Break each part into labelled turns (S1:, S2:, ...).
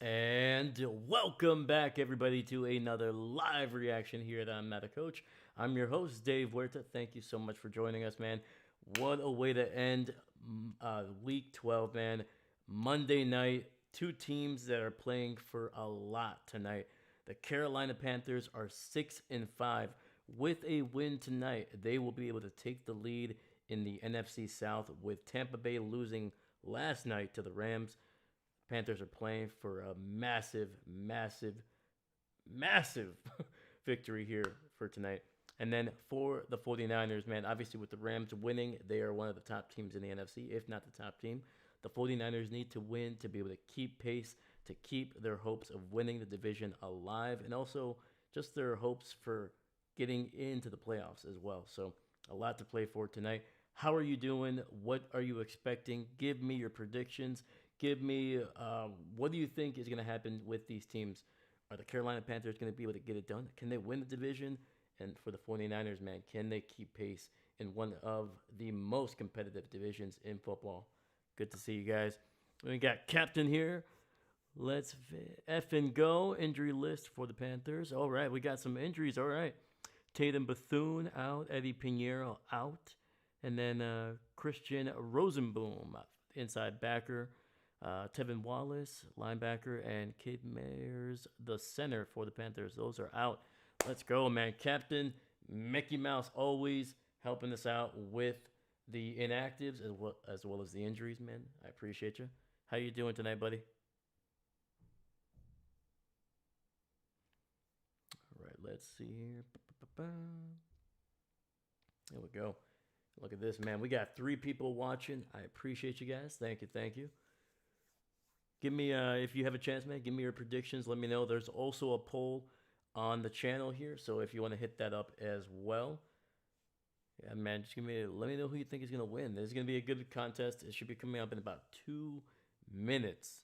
S1: And welcome back, everybody, to another live reaction here at I'm Not a Coach. I'm your host, Dave Huerta. Thank you so much for joining us, man. What a way to end week 12, man. Monday night, two teams that are playing for a lot tonight. The Carolina Panthers are 6-5. With a win tonight, they will be able to take the lead in the NFC South, with Tampa Bay losing last night to the Rams. Panthers are playing for a massive, massive, massive victory here for tonight. And then for the 49ers, man, obviously with the Rams winning, they are one of the top teams in the NFC, if not the top team. The 49ers need to win to be able to keep pace, to keep their hopes of winning the division alive, and also just their hopes for getting into the playoffs as well. So a lot to play for tonight. How are you doing? What are you expecting? Give me your predictions. Give me what do you think is going to happen with these teams? Are the Carolina Panthers going to be able to get it done? Can they win the division? And for the 49ers, man, can they keep pace in one of the most competitive divisions in football? Good to see you guys. We got Captain here. Let's effing go. Injury list for the Panthers. All right, we got some injuries. All right. Tatum Bethune out. Eddie Pinheiro out. And then Christian Rosenboom, inside backer. Tevin Wallace, linebacker, and Kid Mayers, the center for the Panthers. Those are out. Let's go, man. Captain Mickey Mouse always helping us out with the inactives as well as the injuries, man. I appreciate you. How you doing tonight, buddy? All right, let's see here. There we go. Look at this, man. We got 3 people watching. I appreciate you guys. Thank you, thank you. Give me, if you have a chance, man, give me your predictions. Let me know. There's also a poll on the channel here, so if you want to hit that up as well. Yeah, man, just let me know who you think is going to win. This is going to be a good contest. It should be coming up in about 2 minutes.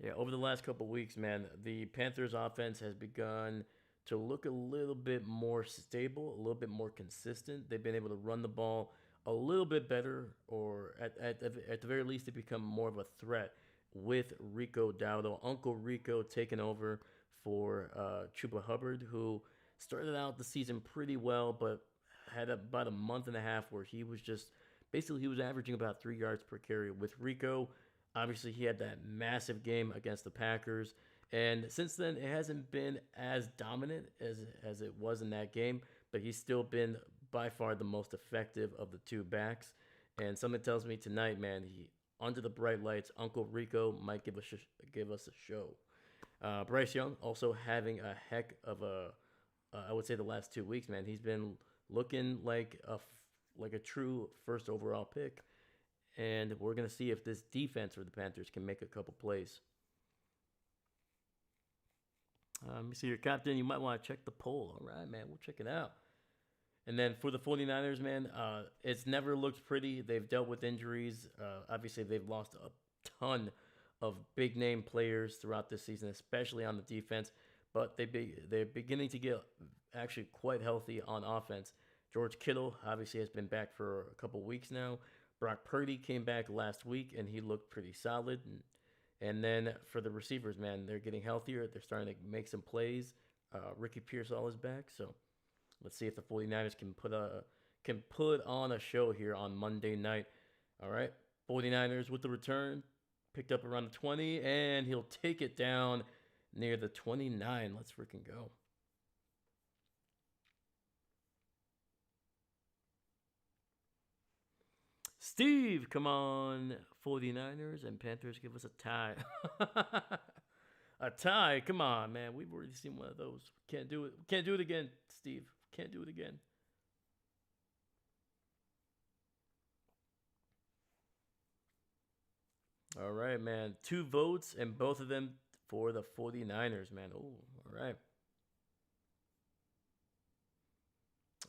S1: Yeah, over the last couple weeks, man, the Panthers offense has begun to look a little bit more stable, a little bit more consistent. They've been able to run the ball a little bit better, or at the very least, to become more of a threat with Rico Dowdle. Uncle Rico taking over for Chuba Hubbard, who started out the season pretty well, but had about a month and a half where he was just basically he was averaging about 3 yards per carry. With Rico, obviously he had that massive game against the Packers, and since then it hasn't been as dominant as it was in that game, but he's still been by far the most effective of the 2 backs. And something tells me tonight, man, he under the bright lights, Uncle Rico might give us a show. Bryce Young also having a heck of a, I would say the last 2 weeks, man, he's been looking like a true first overall pick. And we're gonna see if this defense for the Panthers can make a couple plays. Let me see your captain. You might want to check the poll. All right, man, we'll check it out. And then for the 49ers, man, it's never looked pretty. They've dealt with injuries. Obviously, they've lost a ton of big-name players throughout this season, especially on the defense. But they're beginning to get actually quite healthy on offense. George Kittle obviously has been back for a couple weeks now. Brock Purdy came back last week, and he looked pretty solid. And then for the receivers, man, they're getting healthier. They're starting to make some plays. Ricky Pearsall is back, so let's see if the 49ers can put on a show here on Monday night. All right, 49ers with the return, picked up around the 20, and he'll take it down near the 29. Let's freaking go. Steve, come on. 49ers and Panthers give us a tie. A tie? Come on, man. We've already seen one of those. Can't do it. Can't do it again, Steve. Can't do it again. All right, man. 2 votes, and both of them for the 49ers, man. Oh, all right.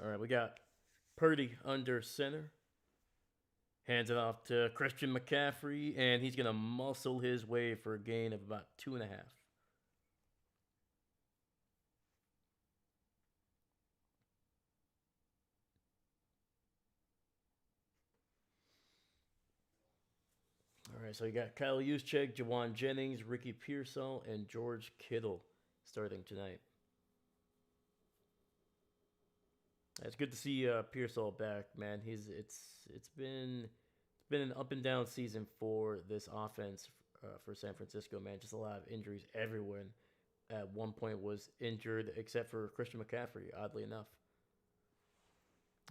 S1: All right, we got Purdy under center. Hands it off to Christian McCaffrey, and he's going to muscle his way for a gain of about 2.5. right, so you got Kyle Juszczyk, Jawan Jennings, Ricky Pearsall, and George Kittle starting tonight. It's good to see Pearsall back, man. It's been an up and down season for this offense for San Francisco, man. Just a lot of injuries. Everyone at one point was injured except for Christian McCaffrey, oddly enough.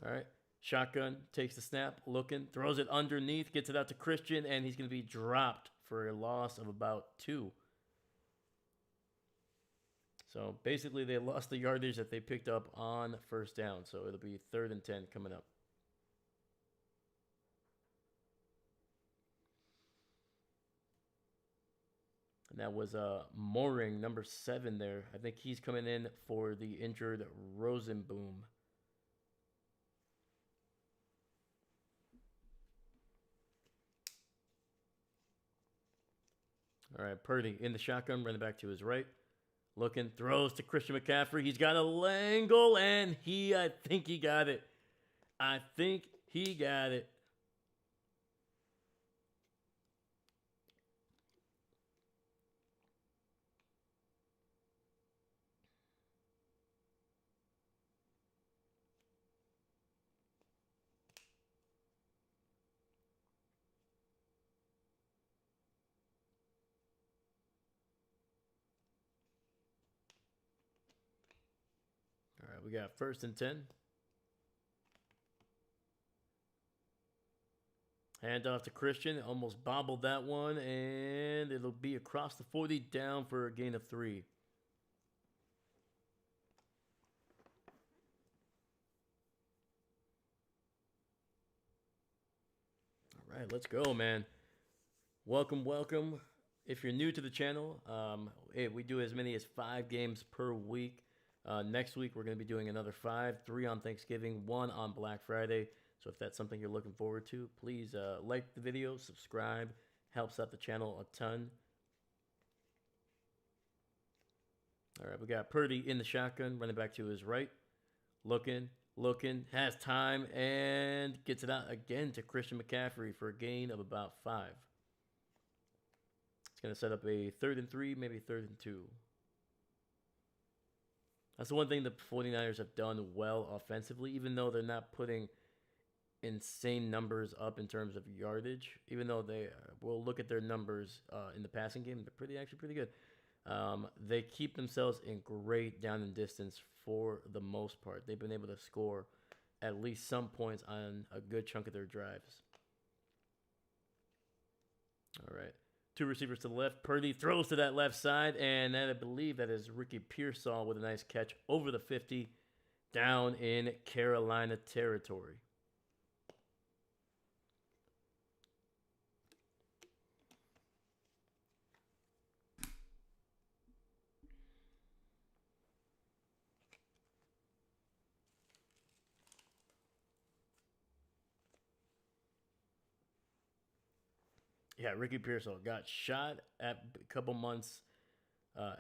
S1: All right. Shotgun takes the snap, looking, throws it underneath, gets it out to Christian, and he's going to be dropped for a loss of about 2. So basically, they lost the yardage that they picked up on first down. So it'll be 3rd and 10 coming up. And that was Mooring, number 7 there. I think he's coming in for the injured Rosenboom. All right, Purdy in the shotgun, running back to his right. Looking, throws to Christian McCaffrey. He's got a Langle, and I think he got it. I think he got it. All right, we got 1st and 10. Hand off to Christian. Almost bobbled that one, and it'll be across the 40, down for a gain of 3. All right, let's go, man. Welcome, welcome. If you're new to the channel, hey, we do as many as 5 games per week. Next week, we're going to be doing another 5, 3 on Thanksgiving, 1 on Black Friday. So if that's something you're looking forward to, please like the video, subscribe. Helps out the channel a ton. All right, we got Purdy in the shotgun, running back to his right. Looking, has time, and gets it out again to Christian McCaffrey for a gain of about 5. It's going to set up a 3rd and 3, maybe 3rd and 2. That's the one thing the 49ers have done well offensively, even though they're not putting insane numbers up in terms of yardage. Even though they will look at their numbers in the passing game, they're actually pretty good. They keep themselves in great down and distance for the most part. They've been able to score at least some points on a good chunk of their drives. All right. 2 receivers to the left. Purdy throws to that left side, and then I believe that is Ricky Pearsall with a nice catch over the 50 down in Carolina territory. Yeah, Ricky Pearsall got shot at a couple months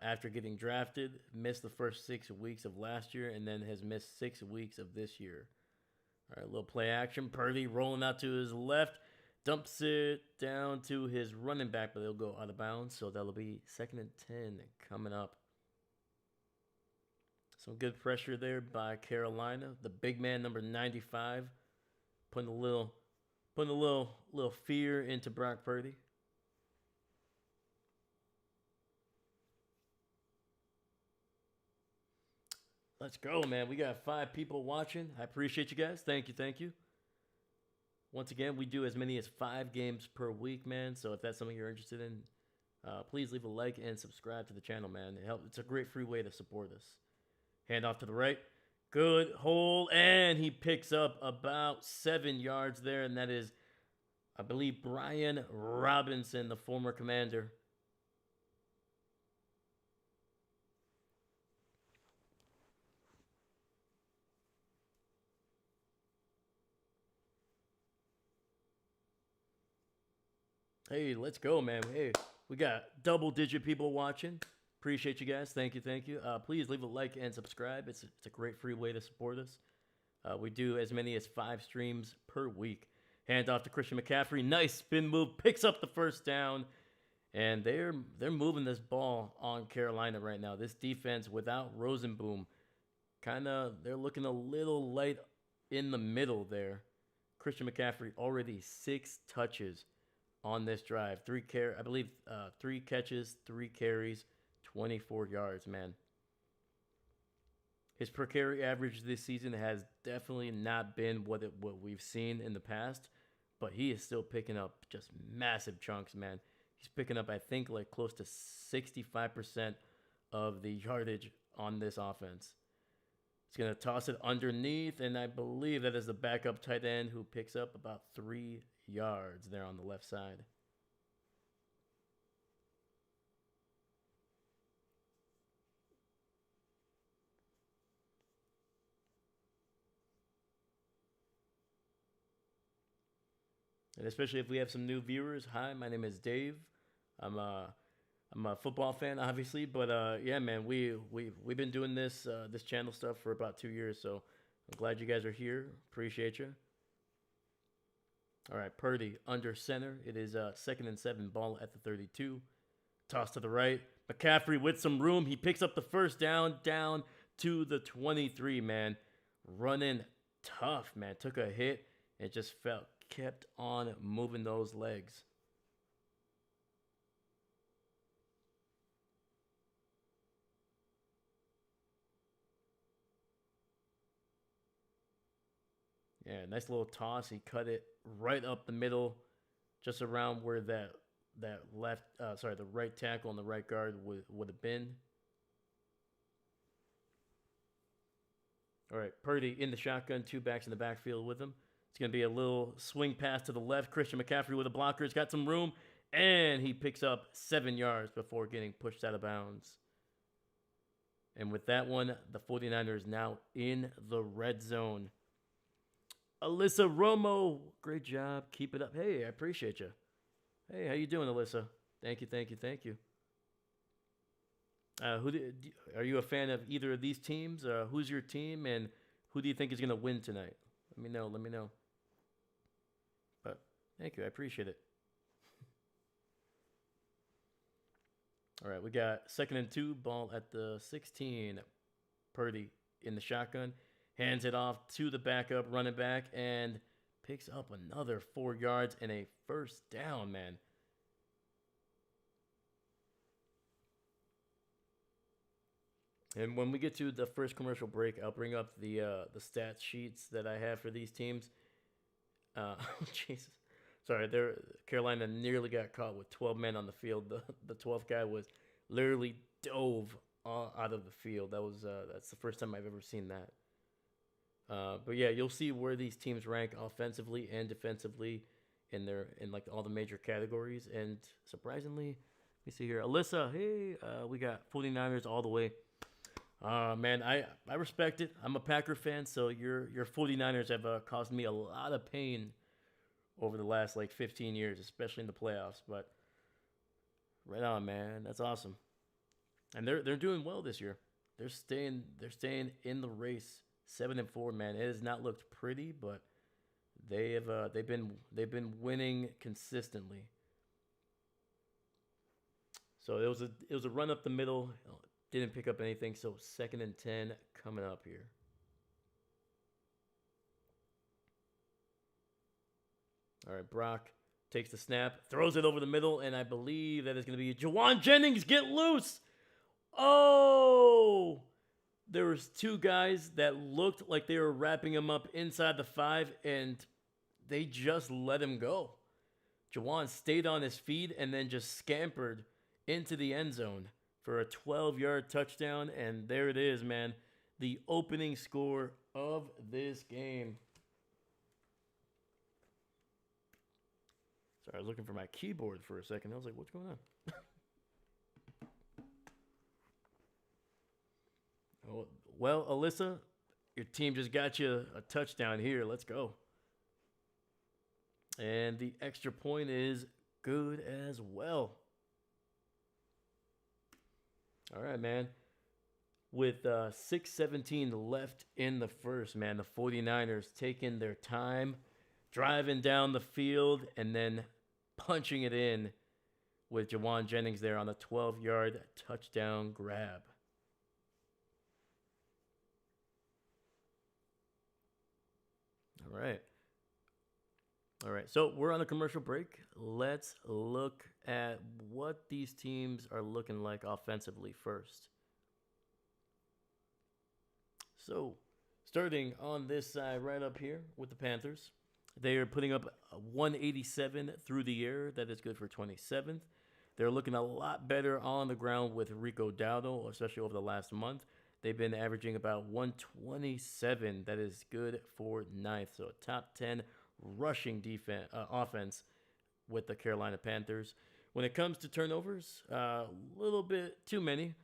S1: after getting drafted, missed the first 6 weeks of last year, and then has missed 6 weeks of this year. All right, a little play action. Purdy rolling out to his left, dumps it down to his running back, but they'll go out of bounds, so that'll be 2nd and 10 coming up. Some good pressure there by Carolina. The big man, number 95, putting a little fear into Brock Purdy. Let's go, man. We got 5 people watching. I appreciate you guys. Thank you. Once again, we do as many as 5 games per week, man. So if that's something you're interested in, please leave a like and subscribe to the channel, man. It's a great free way to support us. Hand off to the right. Good hole, and he picks up about 7 yards there, and that is, I believe, Brian Robinson, the former Commander. Hey, let's go, man. Hey, we got double-digit people watching. Appreciate you guys. Thank you. Please leave a like and subscribe. It's a great free way to support us. We do as many as 5 streams per week. Hand off to Christian McCaffrey. Nice spin move. Picks up the first down. And they're moving this ball on Carolina right now. This defense without Rosenboom, they're looking a little light in the middle there. Christian McCaffrey already 6 touches on this drive. 3 catches, 3 carries, 24 yards, man. His per carry average this season has definitely not been what we've seen in the past, but he is still picking up just massive chunks, man. He's picking up, I think, like close to 65% of the yardage on this offense. He's going to toss it underneath, and I believe that is the backup tight end who picks up about 3 yards there on the left side. And especially if we have some new viewers. Hi, my name is Dave. I'm a football fan, obviously, but yeah, man, we've been doing this channel stuff for about 2 years, so I'm glad you guys are here. Appreciate you. All right, Purdy under center. It is 2nd and 7, ball at the 32. Toss to the right. McCaffrey with some room. He picks up the first down to the 23, man. Running tough, man. Took a hit and just kept on moving those legs. Yeah, nice little toss. He cut it right up the middle, just around where the right tackle and the right guard would have been. All right, Purdy in the shotgun, 2 backs in the backfield with him. It's going to be a little swing pass to the left. Christian McCaffrey with a blocker. He's got some room, and he picks up 7 yards before getting pushed out of bounds. And with that one, the 49ers now in the red zone. Alyssa Romo, great job. Keep it up. Hey, I appreciate you. Hey, how you doing, Alyssa? Thank you. Are you a fan of either of these teams? Who's your team, and who do you think is going to win tonight? Let me know. But thank you. I appreciate it. All right, we got 2nd and 2, ball at the 16. Purdy in the shotgun. Hands it off to the backup running back and picks up another 4 yards and a first down, man. And when we get to the first commercial break, I'll bring up the stats sheets that I have for these teams. Jesus. Sorry, Carolina nearly got caught with 12 men on the field. The 12th guy was literally dove out of the field. That's the first time I've ever seen that. But yeah, you'll see where these teams rank offensively and defensively in like all the major categories. And surprisingly, let me see here. Alyssa, hey, we got 49ers all the way. Man, I respect it. I'm a Packer fan, so your 49ers have caused me a lot of pain over the last like 15 years, especially in the playoffs. But right on, man. That's awesome. And they're doing well this year. They're staying in the race. 7-4, man. It has not looked pretty, but they've been winning consistently. So it was a run up the middle, didn't pick up anything. So 2nd and 10 coming up here. All right, Brock takes the snap, throws it over the middle, and I believe that is going to be Jawan Jennings. Get loose! Oh! There was 2 guys that looked like they were wrapping him up inside the 5, and they just let him go. Jawan stayed on his feet and then just scampered into the end zone for a 12-yard touchdown, and there it is, man. The opening score of this game. Sorry, I was looking for my keyboard for a second. I was like, what's going on? Well, Alyssa, your team just got you a touchdown here. Let's go. And the extra point is good as well. All right, man. With 6:17 left in the first, man, the 49ers taking their time. driving down the field and then punching it in with Jawan Jennings there on a 12-yard touchdown grab. All right. All right. So we're on a commercial break. Let's look at what these teams are looking like offensively first. So, starting on this side right up here with the Panthers, they are putting up a 187 through the air. That is good for 27th. They're looking a lot better on the ground with Rico Dowdle, especially over the last month. They've been averaging about 127. That is good for 9th. So, a top 10 rushing offense with the Carolina Panthers. When it comes to turnovers, a little bit too many.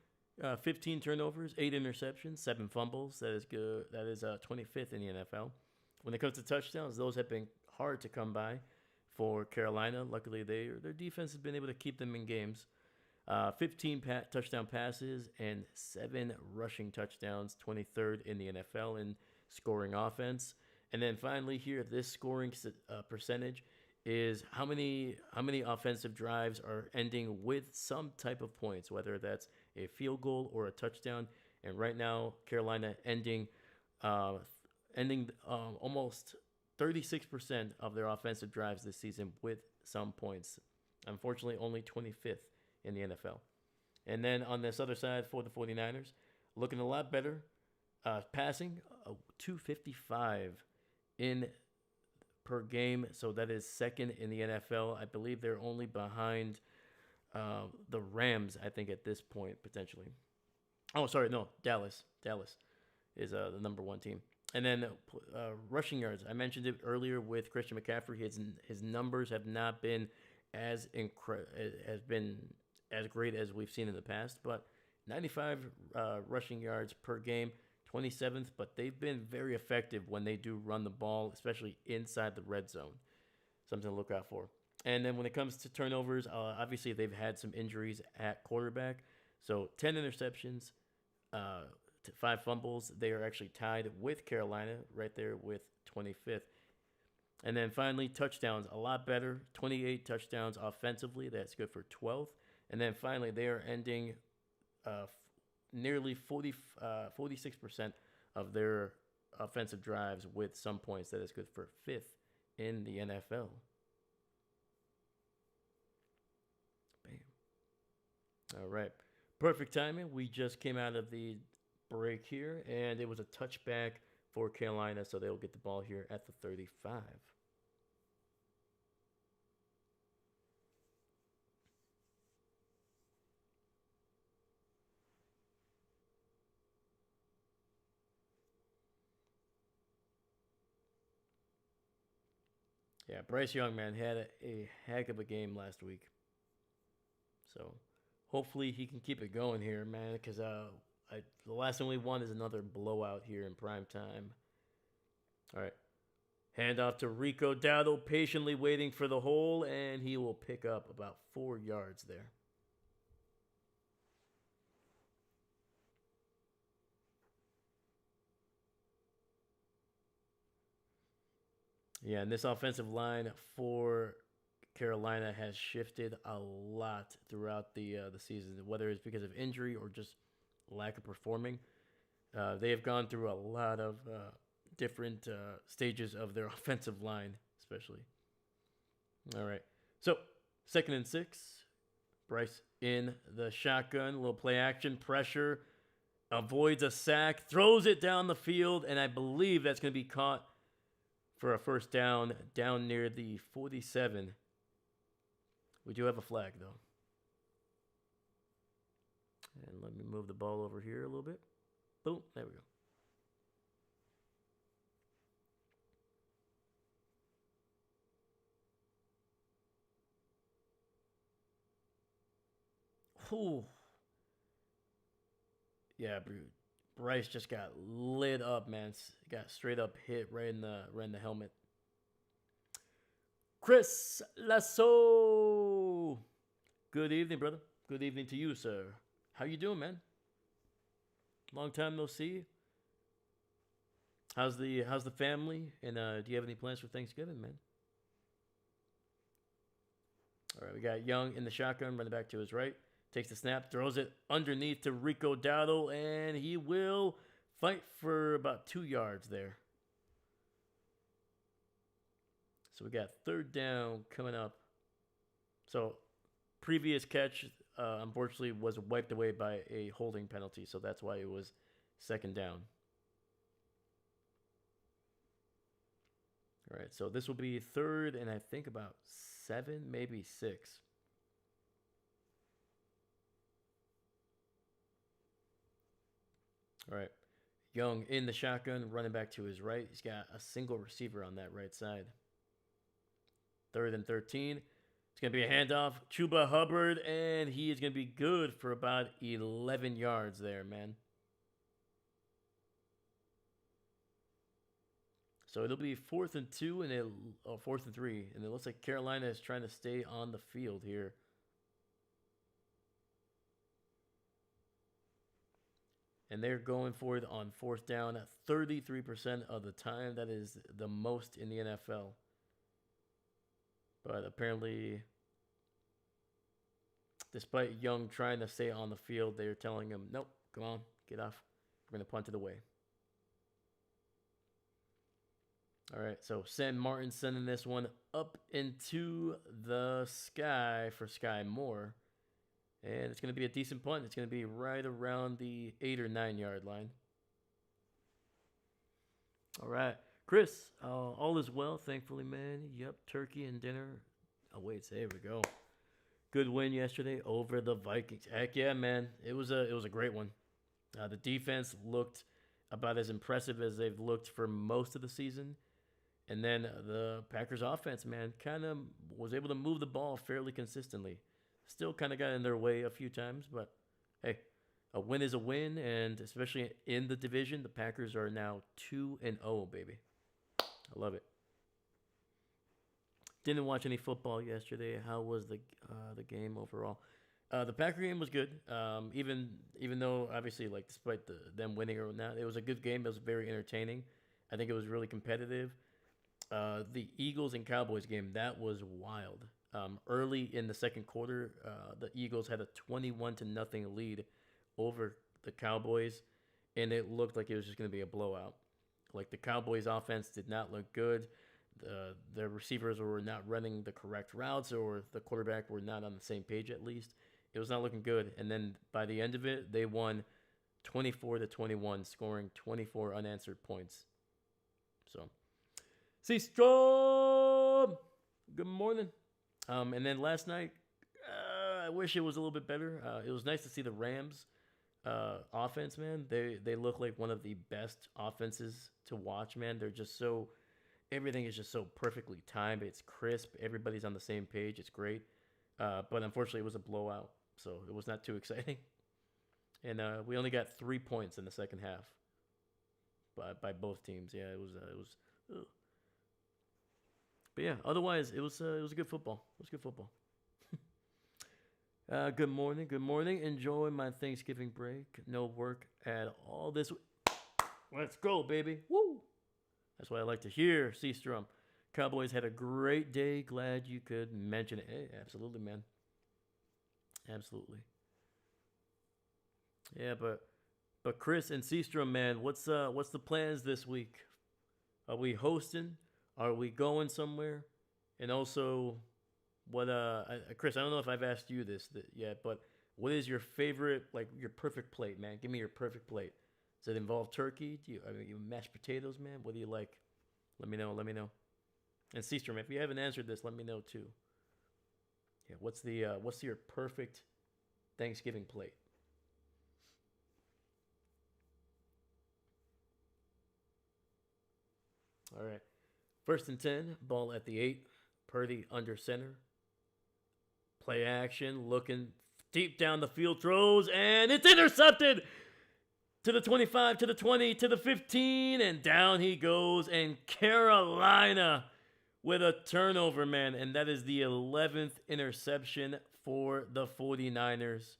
S1: 15 turnovers, 8 interceptions, 7 fumbles. That is good. That is 25th in the NFL. When it comes to touchdowns, those have been hard to come by for Carolina. Luckily, their defense has been able to keep them in games. 15 touchdown passes and 7 rushing touchdowns, 23rd in the NFL in scoring offense. And then finally here, this scoring percentage is how many offensive drives are ending with some type of points, whether that's a field goal or a touchdown. And right now, Carolina ending almost 36% of their offensive drives this season with some points. Unfortunately, only 25th in the NFL. And then on this other side for the 49ers, looking a lot better. Passing 255 in per game, so that is second in the NFL. I believe they're only behind the Rams, I think, at this point, potentially. Oh, sorry, no, Dallas. Dallas is the number 1 team. And then rushing yards. I mentioned it earlier with Christian McCaffrey. His numbers have not been as great as we've seen in the past, but 95 rushing yards per game, 27th, but they've been very effective when they do run the ball, especially inside the red zone. Something to look out for. And then when it comes to turnovers, obviously they've had some injuries at quarterback. So 10 interceptions, 5 fumbles. They are actually tied with Carolina right there with 25th. And then finally, touchdowns, a lot better. 28 touchdowns offensively. That's good for 12th. And then finally, they are ending nearly 46% of their offensive drives with some points. That is good for 5th in the NFL. Bam. All right. Perfect timing. We just came out of the break here, and it was a touchback for Carolina, so they'll get the ball here at the 35. Yeah, Bryce Young, man, had a heck of a game last week. So hopefully he can keep it going here, man, because the last thing we want is another blowout here in prime time. All right. Hand off to Rico Dowdle, patiently waiting for the hole, and he will pick up about 4 yards there. Yeah, and this offensive line for Carolina has shifted a lot throughout the season, whether it's because of injury or just lack of performing. They have gone through a lot of different stages of their offensive line, especially. All right. So, 2nd and 6. Bryce in the shotgun. Little play action. Pressure. Avoids a sack. Throws it down the field. And I believe that's going to be caught for a first down near the 47. We do have a flag, though. And let me move the ball over here a little bit. Boom. There we go. Whew. Yeah, Bryce just got lit up, man. Got straight up hit right in the helmet. Chris Lasso. Good evening, brother. Good evening to you, sir. How you doing, man? Long time no see. How's the family? And do you have any plans for Thanksgiving, man? All right, we got Young in the shotgun, running back to his right. Takes the snap, throws it underneath to Rico Dowdle, and he will fight for about 2 yards there. So we got third down coming up. So previous catch, unfortunately, was wiped away by a holding penalty. So that's why it was second down. All right, so this will be third and I think about 7, maybe 6. All right. Young in the shotgun, running back to his right. He's got a single receiver on that right side. Third and 13. It's going to be a handoff. Chuba Hubbard, and he is going to be good for about 11 yards there, man. So it'll be 4th and 2, and 4th and 3. And it looks like Carolina is trying to stay on the field here. And they're going for it on 4th down at 33% of the time. That is the most in the NFL. But apparently, despite Young trying to stay on the field, they're telling him, nope, come on, get off. We're going to punt it away. All right, so Sam Martin sending this one up into the sky for Sky Moore. And it's going to be a decent punt. It's going to be right around the 8 or 9 yard line. All right. Chris, all is well, thankfully, man. Yep, turkey and dinner. Oh, wait, there we go. Good win yesterday over the Vikings. Heck yeah, man. It was a great one. The defense looked about as impressive as they've looked for most of the season. And then the Packers offense, man, kind of was able to move the ball fairly consistently. Still kind of got in their way a few times, but hey, a win is a win, and especially in the division, the Packers are now 2-0, baby. I love it. Didn't watch any football yesterday. How was the game overall? The Packer game was good. Even though obviously, like, despite them winning or not, it was a good game. It was very entertaining. I think it was really competitive. The Eagles and Cowboys game, that was wild. Early in the second quarter, the Eagles had a 21-0 lead over the Cowboys, and it looked like it was just going to be a blowout. Like, the Cowboys' offense did not look good. The receivers were not running the correct routes, or the quarterback were not on the same page at least. It was not looking good. And then by the end of it, they won 24-21, scoring 24 unanswered points. So, C-Strom! Good morning. And then last night, I wish it was a little bit better. It was nice to see the Rams offense, man. They look like one of the best offenses to watch, man. They're just so, everything is just so perfectly timed. It's crisp. Everybody's on the same page. It's great. But unfortunately, it was a blowout, so it was not too exciting. And we only got 3 points in the second half by both teams. Yeah, it was. Ugh. But yeah, otherwise it was a good football. It was good football. Good morning. Good morning. Enjoying my Thanksgiving break. No work at all this week. Let's go, baby. Woo! That's what I like to hear. C-Strum. Cowboys had a great day. Glad you could mention it. Hey, absolutely, man. Absolutely. Yeah, but Chris and C-Strum, man, what's the plans this week? Are we hosting? Are we going somewhere? And also, what Chris, I don't know if I've asked you this yet, but what is your favorite, like, your perfect plate, man? Give me your perfect plate. Does it involve turkey? Do you mashed potatoes, man? What do you like? Let me know. And C-Strom, if you haven't answered this, let me know too. Yeah, what's your perfect Thanksgiving plate? All right. 1st and 10, ball at the 8. Purdy under center. Play action, looking deep down the field, throws, and it's intercepted! To the 25, to the 20, to the 15, and down he goes. And Carolina with a turnover, man. And that is the 11th interception for the 49ers.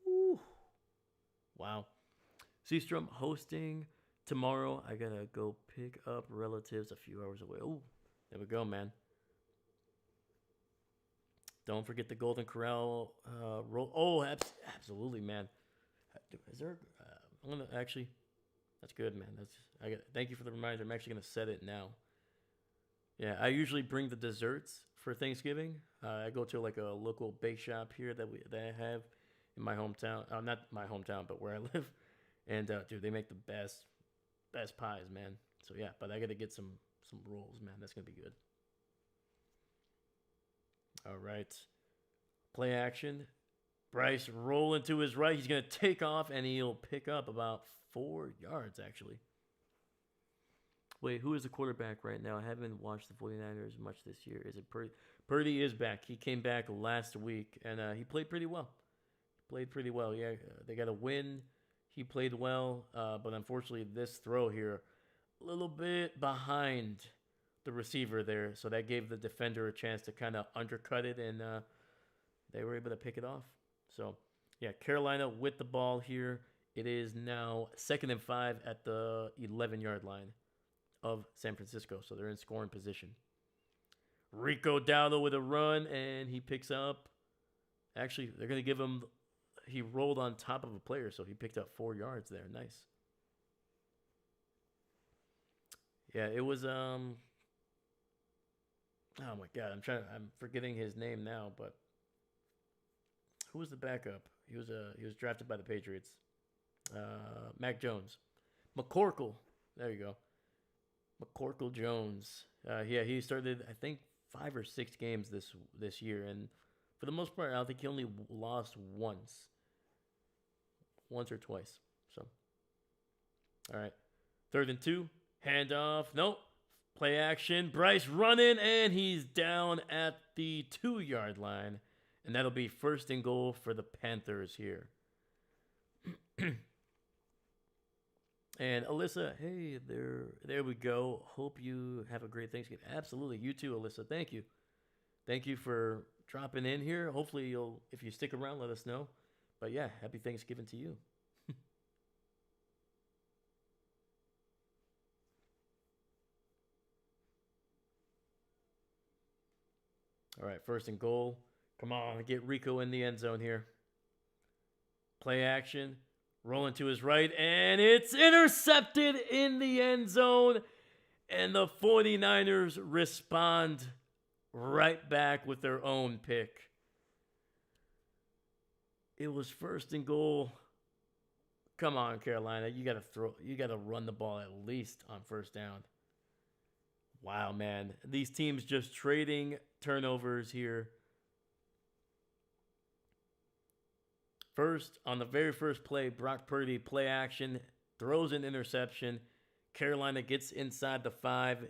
S1: Woo. Wow. Seastrom hosting tomorrow I gotta go pick up relatives a few hours away. Oh, there we go, man. Don't forget the Golden Corral roll. Oh, absolutely, man. Is there? I'm gonna actually. That's good, man. Thank you for the reminder. I'm actually gonna set it now. Yeah, I usually bring the desserts for Thanksgiving. I go to like a local bake shop here that I have in my hometown. Not my hometown, but where I live. And dude, they make the best pies, man. So yeah, but I gotta get some rolls, man. That's gonna be good. All right, play action. Bryce rolling to his right. He's gonna take off and he'll pick up about 4 yards actually. Wait, who is the quarterback right now? I haven't watched the 49ers much this year. Is it Purdy? Purdy is back. He came back last week, and he played pretty well. Yeah, they got a win. He played well, but unfortunately, this throw here, a little bit behind the receiver there, so that gave the defender a chance to kind of undercut it, and they were able to pick it off. So, yeah, Carolina with the ball here. It is now 2nd and 5 at the 11-yard line of San Francisco, so they're in scoring position. Rico Dowdle with a run, and he picks up. Actually, they're going to give him. He rolled on top of a player, so he picked up 4 yards there. Nice. Yeah, it was. Oh my God, I'm forgetting his name now, but who was the backup? He was drafted by the Patriots. Mac Jones, McCorkle. There you go. McCorkle Jones. Yeah, he started I think 5 or 6 games this year, and for the most part, I think he only lost once or twice. So, all right, 3rd and 2, handoff. Nope, play action. Bryce running, and he's down at the 2-yard line, and that'll be 1st and goal for the Panthers here. And Alyssa, hey, there we go. Hope you have a great Thanksgiving. Absolutely, you too, Alyssa. Thank you for dropping in here. Hopefully, if you stick around, let us know. But yeah, happy Thanksgiving to you. All right, 1st and goal. Come on, get Rico in the end zone here. Play action. Rolling to his right, and it's intercepted in the end zone. And the 49ers respond right back with their own pick. It was 1st and goal. Come on, Carolina. You gotta run the ball at least on 1st down. Wow, man. These teams just trading turnovers here. First, on the very first play, Brock Purdy, play action, throws an interception. Carolina gets inside the 5,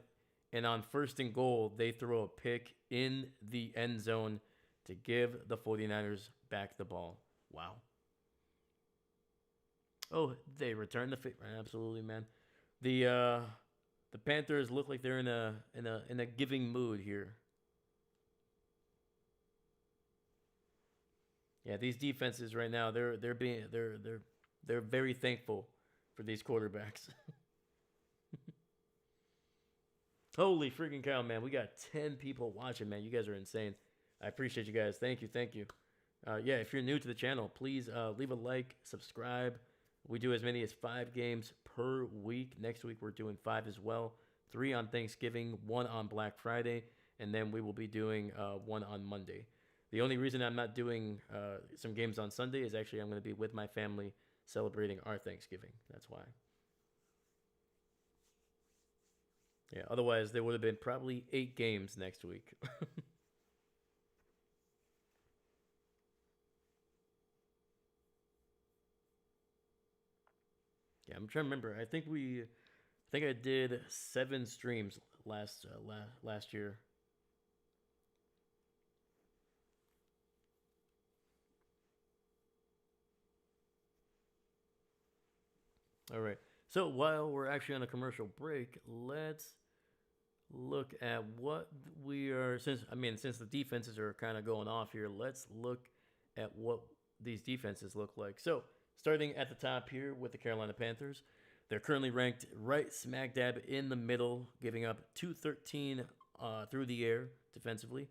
S1: and on 1st and goal, they throw a pick in the end zone to give the 49ers back the ball. Wow. Oh, they returned the favor. Absolutely, man. The Panthers look like they're in a giving mood here. Yeah, these defenses right now, they're very thankful for these quarterbacks. Holy freaking cow, man. We got 10 people watching, man. You guys are insane. I appreciate you guys. Thank you. Yeah, if you're new to the channel, please leave a like, subscribe. We do as many as 5 games per week. Next week, we're doing 5 as well. 3 on Thanksgiving, 1 on Black Friday, and then we will be doing 1 on Monday. The only reason I'm not doing some games on Sunday is actually I'm going to be with my family celebrating our Thanksgiving. That's why. Yeah, otherwise there would have been probably 8 games next week. Yeah, I'm trying to remember. I think I did 7 streams last year. All right. So while we're actually on a commercial break, let's look at what we are since the defenses are kind of going off here, let's look at what these defenses look like. So, starting at the top here with the Carolina Panthers, They're currently ranked right smack dab in the middle, giving up 213 through the air defensively.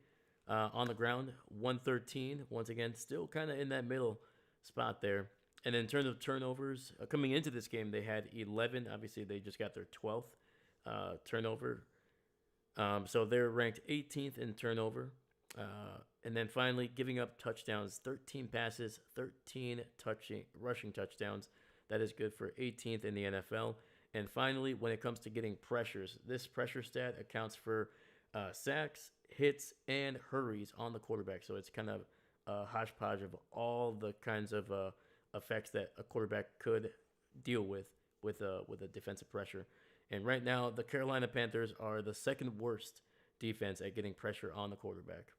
S1: On the ground, 113. Once again, still kind of in that middle spot there. And in terms of turnovers, coming into this game, they had 11. Obviously, they just got their 12th turnover. So they're ranked 18th in turnover. And then finally, giving up touchdowns, 13 passes, 13 rushing touchdowns. That is good for 18th in the NFL. And finally, when it comes to getting pressures, this pressure stat accounts for sacks, hits, and hurries on the quarterback. So it's kind of a hodgepodge of all the kinds of effects that a quarterback could deal with a defensive pressure. And right now, the Carolina Panthers are the second worst defense at getting pressure on the quarterback.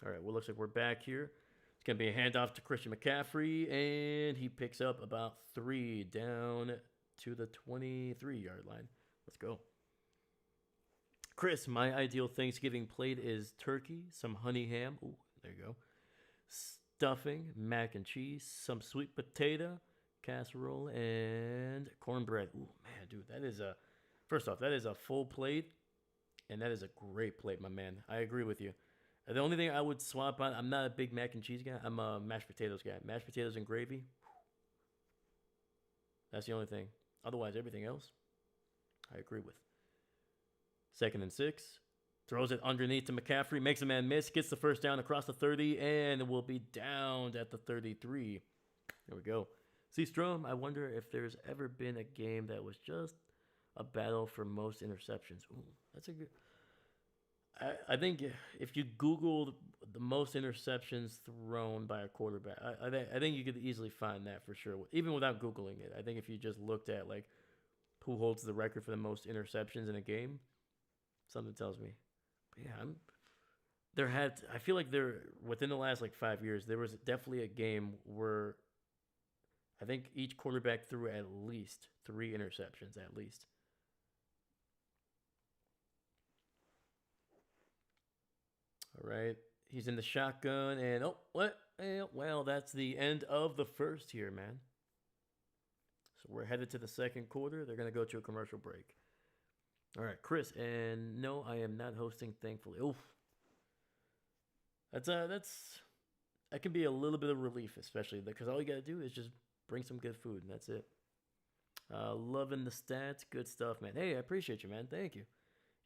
S1: All right, well, looks like we're back here. It's going to be a handoff to Christian McCaffrey, and he picks up about 3 down to the 23-yard line. Let's go. Chris, my ideal Thanksgiving plate is turkey, some honey ham. Ooh, there you go. Stuffing, mac and cheese, some sweet potato, casserole, and cornbread. Ooh, man, dude, first off, that is a full plate, and that is a great plate, my man. I agree with you. The only thing I would swap on, I'm not a big mac and cheese guy. I'm a mashed potatoes guy. Mashed potatoes and gravy. That's the only thing. Otherwise, everything else, I agree with. 2nd and 6. Throws it underneath to McCaffrey. Makes a man miss. Gets the first down across the 30. And will be downed at the 33. There we go. See, Strom, I wonder if there's ever been a game that was just a battle for most interceptions. Ooh, that's a good... I think if you Googled the most interceptions thrown by a quarterback, I think you could easily find that for sure, even without Googling it. I think if you just looked at like who holds the record for the most interceptions in a game, something tells me. But yeah, I feel like within the last like 5 years, there was definitely a game where I think each quarterback threw at least 3 interceptions, at least. All right. He's in the shotgun, and well, that's the end of the first here, man. So we're headed to the second quarter. They're going to go to a commercial break. All right, Chris, and no, I am not hosting, thankfully. Oof. That can be a little bit of relief, especially because all you got to do is just bring some good food, and that's it. Loving the stats. Good stuff, man. Hey, I appreciate you, man. Thank you.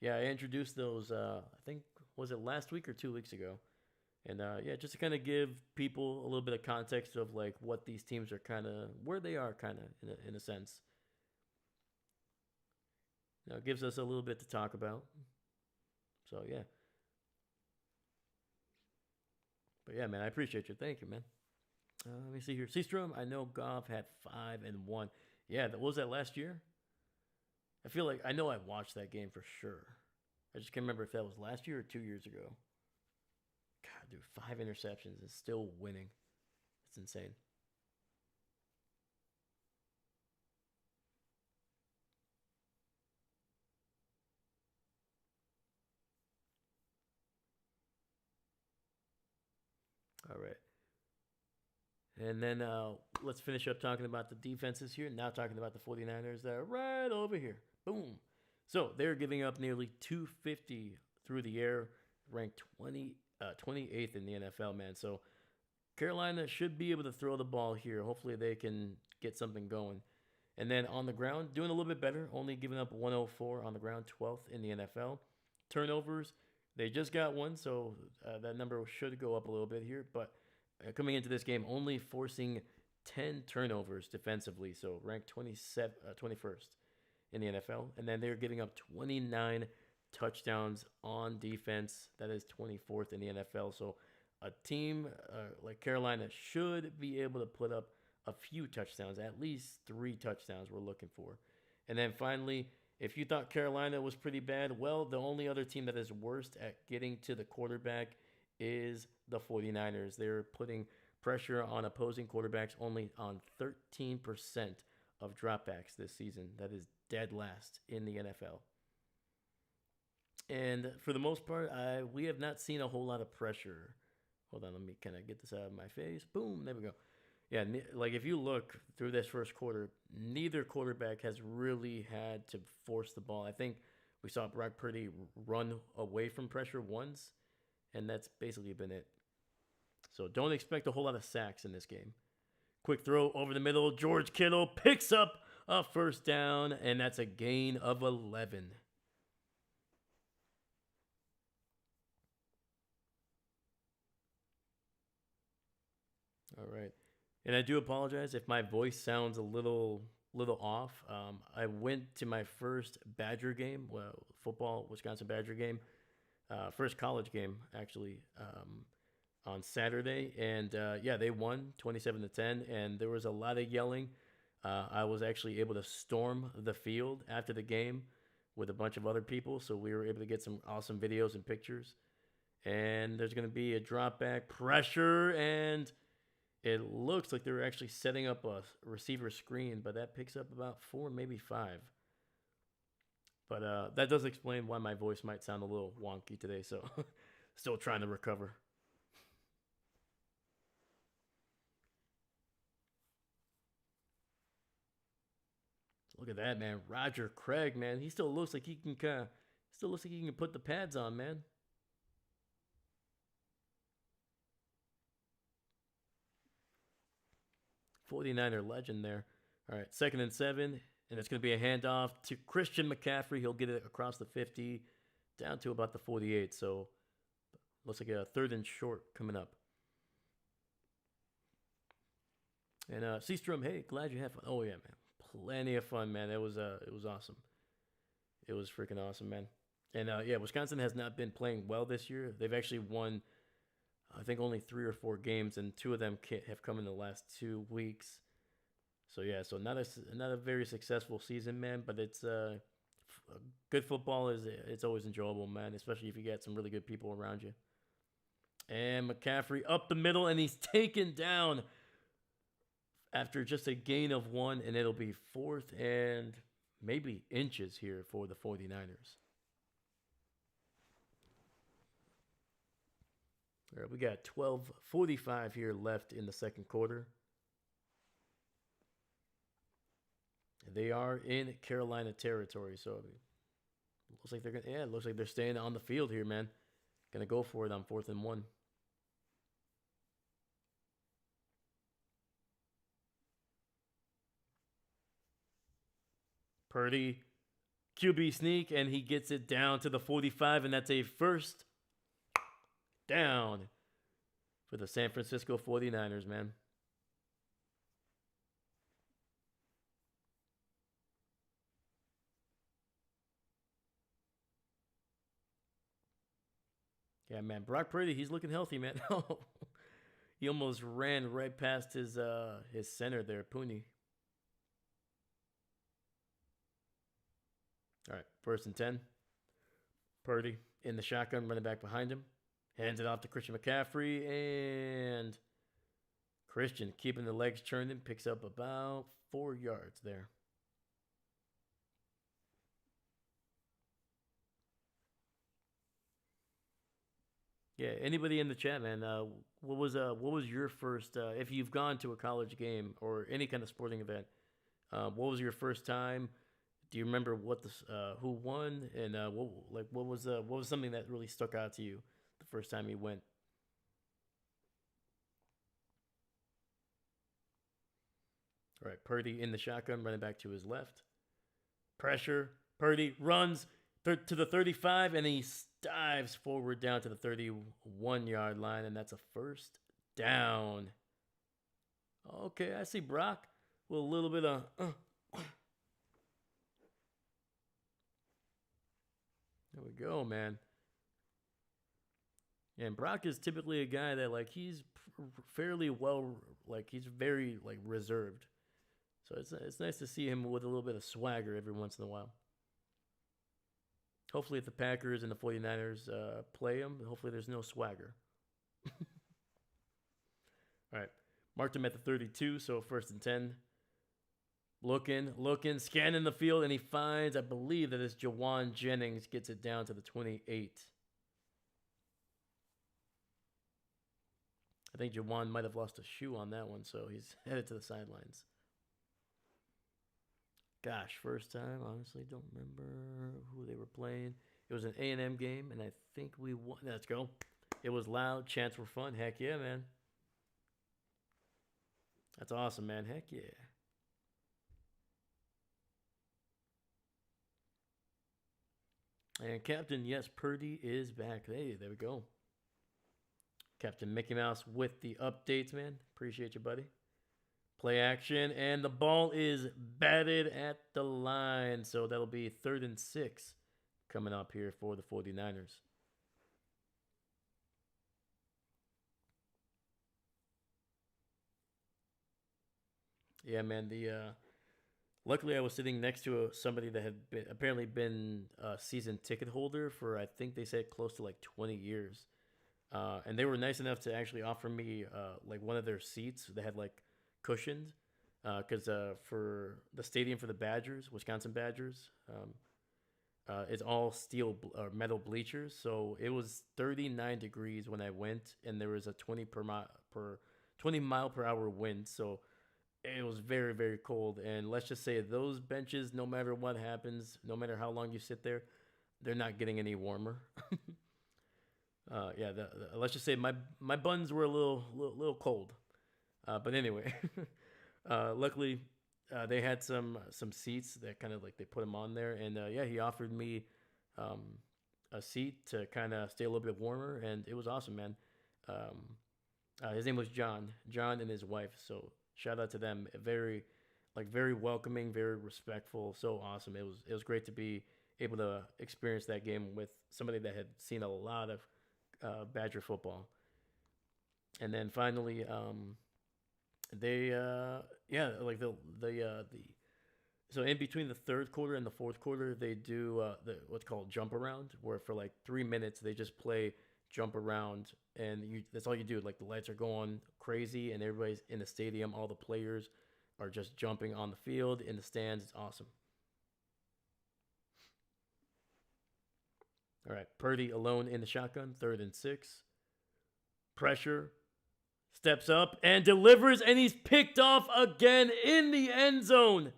S1: Yeah, I introduced those, I think, was it last week or 2 weeks ago? And yeah, just to kind of give people a little bit of context of like what these teams are kind of, where they are kind of in a sense. It gives us a little bit to talk about. So yeah. But yeah, man, I appreciate you. Thank you, man. Let me see here. Seastrom, I know Goff had 5-1. Yeah, what was that last year? I feel like I know I watched that game for sure. I just can't remember if that was last year or 2 years ago. God, dude, 5 interceptions and still winning. It's insane. All right. And then let's finish up talking about the defenses here. Now talking about the 49ers that are right over here. Boom. So they're giving up nearly 250 through the air, ranked 28th in the NFL, man. So Carolina should be able to throw the ball here. Hopefully they can get something going. And then on the ground, doing a little bit better, only giving up 104 on the ground, 12th in the NFL. Turnovers, they just got one, so that number should go up a little bit here. But coming into this game, only forcing 10 turnovers defensively, so ranked 21st in the NFL. And then they're giving up 29 touchdowns on defense. That is 24th in the NFL. So a team like Carolina should be able to put up a few touchdowns, at least 3 touchdowns we're looking for. And then finally, if you thought Carolina was pretty bad, well, the only other team that is worst at getting to the quarterback is the 49ers. They're putting pressure on opposing quarterbacks only on 13% of dropbacks this season. That is dead last in the NFL. And for the most part, we have not seen a whole lot of pressure. Hold on, let me kind of get this out of my face. Boom, there we go. Yeah, like if you look through this first quarter, neither quarterback has really had to force the ball. I think we saw Brock Purdy run away from pressure once, and that's basically been it. So don't expect a whole lot of sacks in this game. Quick throw over the middle. George Kittle picks up a first down, and that's a gain of 11. All right. And I do apologize if my voice sounds a little off. I went to my first Badger game, well, football Wisconsin Badger game, first college game actually, on Saturday, and yeah, they won 27-10, and there was a lot of yelling. I was actually able to storm the field after the game with a bunch of other people, so we were able to get some awesome videos and pictures. And there's going to be a drop back pressure, and it looks like they're actually setting up a receiver screen, but that picks up about 4, maybe 5. But that does explain why my voice might sound a little wonky today, so still trying to recover. Look at that, man. Roger Craig, man. He still looks like he can put the pads on, man. 49er legend there. All right, 2nd and 7, and it's going to be a handoff to Christian McCaffrey. He'll get it across the 50, down to about the 48. So looks like a 3rd and short coming up. And Seastrom, hey, glad you had fun. Oh yeah, man, plenty of fun, man. It was awesome. It was freaking awesome, man. And yeah, Wisconsin has not been playing well this year. They've actually won, I think, only 3 or 4 games, and 2 of them have come in the last 2 weeks. So yeah, so not a very successful season, man. But it's good football it's always enjoyable, man. Especially if you get some really good people around you. And McCaffrey up the middle, and he's taken down after just a gain of 1, and it'll be 4th and maybe inches here for the 49ers. All right, we got 12:45 here left in the second quarter. They are in Carolina territory, so it looks like it looks like they're staying on the field here, man. Gonna go for it on 4th and 1. Purdy, QB sneak, and he gets it down to the 45, and that's a first down for the San Francisco 49ers, man. Yeah, man. Brock Purdy, he's looking healthy, man. He almost ran right past his center there, Pooney. All right, 1st and 10. Purdy in the shotgun, running back behind him. Hands it off to Christian McCaffrey, and Christian, keeping the legs churning, picks up about 4 yards there. Yeah, anybody in the chat, man? What was your first? If you've gone to a college game or any kind of sporting event, what was your first time? Do you remember who won, and what was something that really stuck out to you the first time you went? All right, Purdy in the shotgun, running back to his left. Pressure. Purdy runs to the 35, and he dives forward down to the 31-yard line, and that's a first down. Okay, I see Brock with a little bit of... There we go, man. And Brock is typically a guy that, like, he's fairly well, like, he's very, like, reserved. So it's nice to see him with a little bit of swagger every once in a while. Hopefully if the Packers and the 49ers play him, hopefully there's no swagger. All right. Marked him at the 32, so 1st and 10. Looking, scanning the field, and he finds, I believe that it's Jawan Jennings, gets it down to the 28. I think Jawan might have lost a shoe on that one, so he's headed to the sidelines. Gosh, first time, honestly, don't remember who they were playing. It was an A&M game, and I think we won. Let's go. It was loud. Chants were fun. Heck yeah, man. That's awesome, man. Heck yeah. And Captain, yes, Purdy is back. Hey, there we go. Captain Mickey Mouse with the updates, man. Appreciate you, buddy. Play action, and the ball is batted at the line. So that'll be 3rd and 6 coming up here for the 49ers. Yeah, man. Luckily I was sitting next to somebody that had apparently been a season ticket holder for, I think they said, close to like 20 years. And they were nice enough to actually offer me like one of their seats. They had like cushioned because for the stadium for the Badgers, Wisconsin Badgers, it's all steel or metal bleachers. So it was 39 degrees when I went, and there was a 20 mile per hour wind. So it was very, very cold. And let's just say those benches, no matter what happens, no matter how long you sit there, they're not getting any warmer. Yeah, let's just say my buns were a little cold. But anyway, luckily they had some seats that kind of like they put them on there, and yeah, he offered me um, a seat to kind of stay a little bit warmer, and it was awesome, man. His name was John and his wife. So shout out to them. Very welcoming, very respectful. So awesome. It was great to be able to experience that game with somebody that had seen a lot of Badger football. And then finally, they yeah, like the so in between the third quarter and the fourth quarter, they do the what's called jump around, where for like 3 minutes they just play jump around, and that's all you do. Like the lights are going crazy, and everybody's in the stadium. All the players are just jumping on the field, in the stands. It's awesome. All right, Purdy alone in the shotgun, 3rd and 6. Pressure, steps up and delivers, and he's picked off again in the end zone.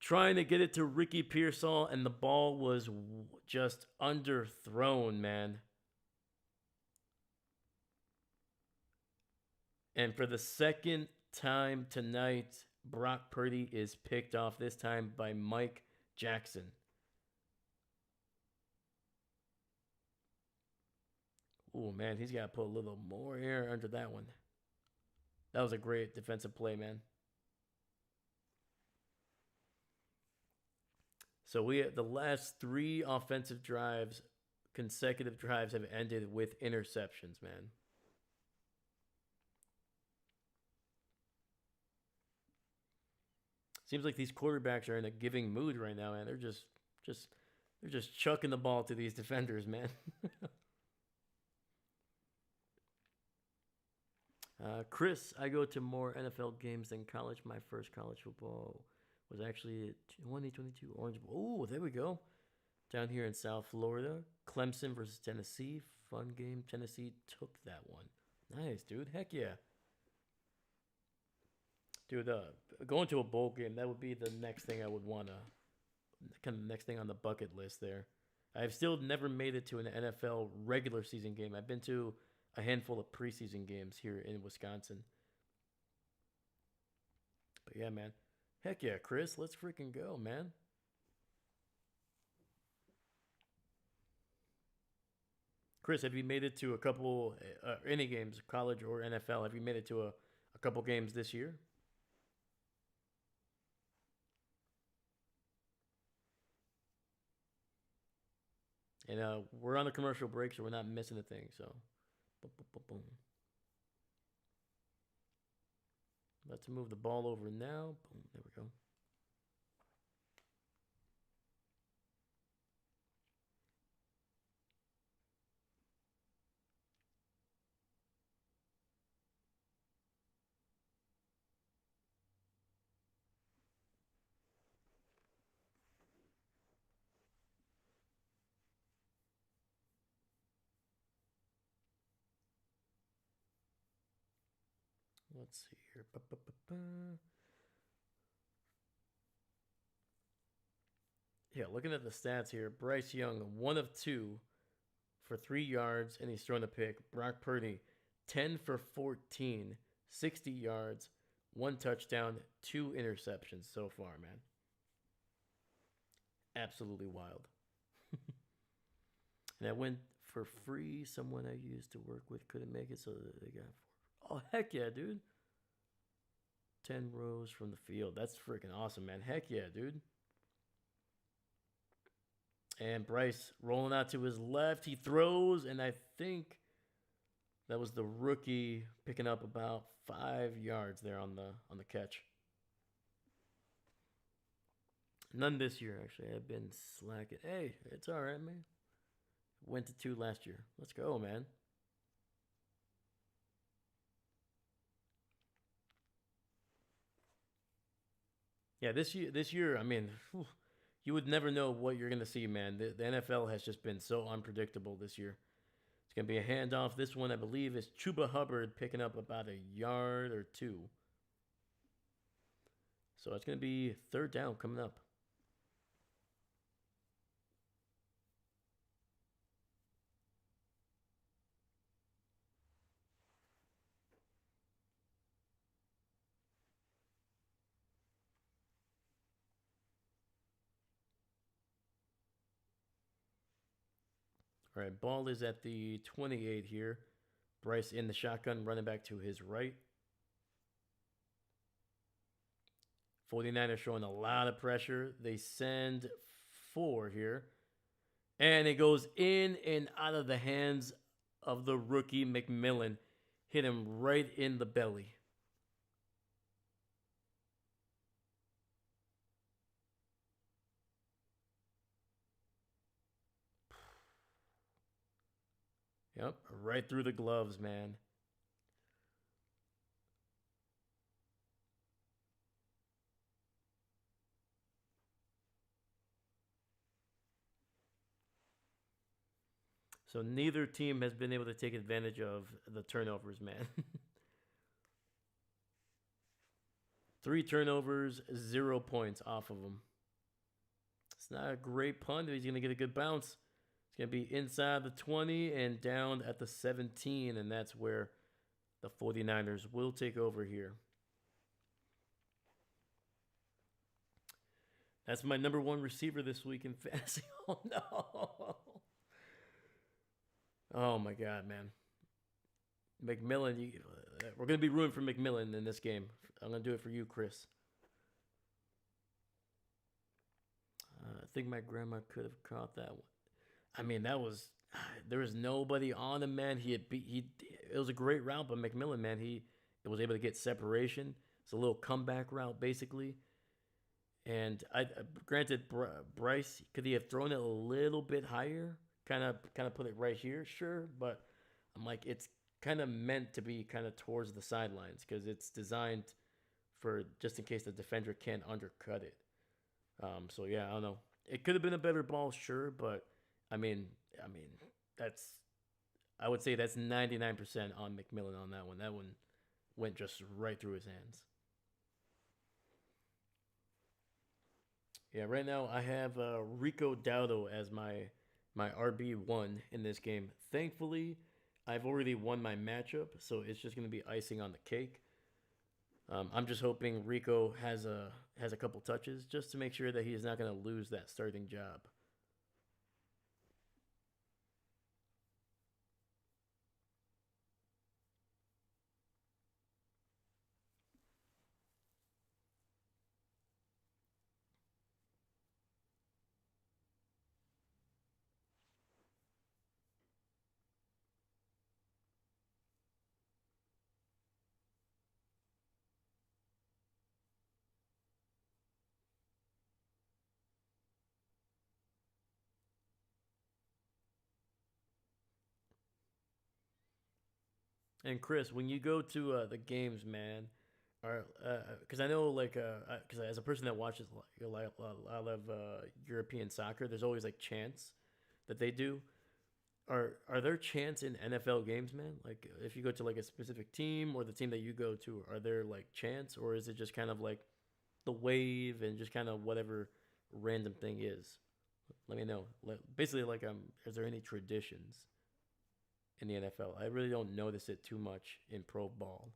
S1: Trying to get it to Ricky Pearsall, and the ball was just underthrown, man. And for the second time tonight, Brock Purdy is picked off, this time by Mike Jackson. Oh, man, he's got to put a little more air under that one. That was a great defensive play, man. So the last 3 offensive drives, consecutive drives, have ended with interceptions, man. Seems like these quarterbacks are in a giving mood right now, man. They're just chucking the ball to these defenders, man. Chris, I go to more NFL games than college. My first college football was actually 2022 Orange Bowl. Oh, there we go. Down here in South Florida. Clemson versus Tennessee. Fun game. Tennessee took that one. Nice, dude. Heck yeah. Dude, going to a bowl game, that would be the next thing I would want to, kind of the next thing on the bucket list there. I've still never made it to an NFL regular season game. I've been to a handful of preseason games here in Wisconsin. But yeah, man. Heck yeah, Chris. Let's freaking go, man. Chris, have you made it to a couple, any games, college or NFL? Have you made it to a couple games this year? And we're on a commercial break, so we're not missing a thing. So, boom, boom, boom, boom. Let's move the ball over now. Boom, there we go. Let's see here. Ba-ba-ba-ba. Yeah, looking at the stats here, Bryce Young, 1 of 2 for 3 yards, and he's thrown a pick. Brock Purdy, 10 for 14, 60 yards, 1 touchdown, 2 interceptions so far, man. Absolutely wild. And I went for free. Someone I used to work with couldn't make it, so they got 4. Oh, heck yeah, dude. 10 rows from the field. That's freaking awesome, man. Heck yeah, dude. And Bryce rolling out to his left. He throws, and I think that was the rookie picking up about 5 yards there on the catch. None this year, actually. I've been slacking. Hey, it's all right, man. Went to 2 last year. Let's go, man. Yeah, this year, I mean, whew, you would never know what you're gonna see, man. The NFL has just been so unpredictable this year. It's gonna be a handoff. This one, I believe, is Chuba Hubbard picking up about a yard or 2. So it's gonna be 3rd down coming up. All right, ball is at the 28 here. Bryce in the shotgun, running back to his right. 49ers showing a lot of pressure. They send 4 here. And it goes in and out of the hands of the rookie McMillan. Hit him right in the belly. Yep, right through the gloves, man. So neither team has been able to take advantage of the turnovers, man. 3 turnovers, 0 points off of them. It's not a great punt. He's going to get a good bounce. It's going to be inside the 20 and down at the 17, and that's where the 49ers will take over here. That's my number 1 receiver this week in fantasy. Oh, no. Oh, my God, man. McMillan, we're going to be rooting for McMillan in this game. I'm going to do it for you, Chris. I think my grandma could have caught that one. I mean, there was nobody on him, man. It was a great route, but McMillan, man, he was able to get separation. It's a little comeback route, basically. And granted, Bryce, could he have thrown it a little bit higher? Kind of put it right here, sure. But I'm like, it's kind of meant to be kind of towards the sidelines because it's designed for just in case the defender can't undercut it. So yeah, I don't know. It could have been a better ball, sure, but I mean, that's I would say that's 99% on McMillan on that one. That one went just right through his hands. Yeah, right now I have Rico Dowdo as my RB1 in this game. Thankfully, I've already won my matchup, so it's just going to be icing on the cake. I'm just hoping Rico has a couple touches just to make sure that he is not going to lose that starting job. And Chris, when you go to the games, man, or because I know like because as a person that watches a lot of European soccer, there's always like chants that they do. Are there chants in NFL games, man? Like if you go to like a specific team or the team that you go to, are there like chants, or is it just kind of like the wave and just kind of whatever random thing is? Let me know. Basically, like, is there any traditions in the NFL? I really don't notice it too much in pro ball.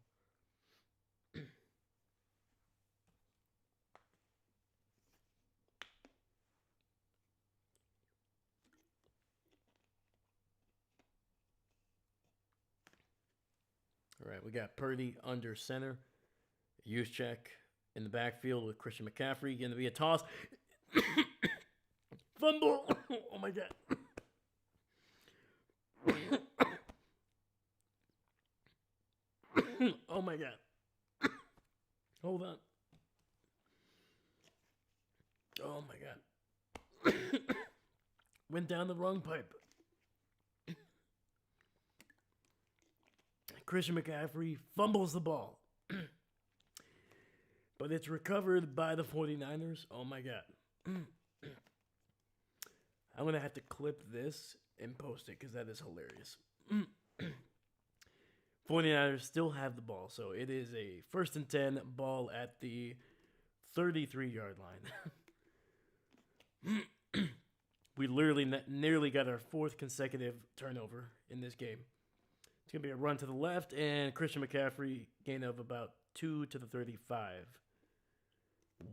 S1: All right, we got Purdy under center, use check in the backfield with Christian McCaffrey. Going to be a toss. Fumble. Oh my god. Oh my god. Hold on. Oh my god. Went down the wrong pipe. Christian McCaffrey fumbles the ball. But it's recovered by the 49ers. Oh my god. I'm going to have to clip this and post it because that is hilarious. 49ers still have the ball, so it is a 1st and 10 ball at the 33-yard line. We literally nearly got our 4th consecutive turnover in this game. It's going to be a run to the left, and Christian McCaffrey gain of about 2 to the 35.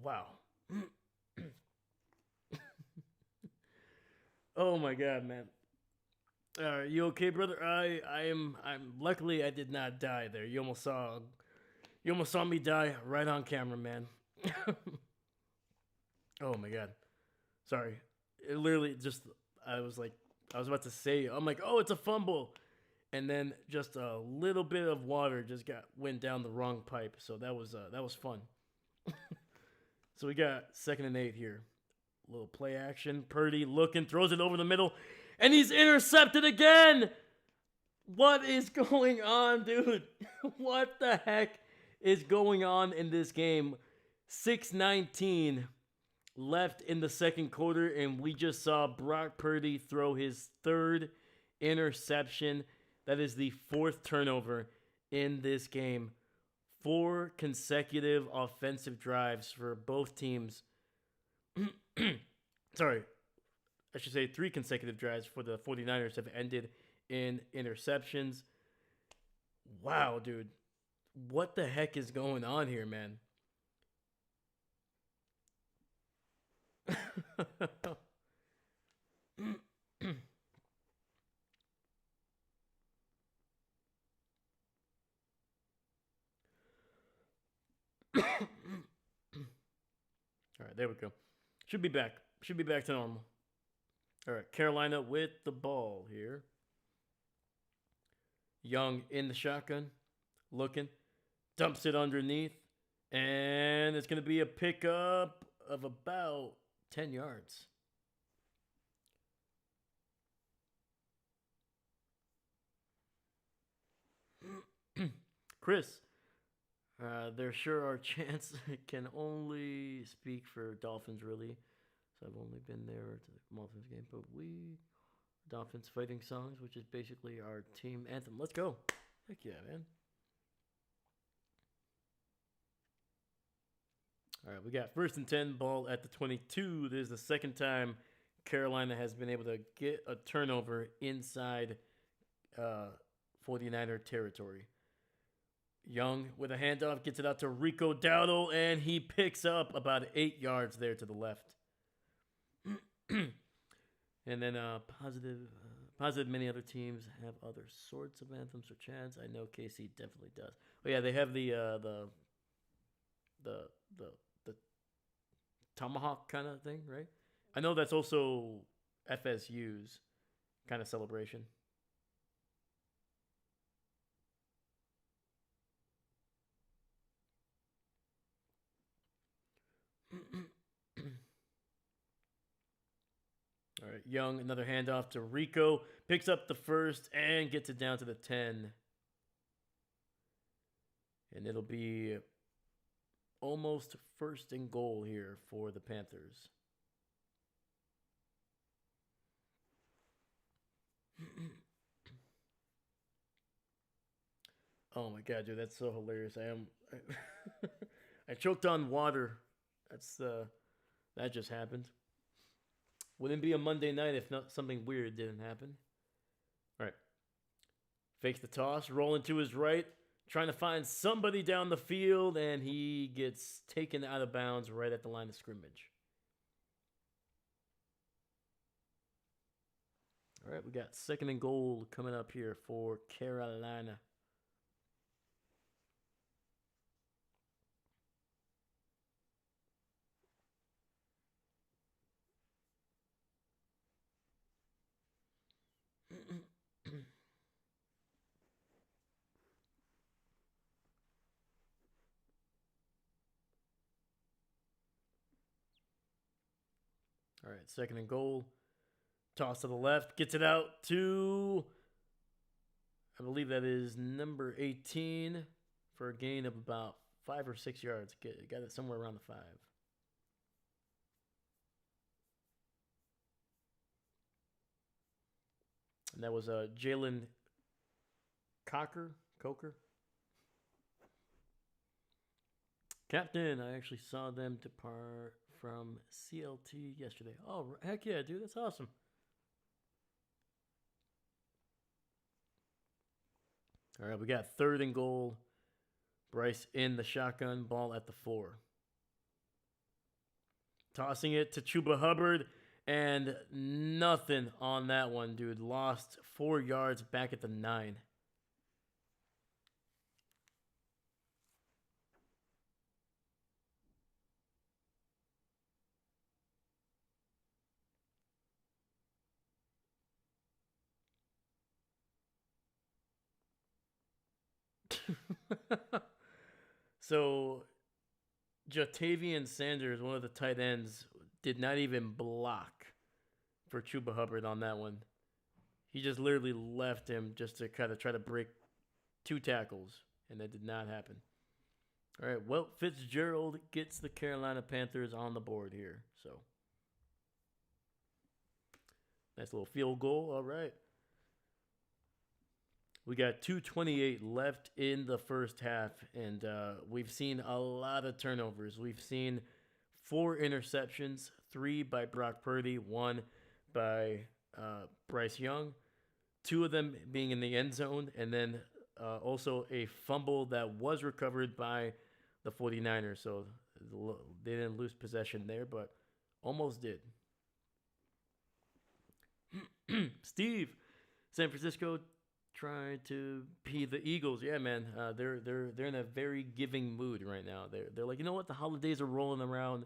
S1: Wow. Oh my god, man. You okay, brother? I'm luckily I did not die there. You almost saw me die right on camera, man. Oh my god. Sorry. It literally just I was about to say, I'm like, "Oh, it's a fumble." And then just a little bit of water just went down the wrong pipe. So that was fun. So we got 2nd and 8 here. Little play action. Purdy looking, throws it over the middle, and he's intercepted again. What is going on, dude? What the heck is going on in this game? 6:19 left in the 2nd quarter, and we just saw Brock Purdy throw his 3rd interception. That is the 4th turnover in this game. 4 consecutive offensive drives for both teams. Sorry, I should say 3 consecutive drives for the 49ers have ended in interceptions. Wow, dude. What the heck is going on here, man? All right, there we go. Should be back. Should be back to normal. All right, Carolina with the ball here. Young in the shotgun, looking, dumps it underneath, and it's going to be a pickup of about 10 yards. Chris, there sure are chants. Can only speak for Dolphins, really. So I've only been there to the Dolphins game, but Dolphins fighting songs, which is basically our team anthem. Let's go. Heck yeah, man. All right, we got 1st and 10 ball at the 22. This is the 2nd time Carolina has been able to get a turnover inside 49er territory. Young with a handoff gets it out to Rico Dowdle, and he picks up about 8 yards there to the left. And then positive many other teams have other sorts of anthems or chants. I know KC definitely does. Oh yeah, they have the tomahawk kind of thing, right? I know that's also FSU's kind of celebration. All right, Young, another handoff to Rico. Picks up the 1st and gets it down to the 10. And it'll be almost 1st and goal here for the Panthers. Oh my god, dude, that's so hilarious. I I choked on water. That's that just happened. Wouldn't be a Monday night if not something weird didn't happen. All right, fakes the toss, rolling to his right, trying to find somebody down the field, and he gets taken out of bounds right at the line of scrimmage. All right, we got second and goal coming up here for Carolina. All right, second and goal. Toss to the left, gets it out to, I believe that is number 18 for a gain of about 5 or 6 yards. Got it somewhere around the 5. And that was Jalen Coker. Captain, I actually saw them depart from CLT yesterday. Oh, heck yeah, dude. That's awesome. All right, we got third and goal. Bryce in the shotgun, ball at the 4. Tossing it to Chuba Hubbard, and nothing on that one, dude. Lost 4 yards back at the 9. So Jatavian Sanders, one of the tight ends, did not even block for Chuba Hubbard on that one. He just literally left him just to kind of try to break 2 tackles, and that did not happen. All right, well, Fitzgerald gets the Carolina Panthers on the board here. So, nice little field goal. All right. We got 2:28 left in the first half, and we've seen a lot of turnovers. We've seen 4 interceptions, 3 by Brock Purdy, 1 by Bryce Young, 2 of them being in the end zone, and then also a fumble that was recovered by the 49ers. So they didn't lose possession there, but almost did. Steve, San Francisco trying to be the Eagles. Yeah, man. They're in a very giving mood right now. They're like, you know what? The holidays are rolling around.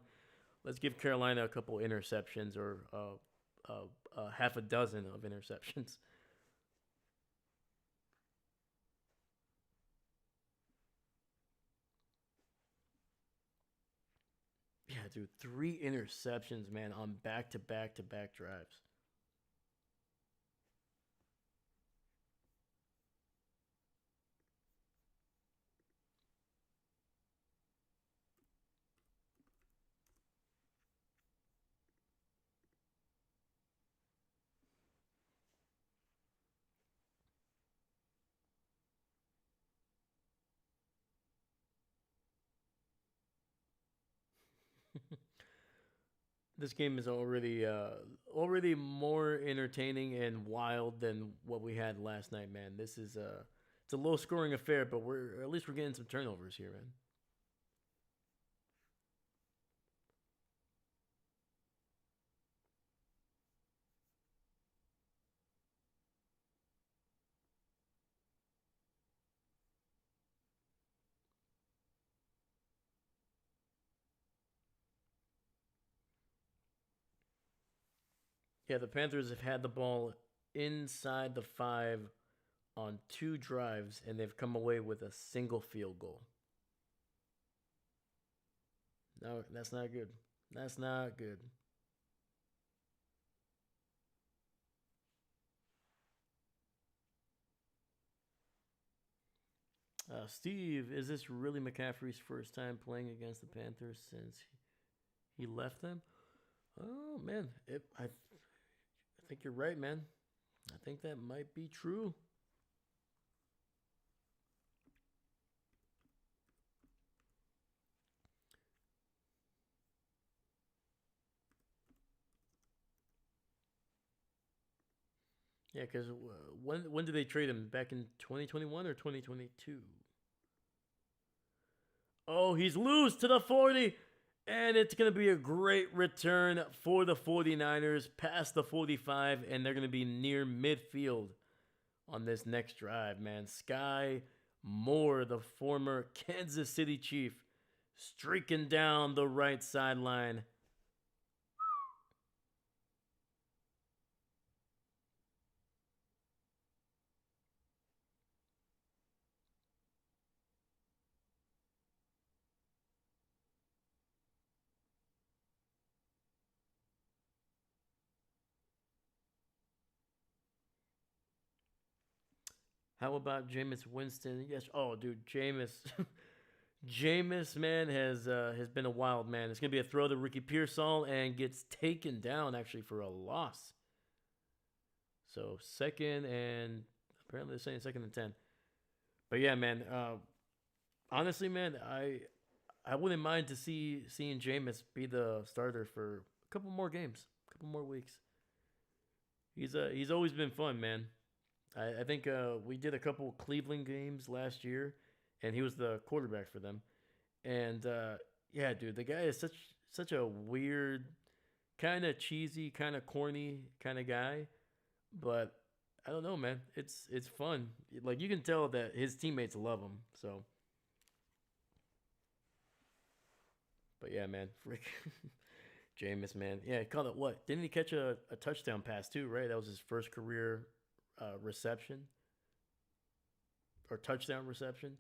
S1: Let's give Carolina a couple interceptions or half a dozen of interceptions. Yeah, dude, 3 interceptions, man, on back to back to back drives. This game is already more entertaining and wild than what we had last night, man. This is it's a low scoring affair, but we're at least we're getting some turnovers here, man. Yeah, the Panthers have had the ball inside the 5 on 2 drives, and they've come away with a single field goal. No, that's not good. That's not good. Steve, is this really McCaffrey's first time playing against the Panthers since he left them? Oh man, I think you're right, man. I think that might be true. Yeah, because when did they trade him? Back in 2021 or 2022? Oh, he's loose to the 40. And it's going to be a great return for the 49ers past the 45, and they're going to be near midfield on this next drive, man. Sky Moore, the former Kansas City Chief, streaking down the right sideline. How about Jameis Winston? Yes. Oh, dude, Jameis. Jameis, man, has been a wild man. It's gonna be a throw to Ricky Pearsall and gets taken down actually for a loss. So second and apparently they're saying second and 10. But yeah, man. Honestly, man, I wouldn't mind to seeing Jameis be the starter for a couple more games, a couple more weeks. He's always been fun, man. I think we did a couple Cleveland games last year, and he was the quarterback for them. And yeah, dude, the guy is such a weird, kind of cheesy, kind of corny kind of guy. But I don't know, man. It's fun. Like you can tell that his teammates love him. So, but yeah, man, frick, Jameis, man. Yeah, he caught it. What? Didn't he catch a touchdown pass too? Right, that was his first career reception or touchdown reception.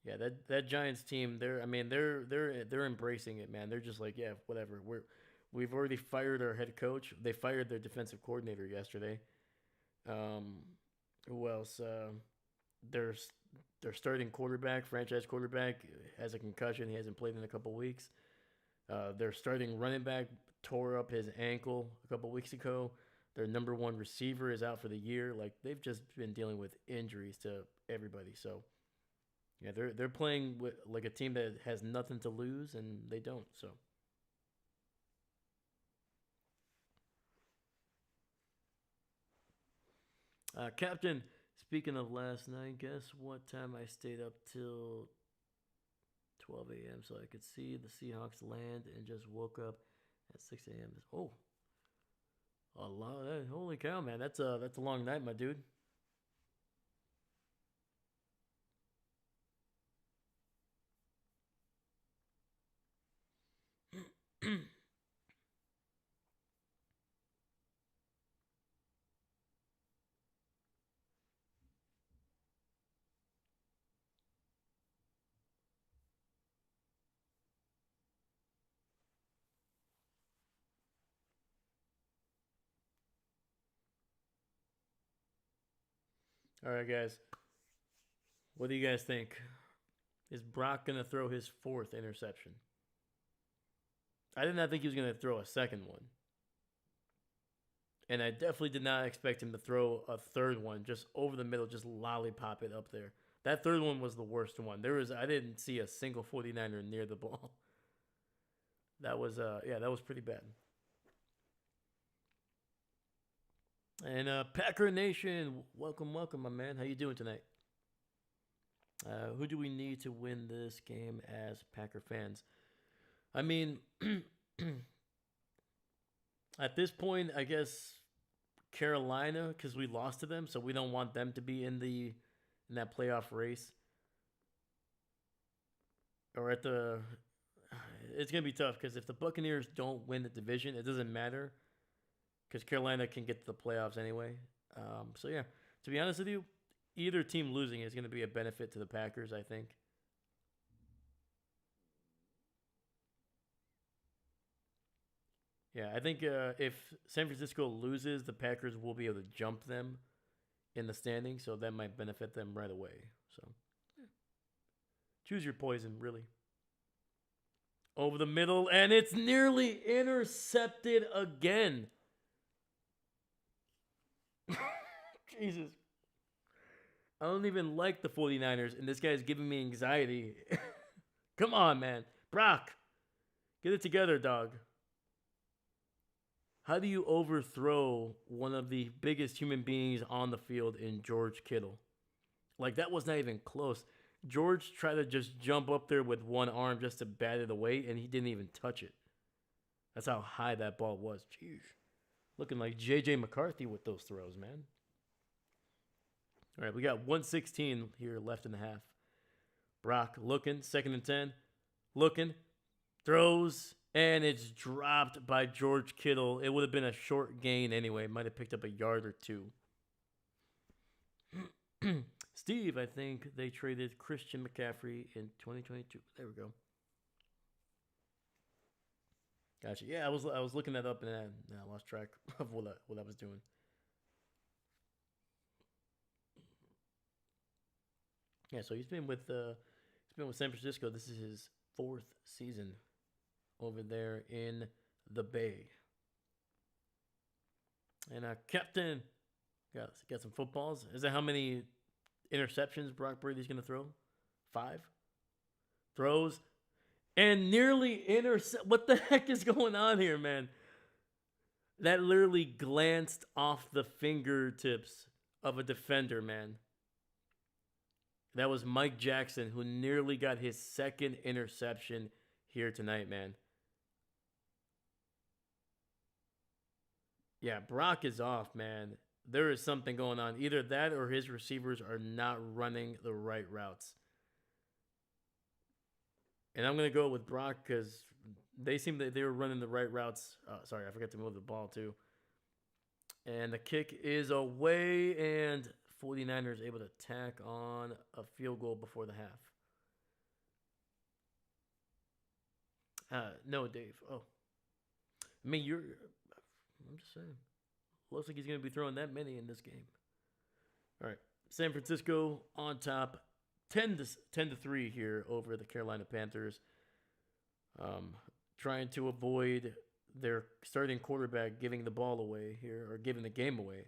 S1: Yeah, that Giants team, they're embracing it, man. They're just like, yeah, whatever. We've already fired our head coach. They fired their defensive coordinator yesterday. Um, who else? Their their starting quarterback, franchise quarterback, has a concussion. He hasn't played in a couple weeks. Their starting running back tore up his ankle a couple weeks ago. Their number one receiver is out for the year. Like they've just been dealing with injuries to everybody. So yeah, they're playing with like a team that has nothing to lose, and they don't. So Captain, speaking of last night, guess what time I stayed up till 12 a.m. so I could see the Seahawks land and just woke up at 6 a.m. Oh, a lot. Holy cow, man! That's a long night, my dude. All right, guys. What do you guys think? Is Brock gonna throw his fourth interception? I did not think he was gonna throw a second one, and I definitely did not expect him to throw a third one just over the middle, just lollipop it up there. That third one was the worst one. I didn't see a single 49er near the ball. That was yeah, that was pretty bad. And Packer Nation, welcome, welcome, my man. How you doing tonight? Who do we need to win this game as Packer fans? I mean, at this point, I guess Carolina, because we lost to them, so we don't want them to be in that playoff race or at the. It's gonna be tough because if the Buccaneers don't win the division, it doesn't matter because Carolina can get to the playoffs anyway. So yeah, to be honest with you, either team losing is going to be a benefit to the Packers, I think. Yeah, I think if San Francisco loses, the Packers will be able to jump them in the standing, so that might benefit them right away. So choose your poison, really. over the middle, and it's nearly intercepted again. Jesus. I don't even like the 49ers, and this guy's giving me anxiety. Come on, man. Brock, get it together, dog. How do you overthrow one of the biggest human beings on the field in George Kittle? Like, that was not even close. George tried to just jump up there with one arm just to bat it away, and he didn't even touch it. That's how high that ball was. Jeez. Looking like J.J. McCarthy with those throws, man. All right, we got 1:16 here left in the half. Brock looking, 2nd and 10. Looking, throws, and it's dropped by George Kittle. It would have been a short gain anyway. Might have picked up a yard or two. Steve, I think they traded Christian McCaffrey in 2022. There we go. Gotcha. Yeah, I was looking that up and I lost track of what I was doing. Yeah, so he's been with San Francisco. This is his 4th season over there in the Bay. And Captain got some footballs. Is that how many interceptions Brock Brady's going to throw? 5 throws and nearly intercept. What the heck is going on here, man? That literally glanced off the fingertips of a defender, man. That was Mike Jackson, who nearly got his 2nd interception here tonight, man. Yeah, Brock is off, man. There is something going on. Either that or his receivers are not running the right routes. And I'm going to go with Brock because they seem that they were running the right routes. Sorry, I forgot to move the ball too. And the kick is away, and 49ers able to tack on a field goal before the half. No, Dave. Oh. I mean, I'm just saying. Looks like he's going to be throwing that many in this game. All right. San Francisco on top. 10-3 here over the Carolina Panthers. Trying to avoid their starting quarterback giving the ball away here, or giving the game away.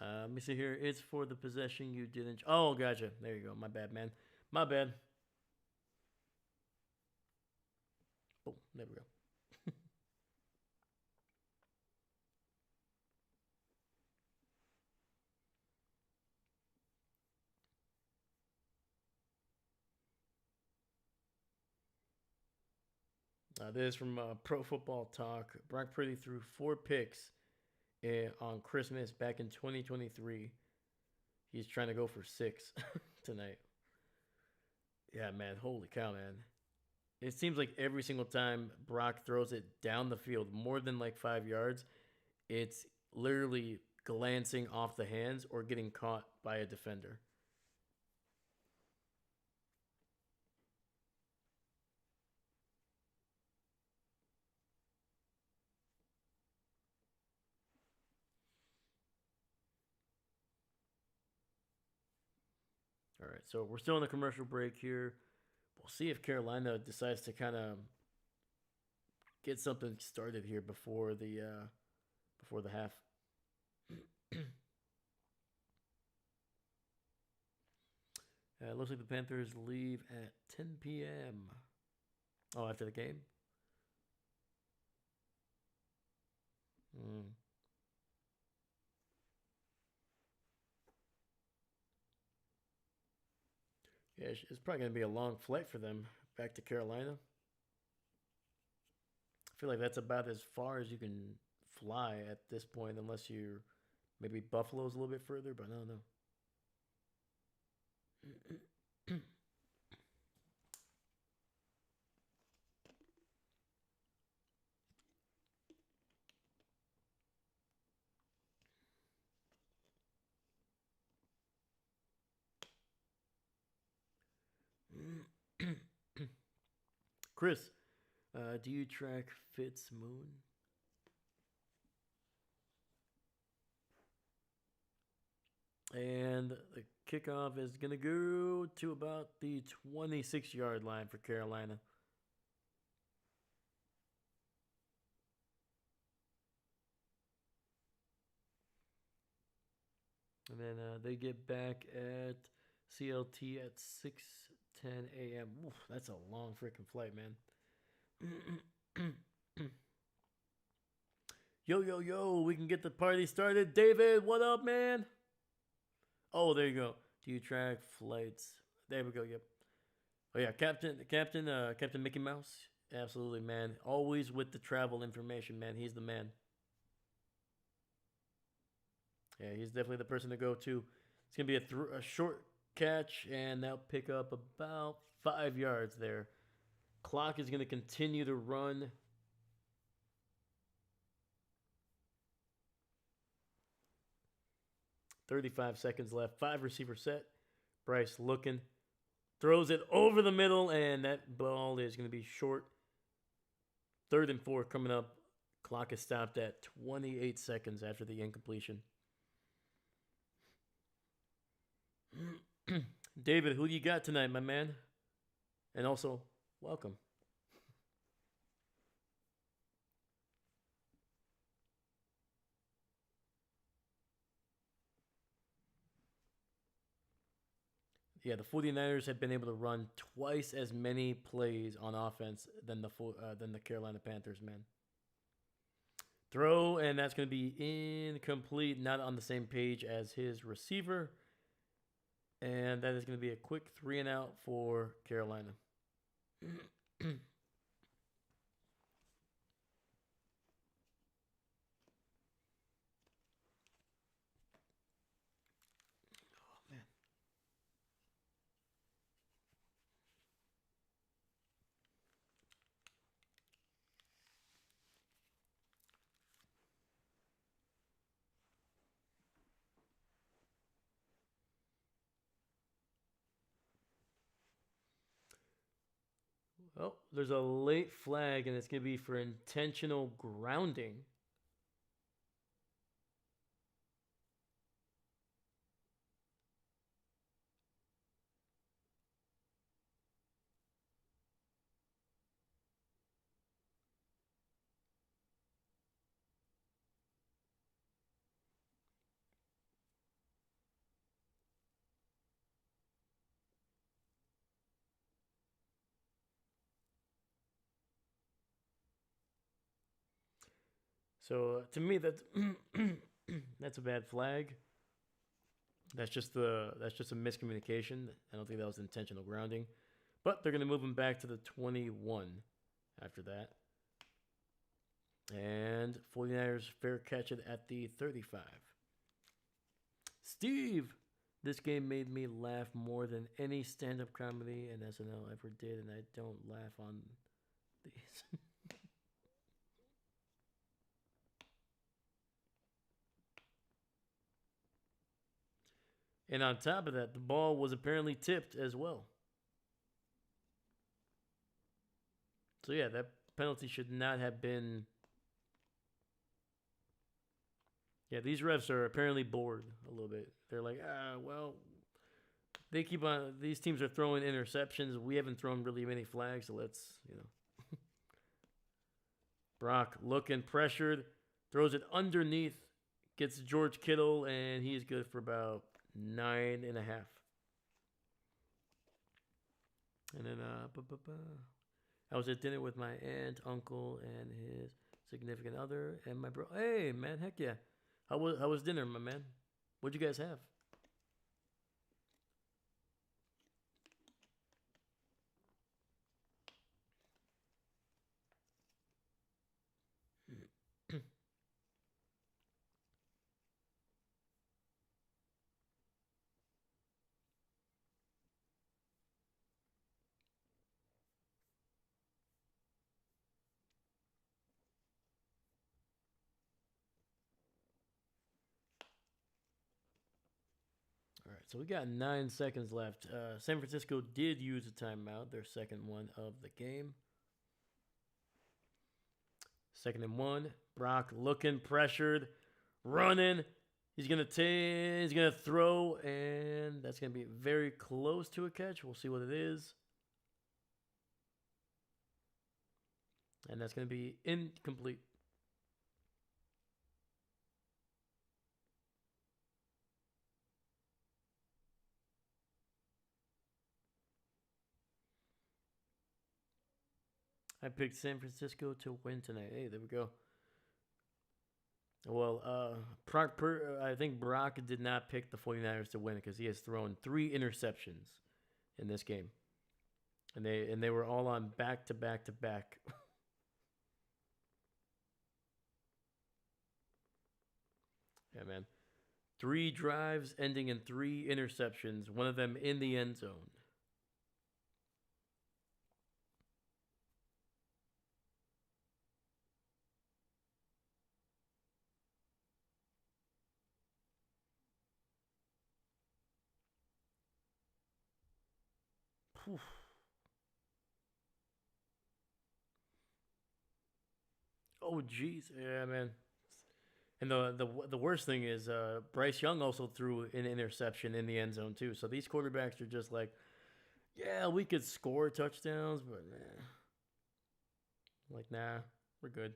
S1: Let me see here. It's for the possession you didn't. Oh, gotcha. There you go. My bad, man. My bad. Oh, there we go. This is from Pro Football Talk. Brock Purdy threw 4 picks on Christmas back in 2023. He's trying to go for 6 tonight. Yeah, man. Holy cow, man. It seems like every single time Brock throws it down the field, more than like 5 yards, it's literally glancing off the hands or getting caught by a defender. All right, so we're still in a commercial break here. We'll see if Carolina decides to kind of get something started here before the half. It looks like the Panthers leave at 10 p.m. Oh, after the game? Yeah, it's probably going to be a long flight for them back to Carolina. I feel like that's about as far as you can fly at this point, unless you're maybe Buffalo's a little bit further, but I don't know. Chris, do you track Fitz Moon? And the kickoff is going to go to about the 26-yard line for Carolina. And then they get back at CLT at 6:10 a.m. Oof, that's a long freaking flight, man. Yo, yo, yo, we can get the party started. David, what up, man? Oh, there you go. Do you track flights? There we go, yep. Oh yeah, Captain Mickey Mouse. Absolutely, man. Always with the travel information, man. He's the man. Yeah, he's definitely the person to go to. It's gonna be a short catch, and that'll pick up about 5 yards there. Clock is gonna continue to run. 35 seconds left. 5 receiver set. Bryce looking. Throws it over the middle, and that ball is going to be short. 3rd and 4 coming up. Clock is stopped at 28 seconds after the incompletion. David, who do you got tonight, my man? And also, welcome. Yeah, the 49ers have been able to run twice as many plays on offense than the Carolina Panthers, man. Throw, and that's going to be incomplete, not on the same page as his receiver. And that is going to be a quick 3 and out for Carolina. Oh, there's a late flag, and it's going to be for intentional grounding. So to me, that's a bad flag. That's just a miscommunication. I don't think that was intentional grounding, but they're going to move him back to the 21 after that. And 49ers fair catch it at the 35. Steve, this game made me laugh more than any stand-up comedy and SNL ever did, and I don't laugh on these. And on top of that, the ball was apparently tipped as well. So yeah, that penalty should not have been. Yeah, these refs are apparently bored a little bit. They're like, well, they keep on. These teams are throwing interceptions. We haven't thrown really many flags, so let's. Brock looking pressured, throws it underneath, gets George Kittle, and he's good for about 9.5. And then I was at dinner with my aunt, uncle, and his significant other, and my bro. Hey, man, heck yeah. How was dinner, my man? What'd you guys have? All right, so we got 9 seconds left. San Francisco did use a timeout, their second one of the game. 2nd and 1. Brock looking pressured, running, He's gonna throw, and that's gonna be very close to a catch. We'll see what it is, and that's gonna be incomplete. I picked San Francisco to win tonight. Hey, there we go. Well, I think Brock did not pick the 49ers to win because he has thrown 3 interceptions in this game. And they were all on back to back to back. Yeah, man. 3 drives ending in 3 interceptions, one of them in the end zone. Whew. Oh, jeez. Yeah, man. And the worst thing is Bryce Young also threw an interception in the end zone too. So these quarterbacks are just like, yeah, we could score touchdowns, but like, nah, we're good.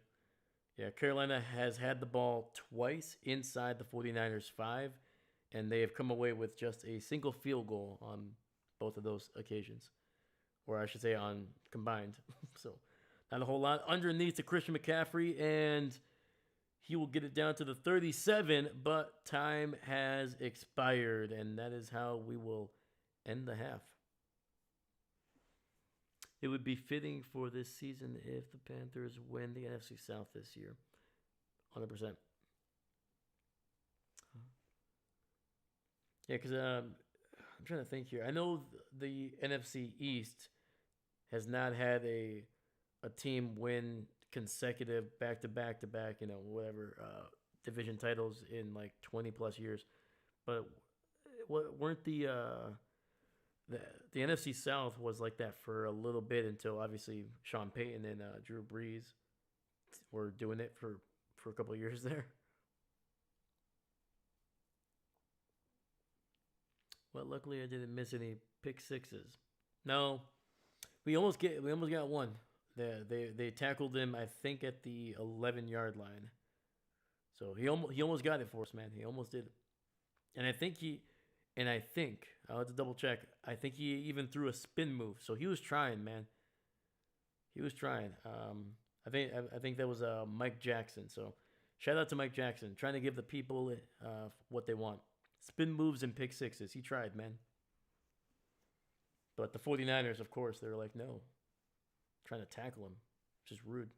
S1: Yeah, Carolina has had the ball twice inside the 49ers 5, and they have come away with just a single field goal on both of those occasions, or I should say on combined. So not a whole lot. Underneath to Christian McCaffrey, and he will get it down to the 37, but time has expired, and that is how we will end the half. It would be fitting for this season if the Panthers win the NFC South this year. 100%. Yeah, because I'm trying to think here. I know the NFC East has not had a team win consecutive back to back to back, whatever division titles in like 20 plus years. But weren't the NFC South was like that for a little bit until obviously Sean Payton and Drew Brees were doing it for a couple of years there. Well, luckily I didn't miss any pick sixes. No, we almost got one. They tackled him, I think, at the 11-yard line. So he almost got it for us, man. He almost did it. And I think I'll have to double check. I think he even threw a spin move. So he was trying, man. He was trying. I think that was Mike Jackson. So shout out to Mike Jackson, trying to give the people what they want. Spin moves and pick sixes. He tried, man. But the 49ers, of course, they're like, no. Trying to tackle him. Just rude.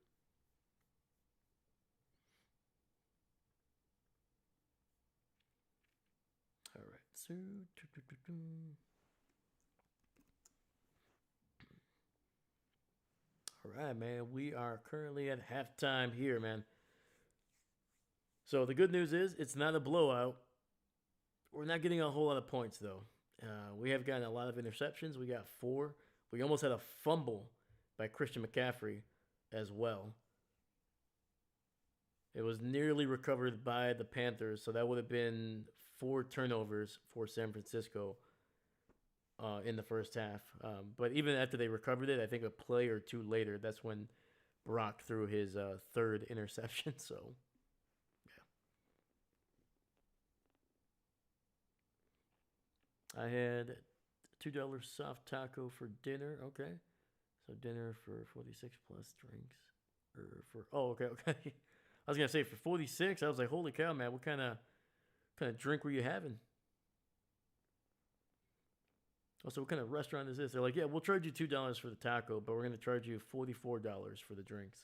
S1: All right. So, all right, man. We are currently at halftime here, man. So the good news is it's not a blowout. We're not getting a whole lot of points, though. We have gotten a lot of interceptions. We got 4. We almost had a fumble by Christian McCaffrey as well. It was nearly recovered by the Panthers, so that would have been 4 turnovers for San Francisco in the first half. But even after they recovered it, I think a play or 2 later, that's when Brock threw his 3rd interception. So, yeah. I had $2 soft taco for dinner. Okay. So dinner for 46 plus drinks. Okay. I was gonna say for 46. I was like, holy cow, man! What kind of drink were you having? Also, what kind of restaurant is this? They're like, yeah, we'll charge you $2 for the taco, but we're gonna charge you $44 for the drinks.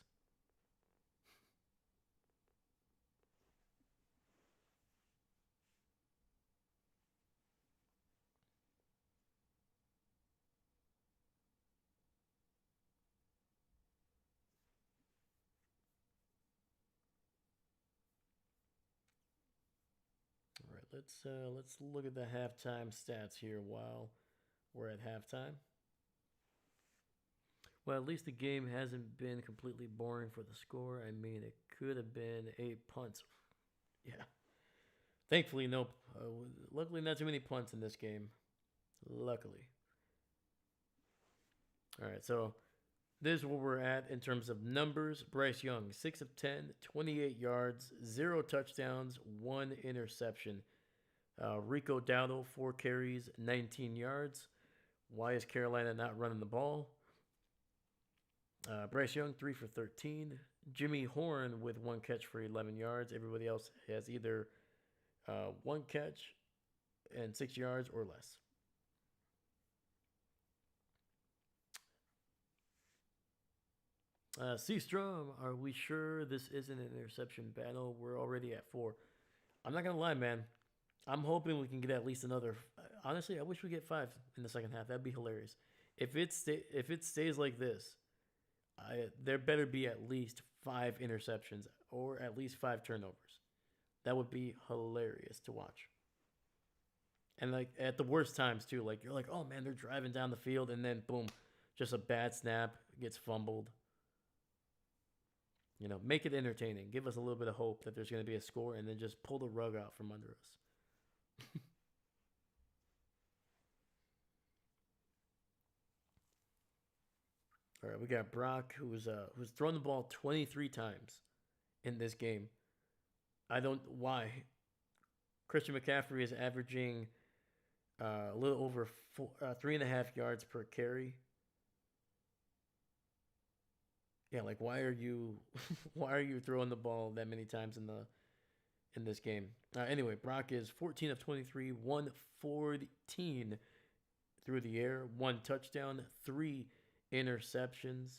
S1: All right, let's look at the halftime stats here while we're at halftime. Well, at least the game hasn't been completely boring for the score. I mean, it could have been 8 punts. Yeah. Thankfully, no. Luckily, not too many punts in this game. Luckily. All right, so this is where we're at in terms of numbers. Bryce Young, 6 of 10, 28 yards, 0 touchdowns, 1 interception. Rico Dowdle, 4 carries, 19 yards. Why is Carolina not running the ball? Bryce Young, 3 for 13. Jimmy Horn with 1 catch for 11 yards. Everybody else has either 1 catch and 6 yards or less. Seastrom, are we sure this isn't an interception battle? We're already at 4. I'm not gonna lie, man. I'm hoping we can get at least another. Honestly, I wish we get 5 in the second half. That'd be hilarious. If it stays like this, there better be at least 5 interceptions or at least 5 turnovers. That would be hilarious to watch. And like at the worst times too, like you're like, oh man, they're driving down the field, and then boom, just a bad snap gets fumbled. You know, make it entertaining. Give us a little bit of hope that there's going to be a score, and then just pull the rug out from under us. All right, we got Brock, who's thrown the ball 23 times in this game. I don't why. Christian McCaffrey is averaging a little over 3.5 yards per carry. Yeah, like why are you why are you throwing the ball that many times in this game? Anyway, Brock is 14 of 23, 114 through the air, 1 touchdown, 3 interceptions.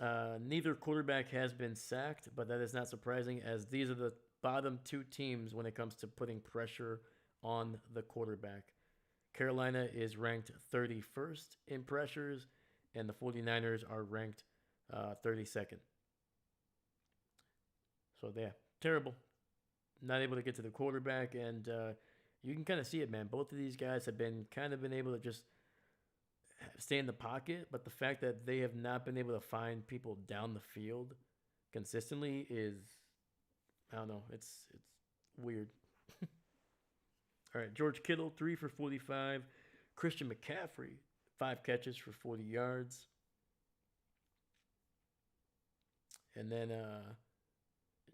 S1: Neither quarterback has been sacked, but that is not surprising as these are the bottom 2 teams when it comes to putting pressure on the quarterback. Carolina is ranked 31st in pressures, and the 49ers are ranked 32nd. So, yeah, terrible. Not able to get to the quarterback, and you can kind of see it, man. Both of these guys have been able to just stay in the pocket, but the fact that they have not been able to find people down the field consistently is, I don't know, it's weird. All right, George Kittle, 3 for 45. Christian McCaffrey, 5 catches for 40 yards. And then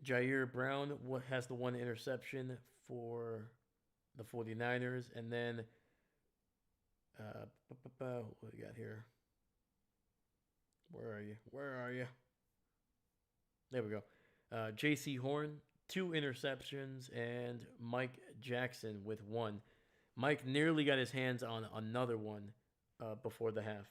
S1: Jair Brown has the 1 interception for the 49ers. And then, what do we got here? Where are you? Where are you? There we go. J.C. Horn, 2 interceptions, and Mike Jackson with 1. Mike nearly got his hands on another one before the half.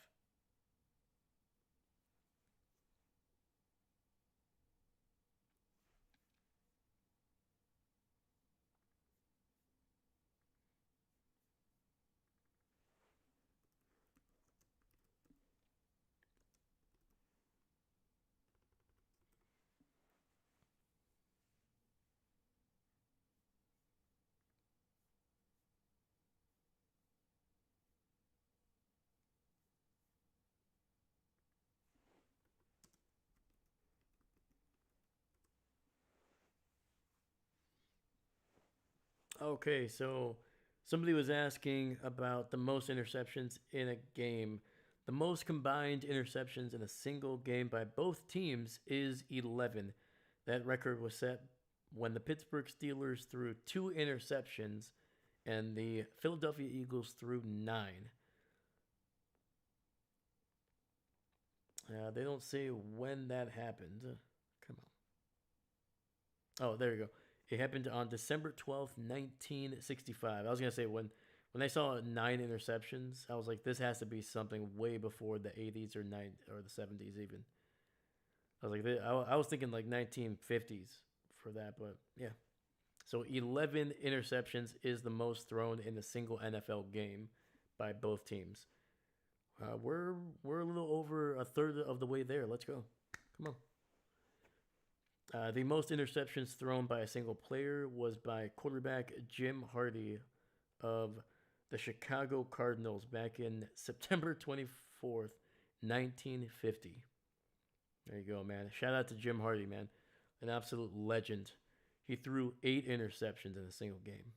S1: Okay, so somebody was asking about the most interceptions in a game. The most combined interceptions in a single game by both teams is 11. That record was set when the Pittsburgh Steelers threw 2 interceptions and the Philadelphia Eagles threw 9. They don't say when that happened. Come on. Oh, there you go. It happened on December 12th, 1965. I was going to say when I saw 9 interceptions, I was like, this has to be something way before the 80s or the 70s even. I was like, I was thinking like 1950s for that, but yeah. So 11 interceptions is the most thrown in a single NFL game by both teams. We're a little over a third of the way there. Let's go. Come on. The most interceptions thrown by a single player was by quarterback Jim Hardy of the Chicago Cardinals back in September 24th, 1950. There you go, man. Shout out to Jim Hardy, man. An absolute legend He threw 8 interceptions in a single game.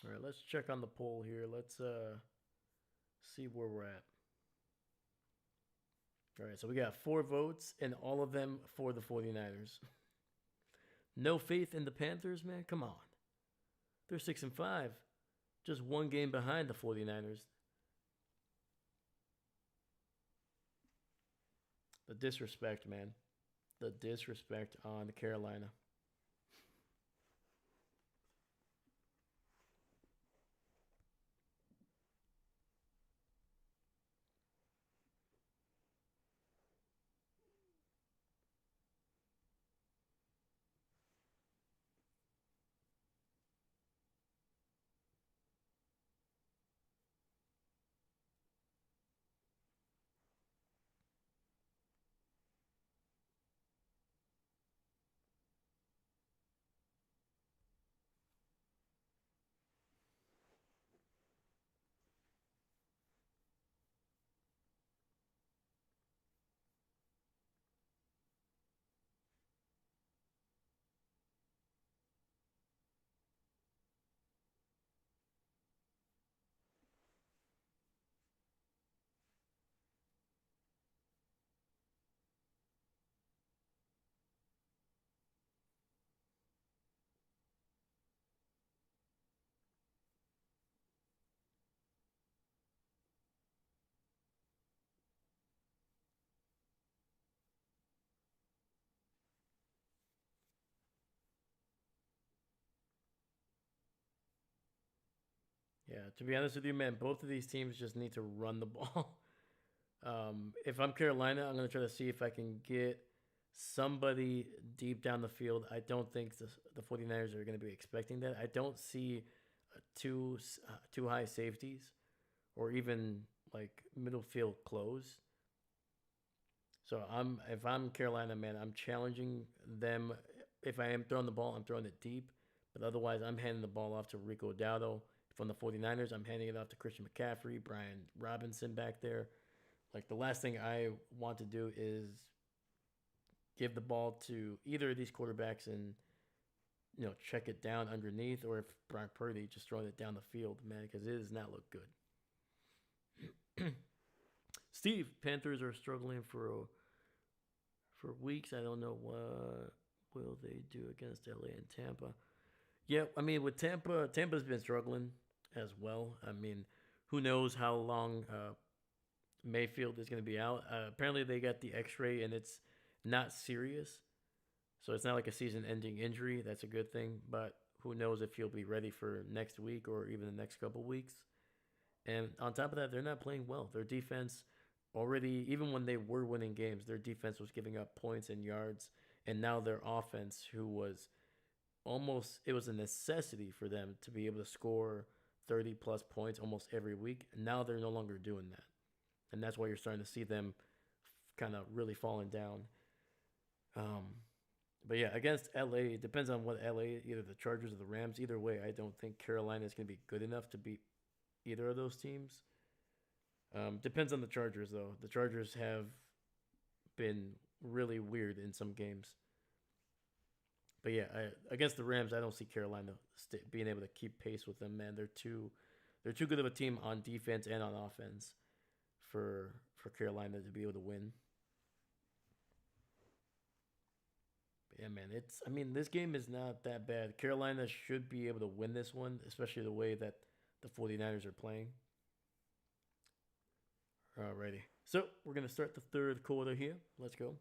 S1: All right, let's check on the poll here. Let's see where we're at. All right, so we got 4 votes, and all of them for the 49ers. No faith in the Panthers, man? Come on. They're 6-5. Just one game behind the 49ers. The disrespect, man. The disrespect on Carolina. Yeah, to be honest with you, man, both of these teams just need to run the ball. If I'm Carolina, I'm going to try to see if I can get somebody deep down the field. I don't think the 49ers are going to be expecting that. I don't see two high safeties or even like middle field close. So if I'm Carolina, man, I'm challenging them. If I am throwing the ball, I'm throwing it deep. But otherwise, I'm handing the ball off to Rico Dowdle. From the 49ers, I'm handing it off to Christian McCaffrey, Brian Robinson back there. Like the last thing I want to do is give the ball to either of these quarterbacks and check it down underneath, or if Brock Purdy just throwing it down the field, man, because it does not look good. Steve, Panthers are struggling for weeks. I don't know what will they do against LA and Tampa. Yeah, I mean with Tampa's been struggling as well. I mean, who knows how long Mayfield is going to be out. Apparently, they got the X-ray and it's not serious, so it's not like a season-ending injury. That's a good thing. But who knows if he'll be ready for next week or even the next couple weeks. And on top of that, they're not playing well. Their defense already, even when they were winning games, their defense was giving up points and yards. And now their offense, who was it was a necessity for them to be able to score 30 plus points almost every week. Now they're no longer doing that. And that's why you're starting to see them kind of really falling down. But yeah, against LA, it depends on what LA, either the Chargers or the Rams. Either way, I don't think Carolina is going to be good enough to beat either of those teams. Depends on the Chargers, though. The Chargers have been really weird in some games. But yeah, against the Rams, I don't see Carolina being able to keep pace with them. Man, they're too good of a team on defense and on offense for for Carolina to be able to win. But yeah, man, it's I mean this game is not that bad. Carolina should be able to win this one, especially the way that the 49ers are playing. Alrighty. So we're gonna start the third quarter here. Let's go.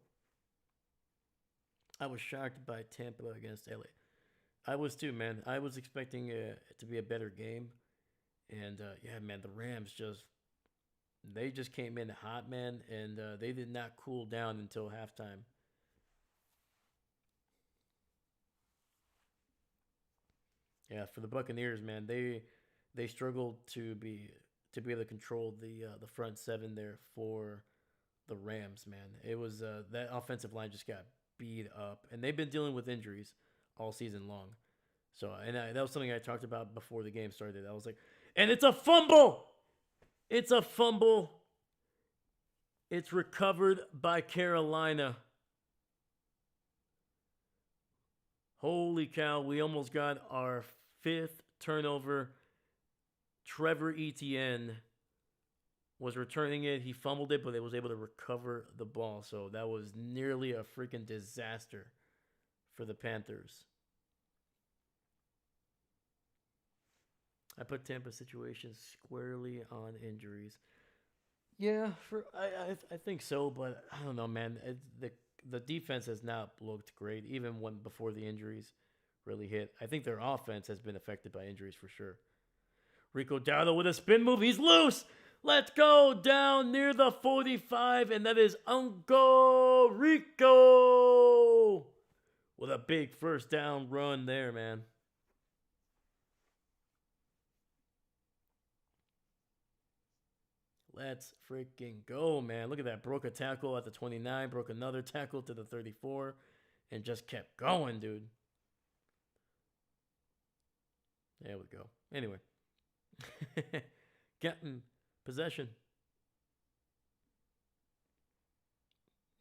S1: I was shocked by Tampa against LA. I was too, man. I was expecting it to be a better game, and yeah, man, the Rams just came in hot, man, and they did not cool down until halftime. Yeah, for the Buccaneers, man, they struggled to be able to control the front seven there for the Rams, man. It was that offensive line just got beat up, and they've been dealing with injuries all season long. So, that was something I talked about before the game started. I was like, and it's a fumble. It's a fumble. It's recovered by Carolina. Holy cow, we almost got our fifth turnover. Trevor Etienne was returning it. He fumbled it, but it was able to recover the ball. So that was nearly a freaking disaster for the Panthers. I put Tampa situation squarely on injuries. Yeah, I think so, but I don't know, man. The defense has not looked great, even when before the injuries really hit. I think their offense has been affected by injuries for sure. Rico Dowdle with a spin move. He's loose. Let's go down near the 45, and that is Uncle Rico with a big first down run there, man. Let's freaking go, man. Look at that. Broke a tackle at the 29, broke another tackle to the 34, and just kept going, dude. There we go. Anyway. Getting possession.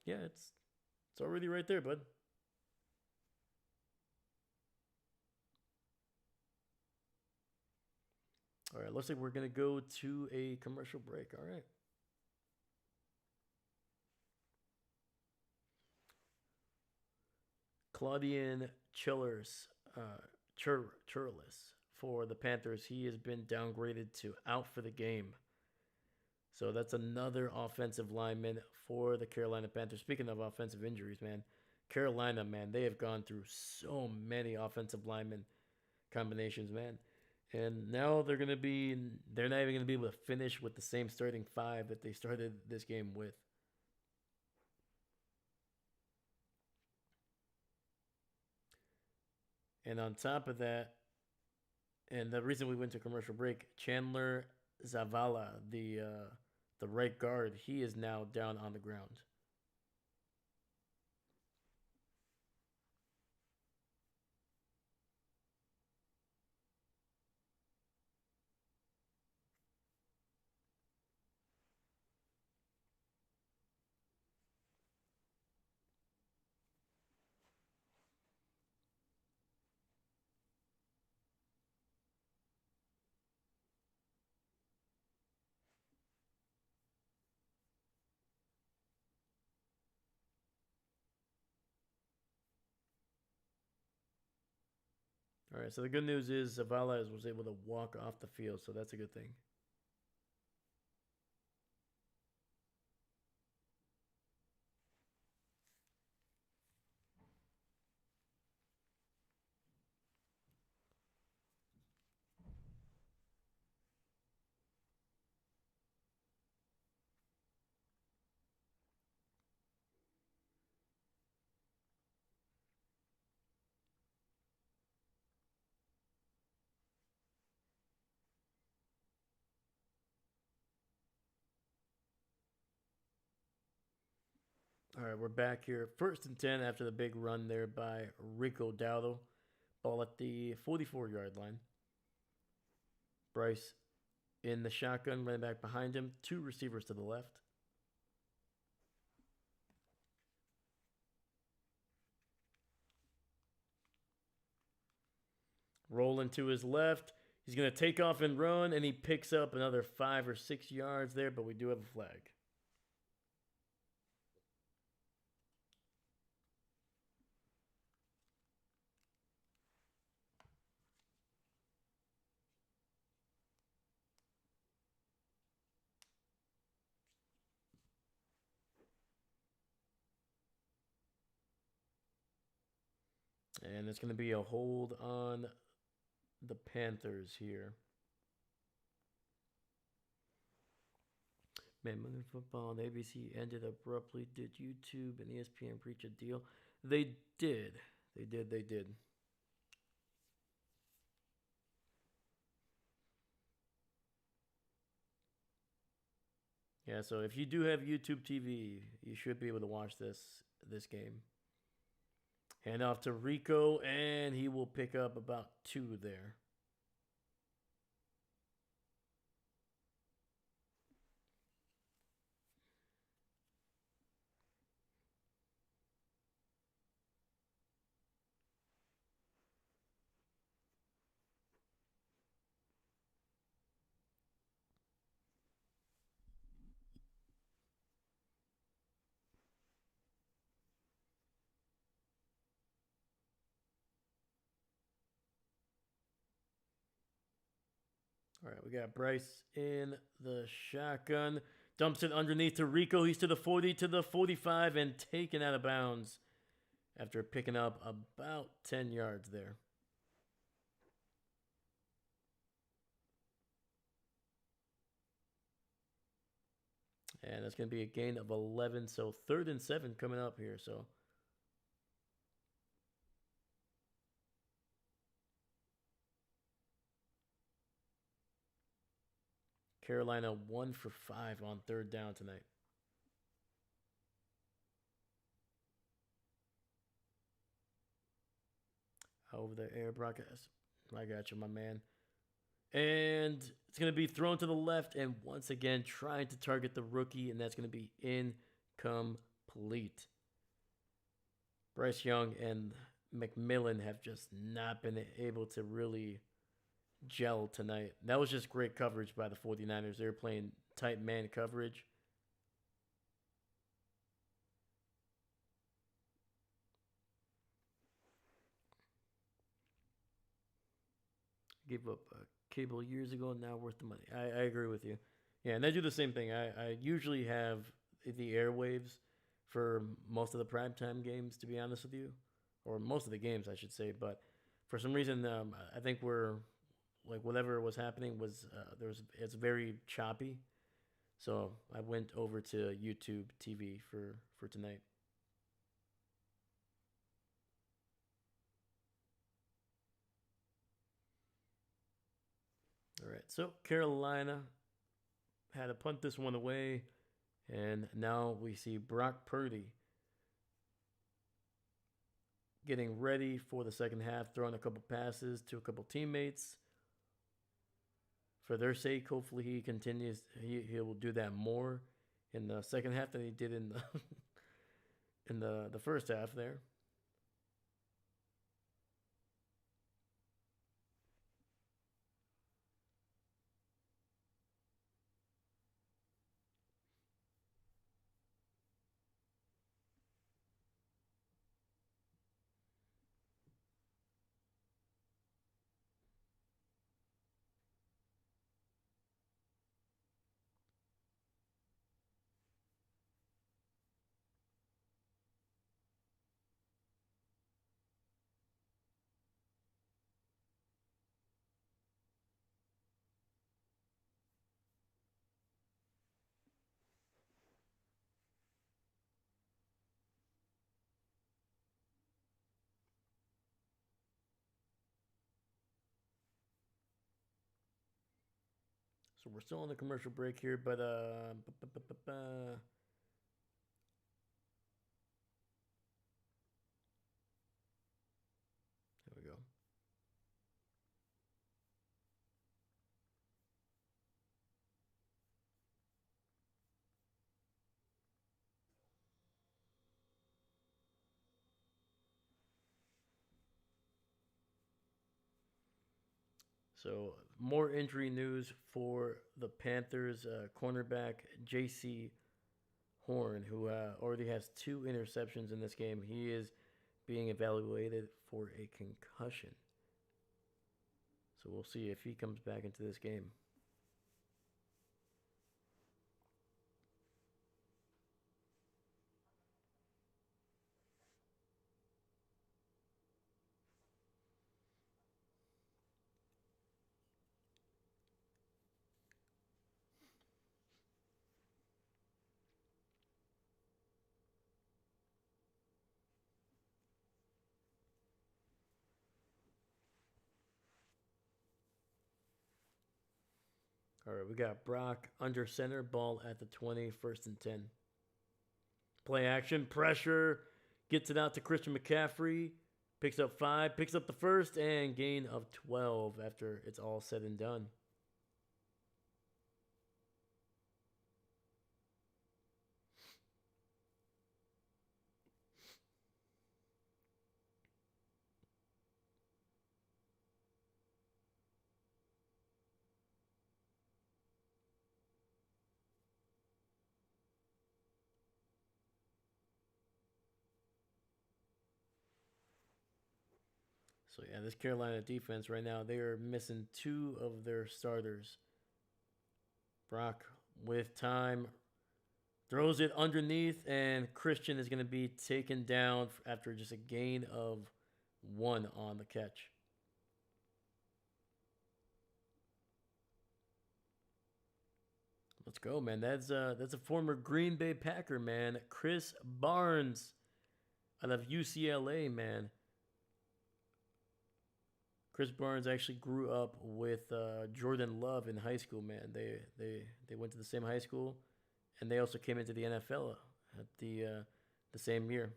S1: Yeah, it's already right there, bud. All right, looks like we're going to go to a commercial break. All right. Claudian Chillers, Churlis for the Panthers. He has been downgraded to out for the game. So that's another offensive lineman for the Carolina Panthers. Speaking of offensive injuries, man, Carolina, man, they have gone through so many offensive lineman combinations, man. And now they're not even going to be able to finish with the same starting five that they started this game with. And on top of that, and the reason we went to commercial break, Chandler Zavala, the right guard, he is now down on the ground. All right, so the good news is Zavala was able to walk off the field, so that's a good thing. All right, we're back here. 1st and 10 after the big run there by Rico Dowdle. Ball at the 44-yard line. Bryce in the shotgun, running back behind him. 2 receivers to the left. Rolling to his left. He's going to take off and run, and he picks up another 5 or 6 yards there, but we do have a flag. And it's going to be a hold on the Panthers here. Man, Monday Football and ABC ended abruptly. Did YouTube and ESPN breach a deal? They did. They did. Yeah, so if you do have YouTube TV, you should be able to watch this game. Hand off to Rico, and he will pick up about 2 there. All right, we got Bryce in the shotgun. Dumps it underneath to Rico. He's to the 40, to the 45, and taken out of bounds after picking up about 10 yards there. And that's going to be a gain of 11. So 3rd and 7 coming up here. So Carolina 1 for 5 on 3rd down tonight. Over the air broadcast. I got you, my man. And it's going to be thrown to the left, and once again trying to target the rookie, and that's going to be incomplete. Bryce Young and McMillan have just not been able to really gel tonight. That was just great coverage by the 49ers. They were playing tight man coverage. Gave up cable years ago, now worth the money. I agree with you. Yeah, and I do the same thing. I usually have the airwaves for most of the primetime games, to be honest with you, or most of the games, I should say. But for some reason, I think we're like whatever was happening was it's very choppy. So I went over to YouTube TV for tonight. All right, so Carolina had to punt this one away, and now we see Brock Purdy getting ready for the second half, throwing a couple passes to a couple teammates. For their sake, hopefully he continues. He will do that more in the second half than he did in the in the first half there. So we're still on the commercial break here, but there we go. So more injury news for the Panthers. Cornerback J.C. Horn, who already has 2 interceptions in this game, he is being evaluated for a concussion. So we'll see if he comes back into this game. All right, we got Brock under center, ball at the 20, first and 10. Play action, pressure, gets it out to Christian McCaffrey, picks up 5, picks up the first, and gain of 12 after it's all said and done. So yeah, this Carolina defense right now, they are missing 2 of their starters. Brock with time throws it underneath, and Christian is going to be taken down after just a gain of 1 on the catch. Let's go, man. That's a former Green Bay Packer, man. Chris Barnes out of UCLA, man. Chris Barnes actually grew up with Jordan Love in high school, man. They went to the same high school, and they also came into the NFL at the same year.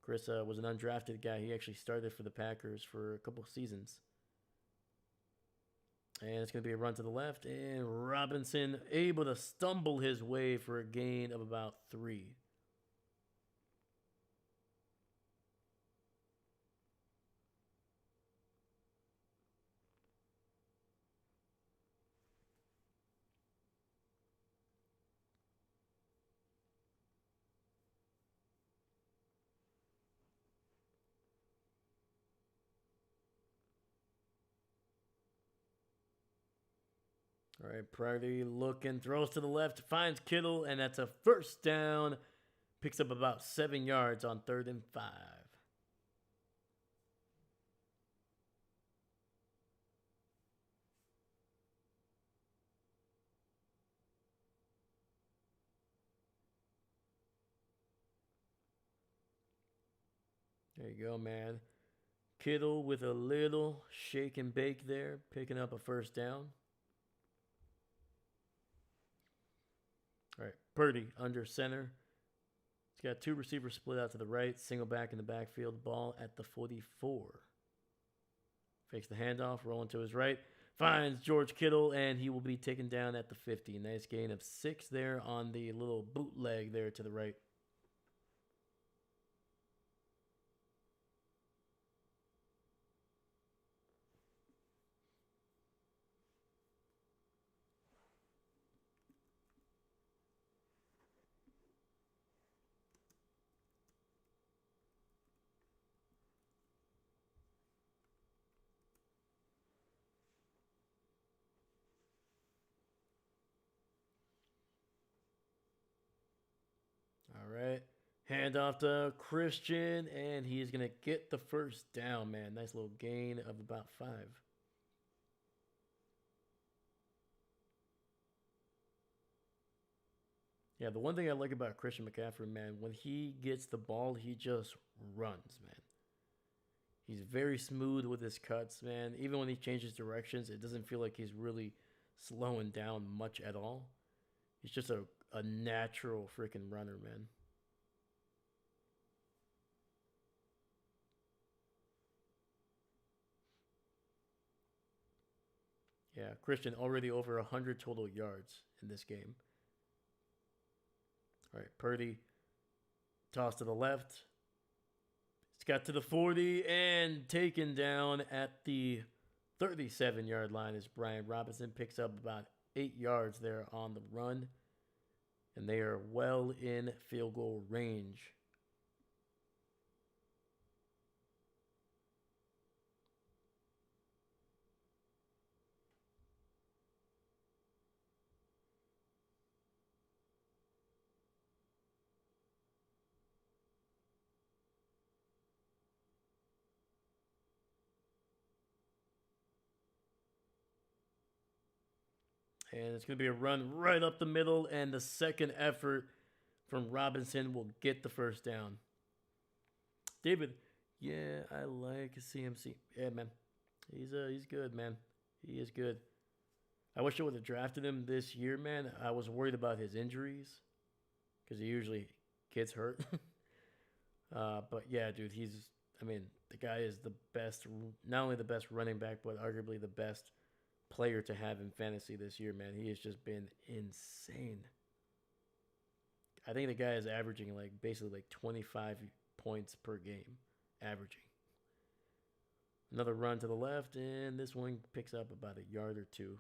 S1: Chris was an undrafted guy. He actually started for the Packers for a couple of seasons. And it's going to be a run to the left, and Robinson able to stumble his way for a gain of about 3. All right, Purdy looking, throws to the left, finds Kittle, and that's a first down. Picks up about 7 yards on 3rd and 5. There you go, man. Kittle with a little shake and bake there, picking up a first down. All right, Purdy under center. He's got 2 receivers split out to the right, single back in the backfield, ball at the 44. Fakes the handoff, rolling to his right, finds George Kittle, and he will be taken down at the 50. Nice gain of 6 there on the little bootleg there to the right. All right. Hand off to Christian, and he is going to get the first down, man. Nice little gain of about 5. Yeah, the one thing I like about Christian McCaffrey, man, when he gets the ball, he just runs, man. He's very smooth with his cuts, man. Even when he changes directions, it doesn't feel like he's really slowing down much at all. He's just a natural freaking runner, man. Yeah, Christian already over 100 total yards in this game. All right, Purdy toss to the left. It's got to the 40 and taken down at the 37-yard line as Brian Robinson picks up about 8 yards there on the run. And they are well in field goal range. And it's going to be a run right up the middle, and the second effort from Robinson will get the first down. David, yeah, I like CMC. Yeah, man. He's good, man. He is good. I wish I would have drafted him this year, man. I was worried about his injuries because he usually gets hurt. But yeah, dude, I mean, the guy is the best, not only the best running back, but arguably the best player to have in fantasy this year, man. He has just been insane. I think the guy is averaging like basically like 25 points per game, averaging. Another run to the left, and this one picks up about a yard or two.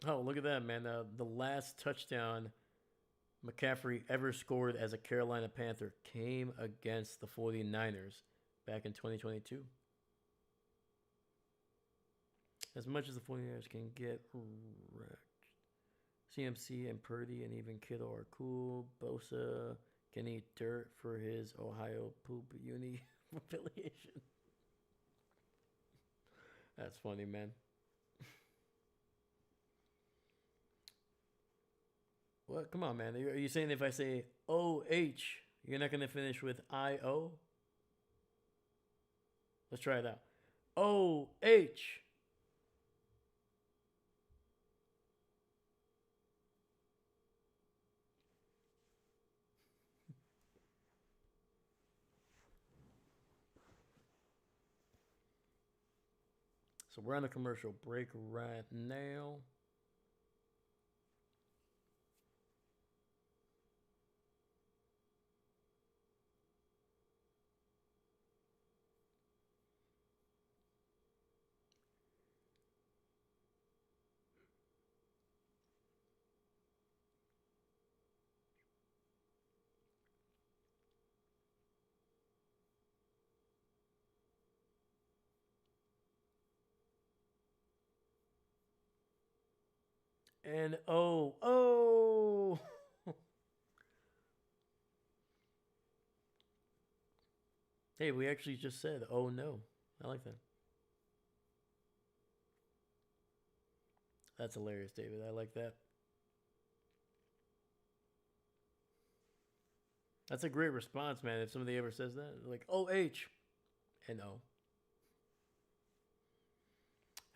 S1: Oh, look at that, man. The last touchdown McCaffrey ever scored as a Carolina Panther came against the 49ers back in 2022. As much as the 49ers can get wrecked. CMC and Purdy and even Kittle are cool. Bosa can eat dirt for his Ohio poop uni affiliation. That's funny, man. What? Come on, man. Are you saying if I say OH, you're not going to finish with IO? Let's try it out. OH. So we're on a commercial break right now. And oh. Hey, we actually just said, oh no. I like that. That's hilarious, David. I like that. That's a great response, man. If somebody ever says that, like OH and O.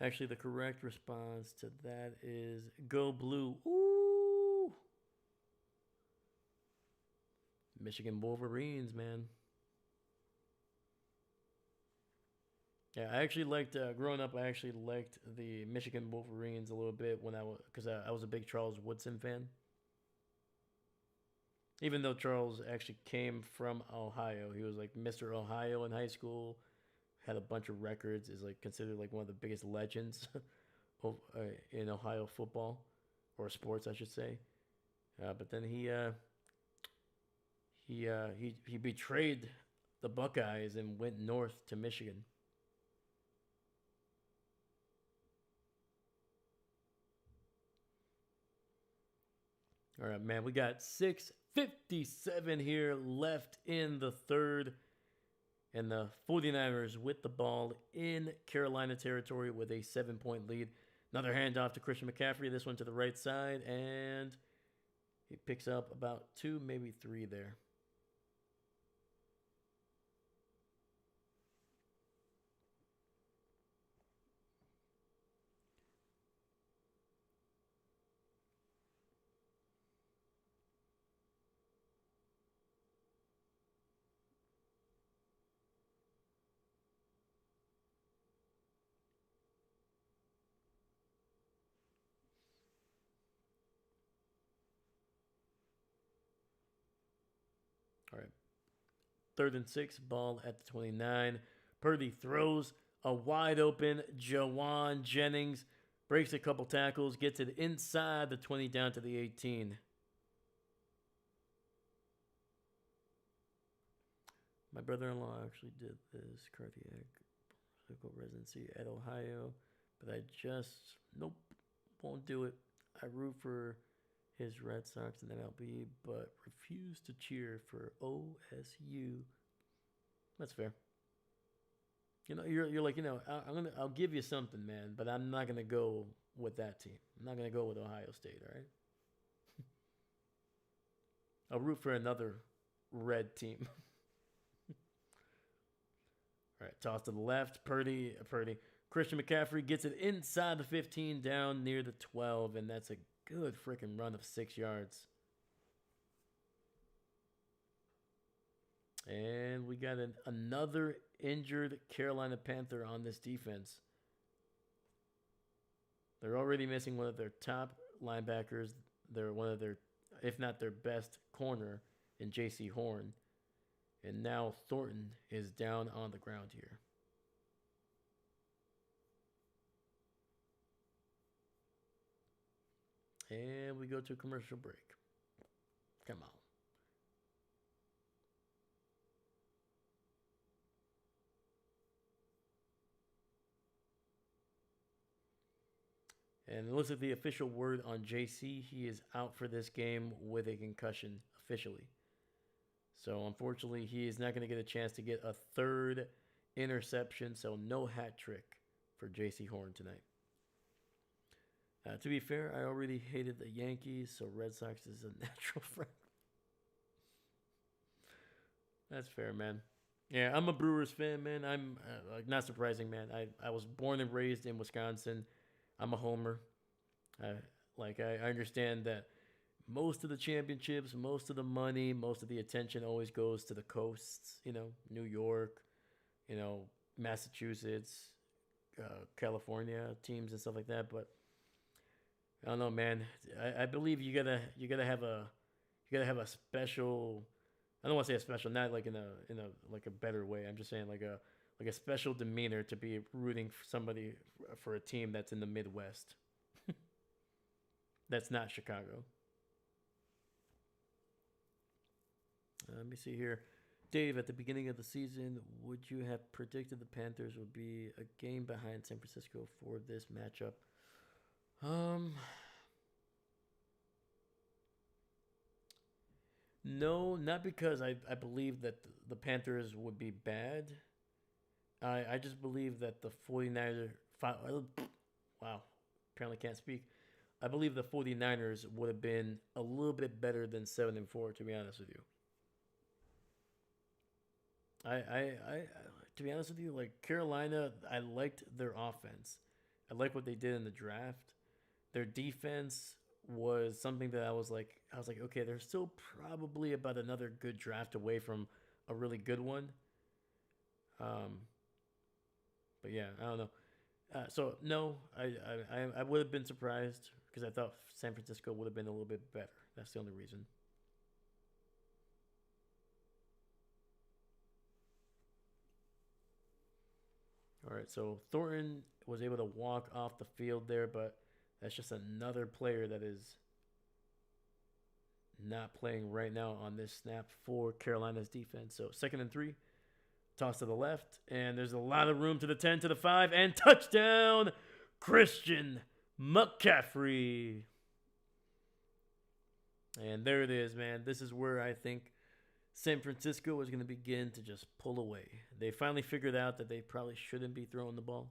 S1: Actually, the correct response to that is go blue. Ooh. Michigan Wolverines, man. Yeah, I actually liked growing up. I actually liked the Michigan Wolverines a little bit when because I was a big Charles Woodson fan. Even though Charles actually came from Ohio, he was like Mr. Ohio in high school. Had a bunch of records. Is like considered like one of the biggest legends of, in Ohio football or sports, I should say. But then he betrayed the Buckeyes and went north to Michigan. All right, man. We got 6:57 here left in the third. And the 49ers with the ball in Carolina territory with a 7-point lead. Another handoff to Christian McCaffrey. This one to the right side. And he picks up about 2, maybe 3 there. All right. 3rd and 6, ball at the 29. Purdy throws a wide open Jawan Jennings. Breaks a couple tackles, gets it inside the 20 down to the 18. My brother-in-law actually did this cardiac residency at Ohio, but I just, nope, won't do it. I root for his Red Sox and MLB, but refuse to cheer for OSU. That's fair. You know, you're like, I'll give you something, man, but I'm not gonna go with that team. I'm not gonna go with Ohio State. All right. I'll root for another red team. All right, toss to the left. Purdy. Christian McCaffrey gets it inside the 15, down near the 12, and that's a good freaking run of 6 yards. And we got another injured Carolina Panther on this defense. They're already missing one of their top linebackers. They're one of their, if not their best corner in J.C. Horn. And now Thornton is down on the ground here. And we go to a commercial break. Come on. And it looks like the official word on JC. He is out for this game with a concussion officially. So unfortunately, he is not going to get a chance to get a third interception. So no hat trick for JC Horn tonight. To be fair, I already hated the Yankees, so Red Sox is a natural friend. That's fair, man. Yeah, I'm a Brewers fan, man. I'm not surprising, man. I was born and raised in Wisconsin. I'm a homer. I understand that most of the championships, most of the money, most of the attention always goes to the coasts. You know, New York, you know, Massachusetts, California teams and stuff like that. But I don't know, man. I believe you gotta have a special. I don't want to say a special, not like in a like a better way. I'm just saying like a special demeanor to be rooting for somebody for a team that's in the Midwest. That's not Chicago. Let me see here. Dave, at the beginning of the season, would you have predicted the Panthers would be a game behind San Francisco for this matchup? No, not because I believe that the Panthers would be bad. I just believe that the 49ers. Wow, apparently can't speak. I believe the 49ers would have been a little bit better than 7-4, to be honest with you. To be honest with you, like Carolina, I liked their offense. I like what they did in the draft. Their defense was something that I was like, okay, they're still probably about another good draft away from a really good one. But yeah, I don't know. So no, I would have been surprised because I thought San Francisco would have been a little bit better. That's the only reason. All right, so Thornton was able to walk off the field there, but that's just another player that is not playing right now on this snap for Carolina's defense. So 2nd and 3, toss to the left, and there's a lot of room to the 10, to the 5, and touchdown, Christian McCaffrey. And there it is, man. This is where I think San Francisco is going to begin to just pull away. They finally figured out that they probably shouldn't be throwing the ball.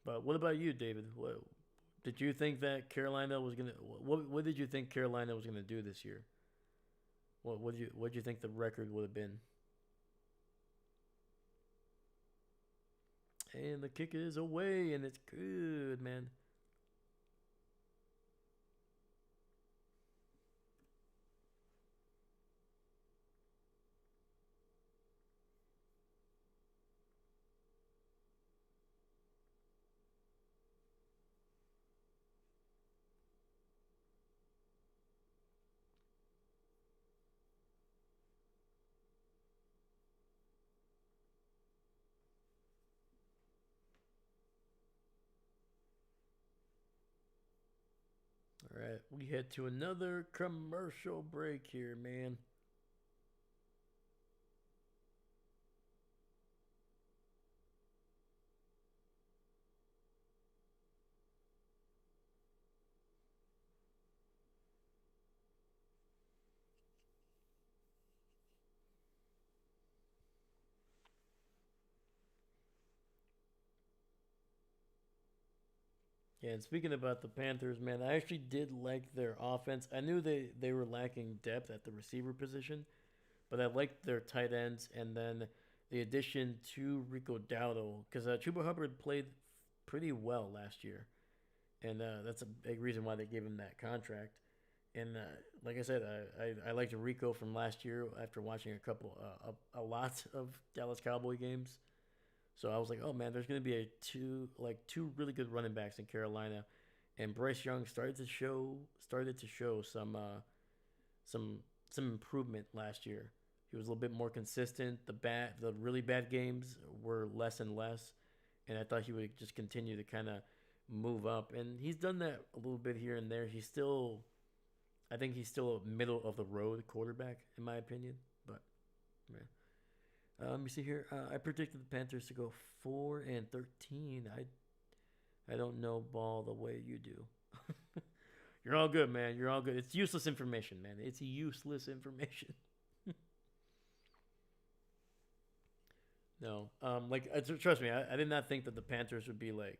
S1: But what about you, David? What, did you think that Carolina was gonna? What did you think Carolina was gonna do this year? What did you think the record would have been? And the kick is away, and it's good, man. All right, we head to another commercial break here, man. Yeah, and speaking about the Panthers, man, I actually did like their offense. I knew they were lacking depth at the receiver position, but I liked their tight ends, and then the addition to Rico Dowdle because Chuba Hubbard played pretty well last year, and that's a big reason why they gave him that contract. And like I said, I liked Rico from last year after watching a lot of Dallas Cowboy games. So I was like, oh man, there's going to be two really good running backs in Carolina, and Bryce Young started to show some some improvement last year. He was a little bit more consistent. The really bad games were less and less, and I thought he would just continue to kind of move up, and he's done that a little bit here and there. I think he's still a middle of the road quarterback in my opinion, but man. Let me see here. I predicted the Panthers to go 4-13. I don't know ball the way you do. You're all good, man. You're all good. It's useless information, man. It's useless information. No, trust me, I did not think that the Panthers would be like.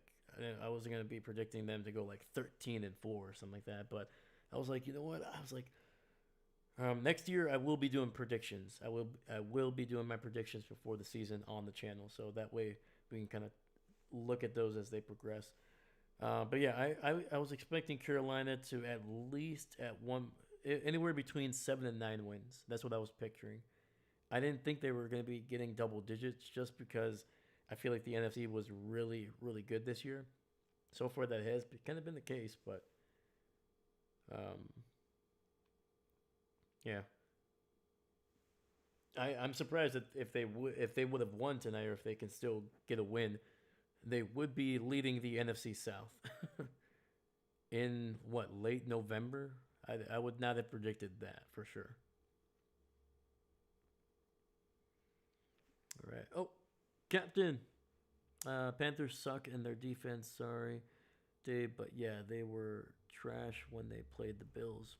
S1: I wasn't gonna be predicting them to go like 13-4 or something like that. But I was like, you know what? I was like, next year I will be doing predictions. I will be doing my predictions before the season on the channel, so that way we can kind of look at those as they progress. But yeah, I was expecting Carolina to at least at one anywhere between 7 and 9 wins. That's what I was picturing. I didn't think they were going to be getting double digits just because I feel like the NFC was really really good this year. So far that has kind of been the case, but um, yeah, I'm surprised that if they would have won tonight, or if they can still get a win, they would be leading the NFC South in what, late November. I would not have predicted that for sure. All right. Oh, Captain. Panthers suck in their defense. Sorry, Dave, but yeah, they were trash when they played the Bills.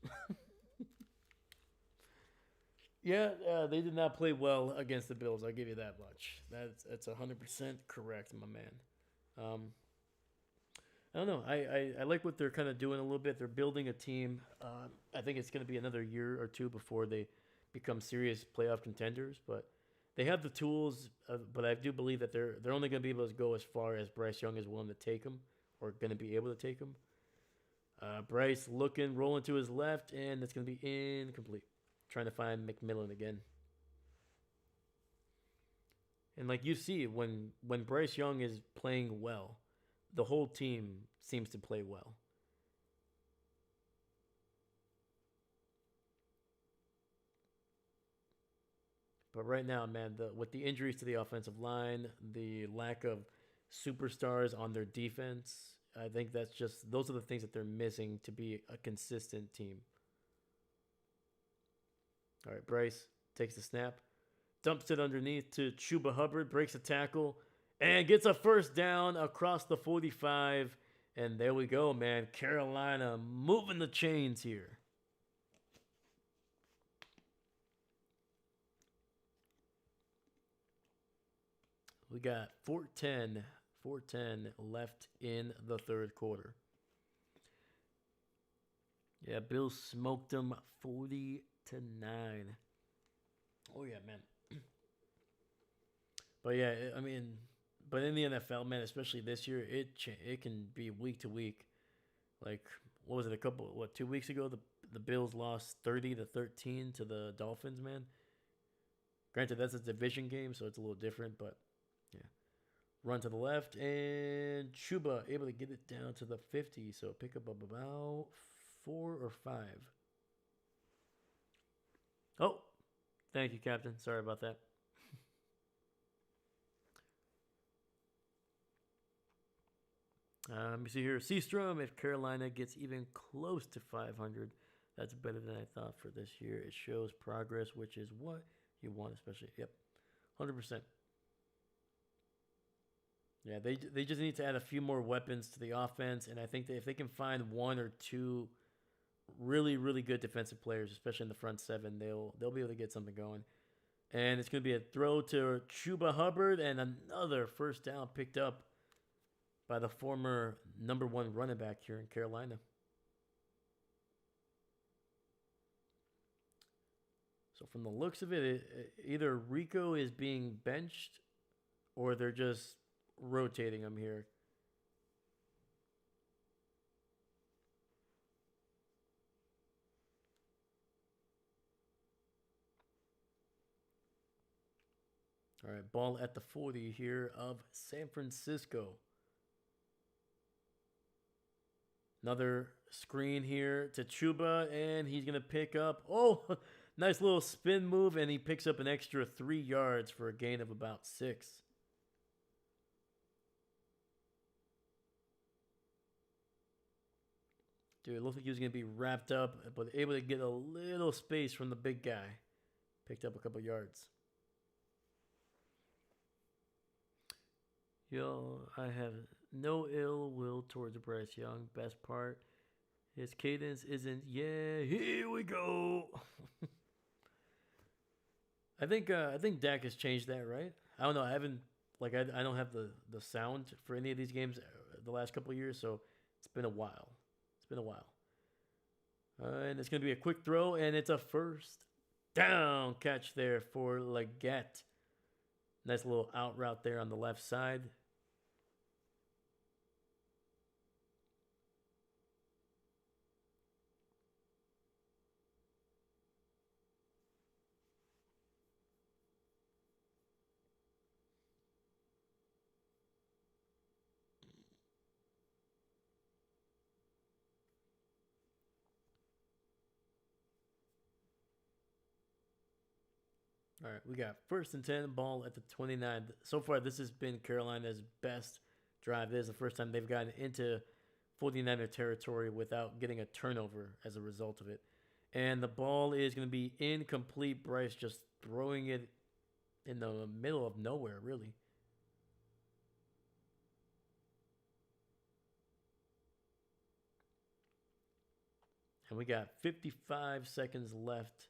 S1: Yeah, they did not play well against the Bills. I'll give you that much. That's 100% correct, my man. Um, I don't know. I like what they're kind of doing a little bit. They're building a team. I think it's going to be another year or two before they become serious playoff contenders. But they have the tools. But I do believe that they're only going to be able to go as far as Bryce Young is willing to take them, or going to be able to take them. Bryce rolling to his left, and it's going to be incomplete. Trying to find McMillan again. And like you see, when Bryce Young is playing well, the whole team seems to play well. But right now, man, with the injuries to the offensive line, the lack of superstars on their defense, I think those are the things that they're missing to be a consistent team. All right, Bryce takes the snap, dumps it underneath to Chuba Hubbard, breaks a tackle, and gets a first down across the 45. And there we go, man. Carolina moving the chains here. We got 4:10 left in the third quarter. Yeah, Bill smoked them 40-9. Oh yeah, man. But yeah, I mean, but in the NFL, man, especially this year, it can be week to week. Like, what was it? 2 weeks ago, the Bills lost 30-13 to the Dolphins, man. Granted, that's a division game, so it's a little different, but yeah. Run to the left, and Chuba able to get it down to the 50, so pick up about 4 or 5. Oh, thank you, Captain. Sorry about that. Let me see here. Seastrom, if Carolina gets even close to 500, that's better than I thought for this year. It shows progress, which is what you want, especially. Yep, 100%. Yeah, they just need to add a few more weapons to the offense, and I think that if they can find one or two really really good defensive players, especially in the front seven, they'll be able to get something going. And it's going to be a throw to Chuba Hubbard, and another first down picked up. by the former #1 running back here in Carolina. So from the looks of it, either Rico is being benched or they're just rotating him here. All right, ball at the 40 here of San Francisco. Another screen here to Chuba, and he's going to pick up. Oh, nice little spin move, and he picks up an extra 3 yards for a gain of about 6. Dude, it looked like he was going to be wrapped up, but able to get a little space from the big guy. Picked up a couple yards. Yo, I have no ill will towards Bryce Young. Best part, his cadence isn't, yeah, here we go. I think Dak has changed that, right? I don't know. I haven't I don't have the sound for any of these games the last couple of years, so it's been a while. It's been a while. And it's gonna be a quick throw, and it's a first down catch there for Leggett. Nice little out route there on the left side. All right, we got 1st and 10, ball at the 29. So far, this has been Carolina's best drive. This is the first time they've gotten into 49er territory without getting a turnover as a result of it. And the ball is going to be incomplete. Bryce just throwing it in the middle of nowhere, really. And we got 55 seconds left.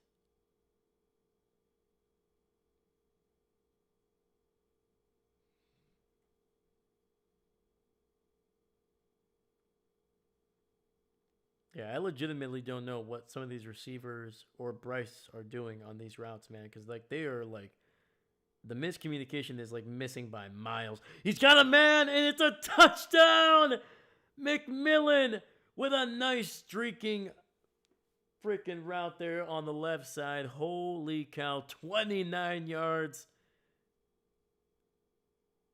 S1: Yeah, I legitimately don't know what some of these receivers or Bryce are doing on these routes, man. Because they are the miscommunication is missing by miles. He's got a man, and it's a touchdown. McMillan with a nice streaking freaking route there on the left side. Holy cow, 29 yards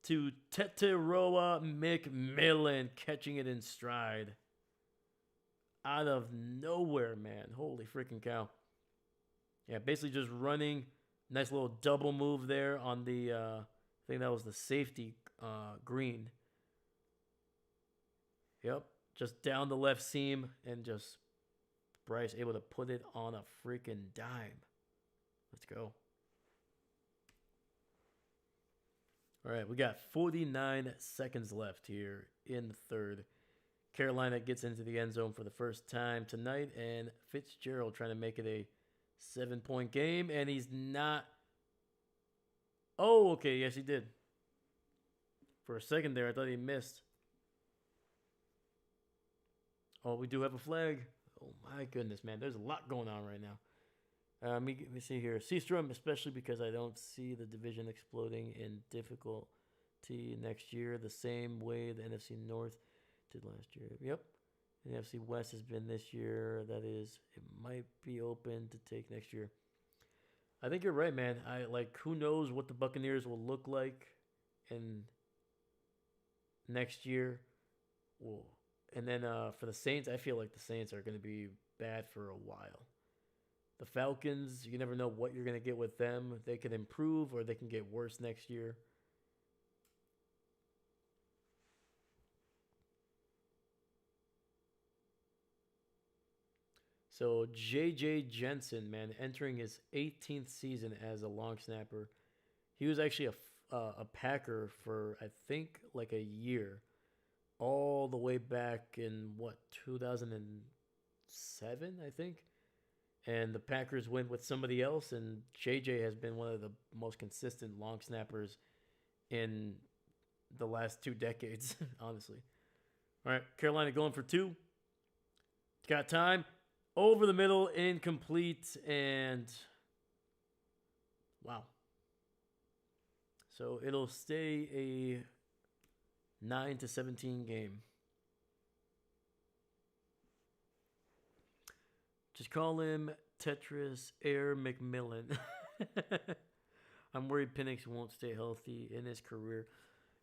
S1: to Teteroa McMillan, catching it in stride. Out of nowhere, man. Holy freaking cow. Yeah, basically just running. Nice little double move there on the, I think that was the safety green. Yep, just down the left seam, and just Bryce able to put it on a freaking dime. Let's go. All right, we got 49 seconds left here in the third. Carolina gets into the end zone for the first time tonight, and Fitzgerald trying to make it a 7-point game, and he's not. Oh, okay, yes, he did. For a second there, I thought he missed. Oh, we do have a flag. Oh, my goodness, man. There's a lot going on right now. Let me see here. Seastrom, especially because I don't see the division exploding in difficulty next year the same way the NFC North did last year. Yep. The NFC West has been this year. That is, it might be open to take next year. I think you're right, man. Who knows what the Buccaneers will look like in next year. Whoa. And then for the Saints, I feel like the Saints are going to be bad for a while. The Falcons, you never know what you're going to get with them. They can improve or they can get worse next year. So J.J. Jensen, man, entering his 18th season as a long snapper. He was actually a Packer for, I think, a year. All the way back in, 2007, I think? And the Packers went with somebody else, and J.J. has been one of the most consistent long snappers in the last 2 decades, honestly. All right, Carolina going for two. Got time. Over the middle, incomplete, and wow. So it'll stay a 9-17 game. Just call him Tetris Air McMillan. I'm worried Penix won't stay healthy in his career.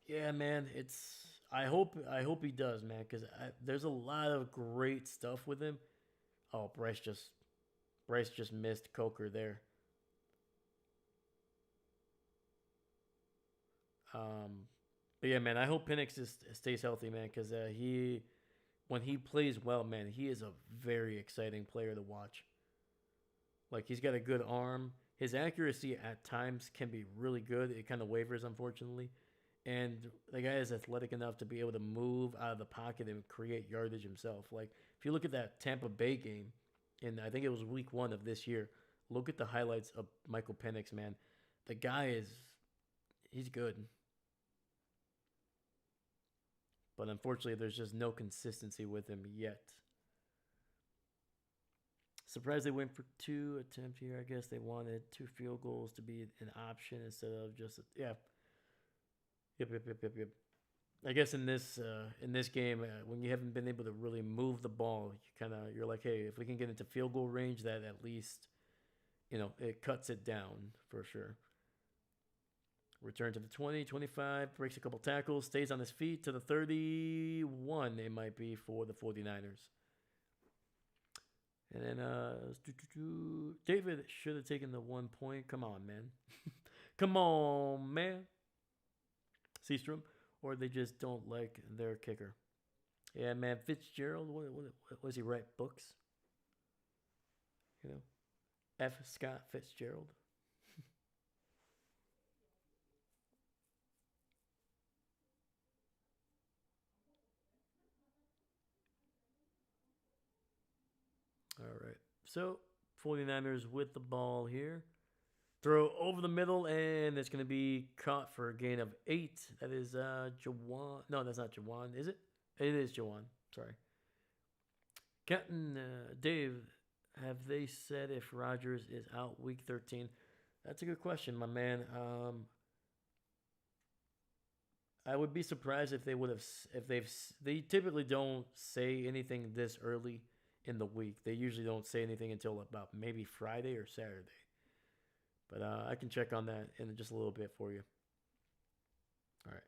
S1: Yeah, man, it's. I hope he does, man, because there's a lot of great stuff with him. Oh, Bryce just missed Coker there. But yeah, man, I hope stays healthy, man, because he when he plays well, man, he is a very exciting player to watch. Like he's got a good arm. His accuracy at times can be really good. It kind of wavers, unfortunately. And the guy is athletic enough to be able to move out of the pocket and create yardage himself. Like if you look at that Tampa Bay game, and I think it was week 1 of this year, look at the highlights of Michael Penix, man. The guy he's good. But unfortunately, there's just no consistency with him yet. Surprised they went for 2 attempts here. I guess they wanted 2 field goals to be an option instead of just yeah. Yep. I guess in this game, when you haven't been able to really move the ball, you're like, hey, if we can get into field goal range, that at least it cuts it down for sure. Return to the 20, 25, breaks a couple tackles, stays on his feet to the 31, it might be, for the 49ers. And then David should have taken the 1 point. Come on, man. Come on, man. Seastrom, or they just don't like their kicker. Yeah, man, Fitzgerald, what was he, write books? F. Scott Fitzgerald. All right. So, 49ers with the ball here. Throw over the middle, and it's going to be caught for a gain of 8. That is Jawan. No, that's not Jawan, is it? It is Jawan. Sorry. Captain Dave, have they said if Rodgers is out week 13? That's a good question, my man. I would be surprised if they would have, they typically don't say anything this early in the week. They usually don't say anything until about maybe Friday or Saturday. But I can check on that in just a little bit for you. All right.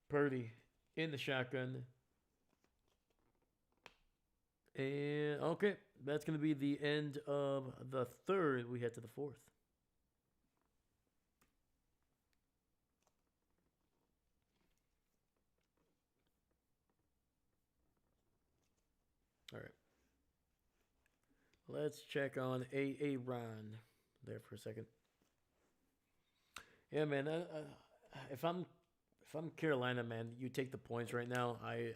S1: Purdy in the shotgun. And, okay, that's going to be the end of the third. We head to the fourth. All right. Let's check on Ron there for a second. Yeah, man. If I'm Carolina, man, you take the points right now. I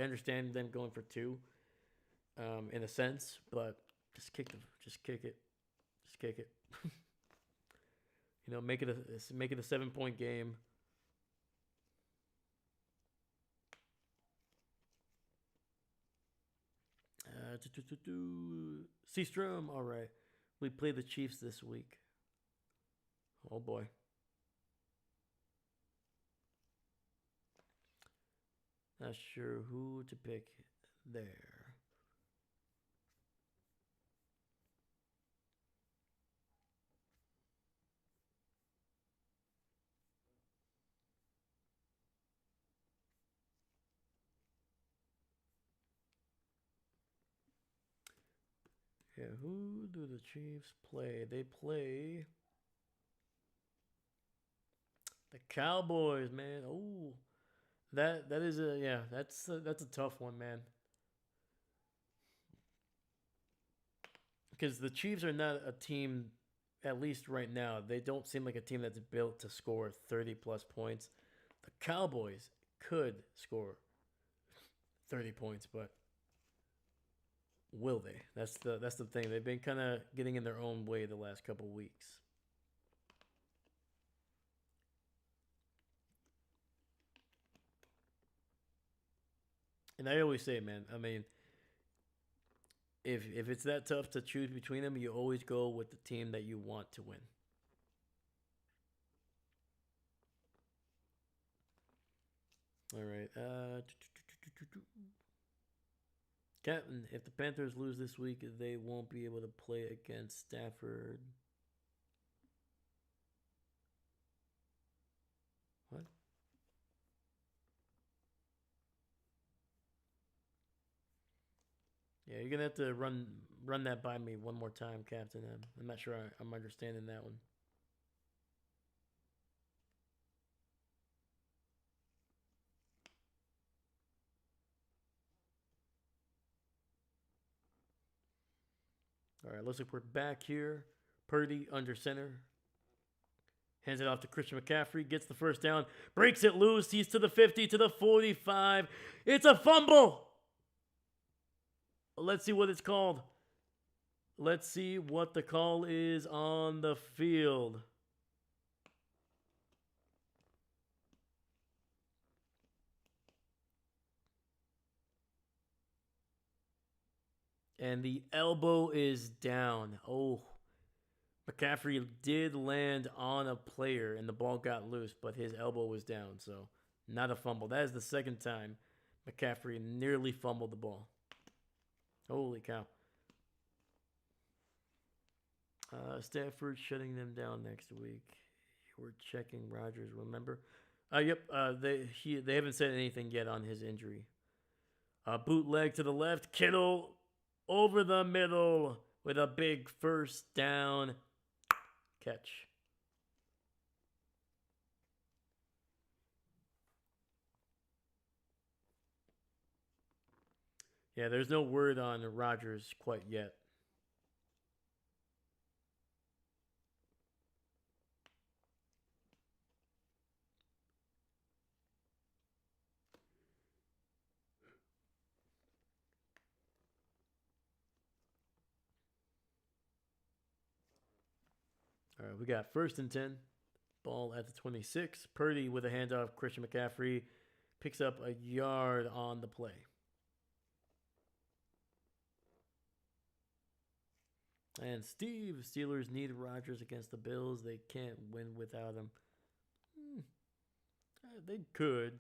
S1: understand them going for 2, in a sense, but just kick it. Just kick it. Make it a 7-point game. Seastrom, all right. We play the Chiefs this week. Oh boy. Not sure who to pick there. Yeah, who do the Chiefs play? They play the Cowboys, man. Oh, that is that's a tough one, man. Because the Chiefs are not a team, at least right now. They don't seem like a team that's built to score 30 plus points. The Cowboys could score 30 points, but will they? That's the thing. They've been kind of getting in their own way the last couple weeks. And I always say, man, I mean, if it's that tough to choose between them, you always go with the team that you want to win. All right. Captain, if the Panthers lose this week, they won't be able to play against Stafford. What? Yeah, you're gonna have to run that by me one more time, Captain. I'm not sure I'm understanding that one. All right, looks like we're back here. Purdy under center. Hands it off to Christian McCaffrey. Gets the first down. Breaks it loose. He's to the 50, to the 45. It's a fumble. Let's see what it's called. Let's see what the call is on the field. And the elbow is down. Oh, McCaffrey did land on a player and the ball got loose, but his elbow was down. So, not a fumble. That is the second time McCaffrey nearly fumbled the ball. Holy cow. Stafford shutting them down next week. We're checking Rodgers, remember? Yep. They haven't said anything yet on his injury. Bootleg to the left. Kittle over the middle with a big first down catch. Yeah, there's no word on Rodgers quite yet. All right, we got first and 10. Ball at the 26. Purdy with a handoff. Christian McCaffrey picks up a yard on the play. And Steelers need Rodgers against the Bills. They can't win without him. They could.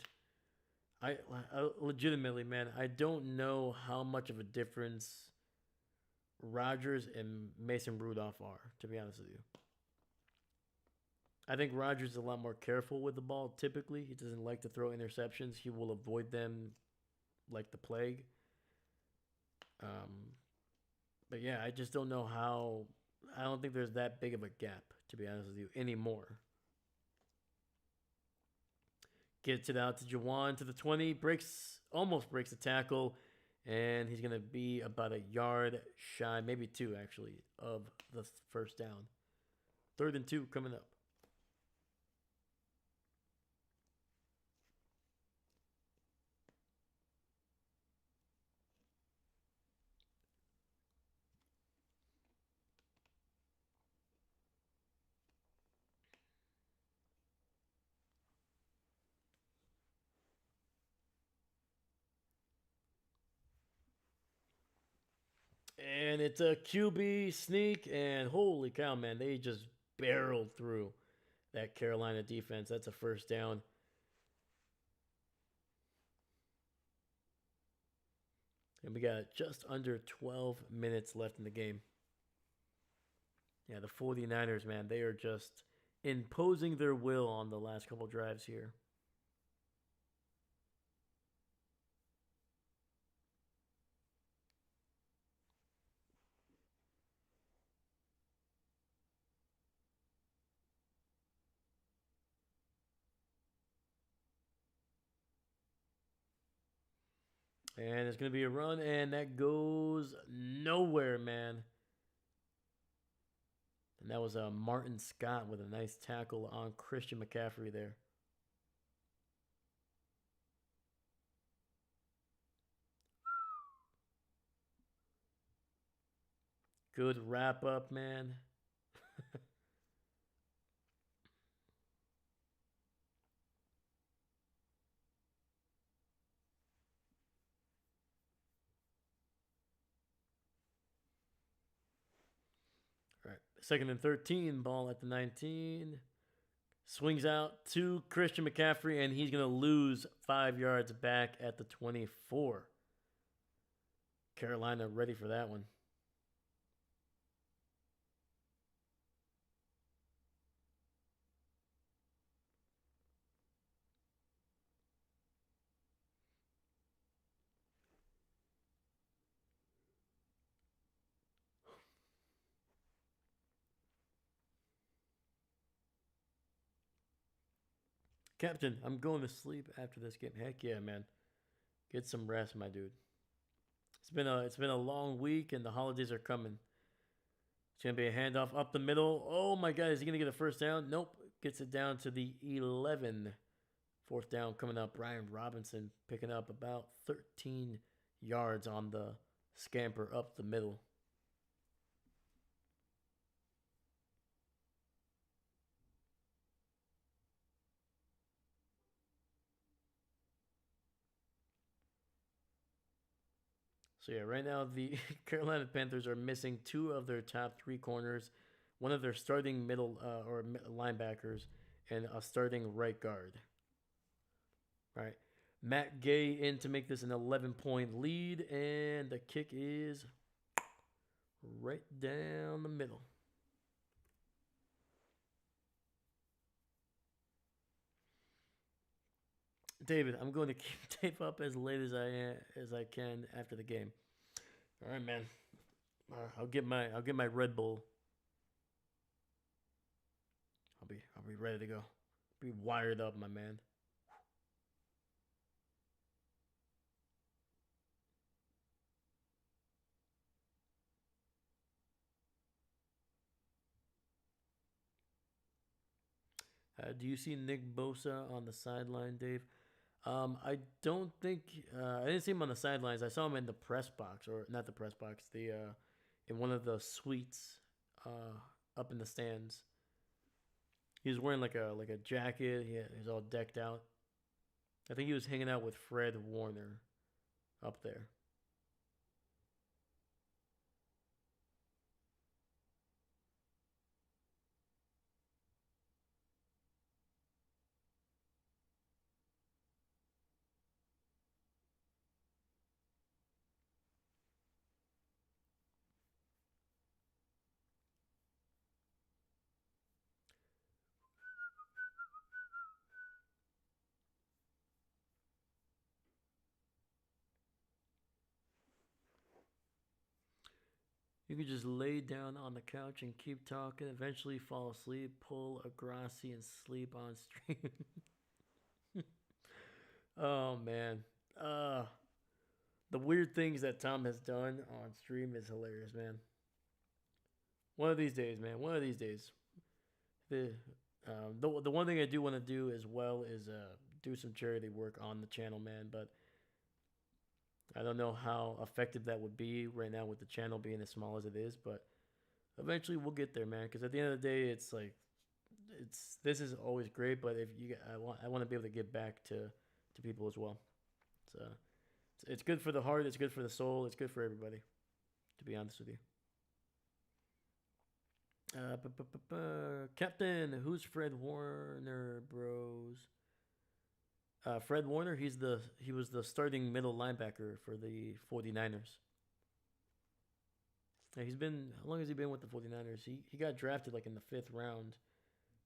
S1: I legitimately, man, I don't know how much of a difference Rodgers and Mason Rudolph are, to be honest with you. I think Rodgers is a lot more careful with the ball typically. He doesn't like to throw interceptions. He will avoid them like the plague. But yeah, I just don't know how. I don't think there's that big of a gap, to be honest with you, anymore. Gets it out to Jawan to the 20. Almost breaks the tackle. And he's going to be about a yard shy, maybe two actually, of the first down. 3rd and 2 coming up. And it's a QB sneak, and holy cow, man, they just barreled through that Carolina defense. That's a first down. And we got just under 12 minutes left in the game. Yeah, the 49ers, man, they are just imposing their will on the last couple drives here. And it's going to be a run, and that goes nowhere, man. And that was Martin Scott with a nice tackle on Christian McCaffrey there. Good wrap up, man. All right. Second and 13. Ball at the 19. Swings out to Christian McCaffrey, and he's going to lose 5 yards back at the 24. Carolina ready for that one. Captain, I'm going to sleep after this game. Heck yeah, man. Get some rest, my dude. It's been a long week and the holidays are coming. It's gonna be a handoff up the middle. Oh my god, is he gonna get a first down? Nope. Gets it down to the 11. Fourth down coming up. Brian Robinson picking up about 13 yards on the scamper up the middle. So yeah, right now the Carolina Panthers are missing 2 of their top 3 corners, one of their starting middle or linebackers, and a starting right guard. All right, Matt Gay in to make this an 11-point lead, and the kick is right down the middle. David, I'm going to keep tape up as late as I can after the game. All right, man. I'll get my Red Bull. I'll be ready to go. Be wired up, my man. Do you see Nick Bosa on the sideline, Dave? I don't think I didn't see him on the sidelines. I saw him in the press box, or not the press box, the in one of the suites up in the stands. He was wearing like a jacket. He was all decked out. I think he was hanging out with Fred Warner up there. You could just lay down on the couch and keep talking, eventually fall asleep, pull a Grassi, and sleep on stream. Oh, man. Uh, the weird things that Tom has done on stream is hilarious, man. One of these days, man. One of these days. The the one thing I do want to do as well is do some charity work on the channel, man. But I don't know how effective that would be right now with the channel being as small as it is. But eventually we'll get there, man. Because at the end of the day, it's like this is always great. But if you I want to be able to give back to people as well. So it's good for the heart. It's good for the soul. It's good for everybody. To be honest with you. Captain, who's Fred Warner, bros? Fred Warner, he was the starting middle linebacker for the 49ers. Yeah, he's been how long has he been with the 49ers? He got drafted like in the 5th round,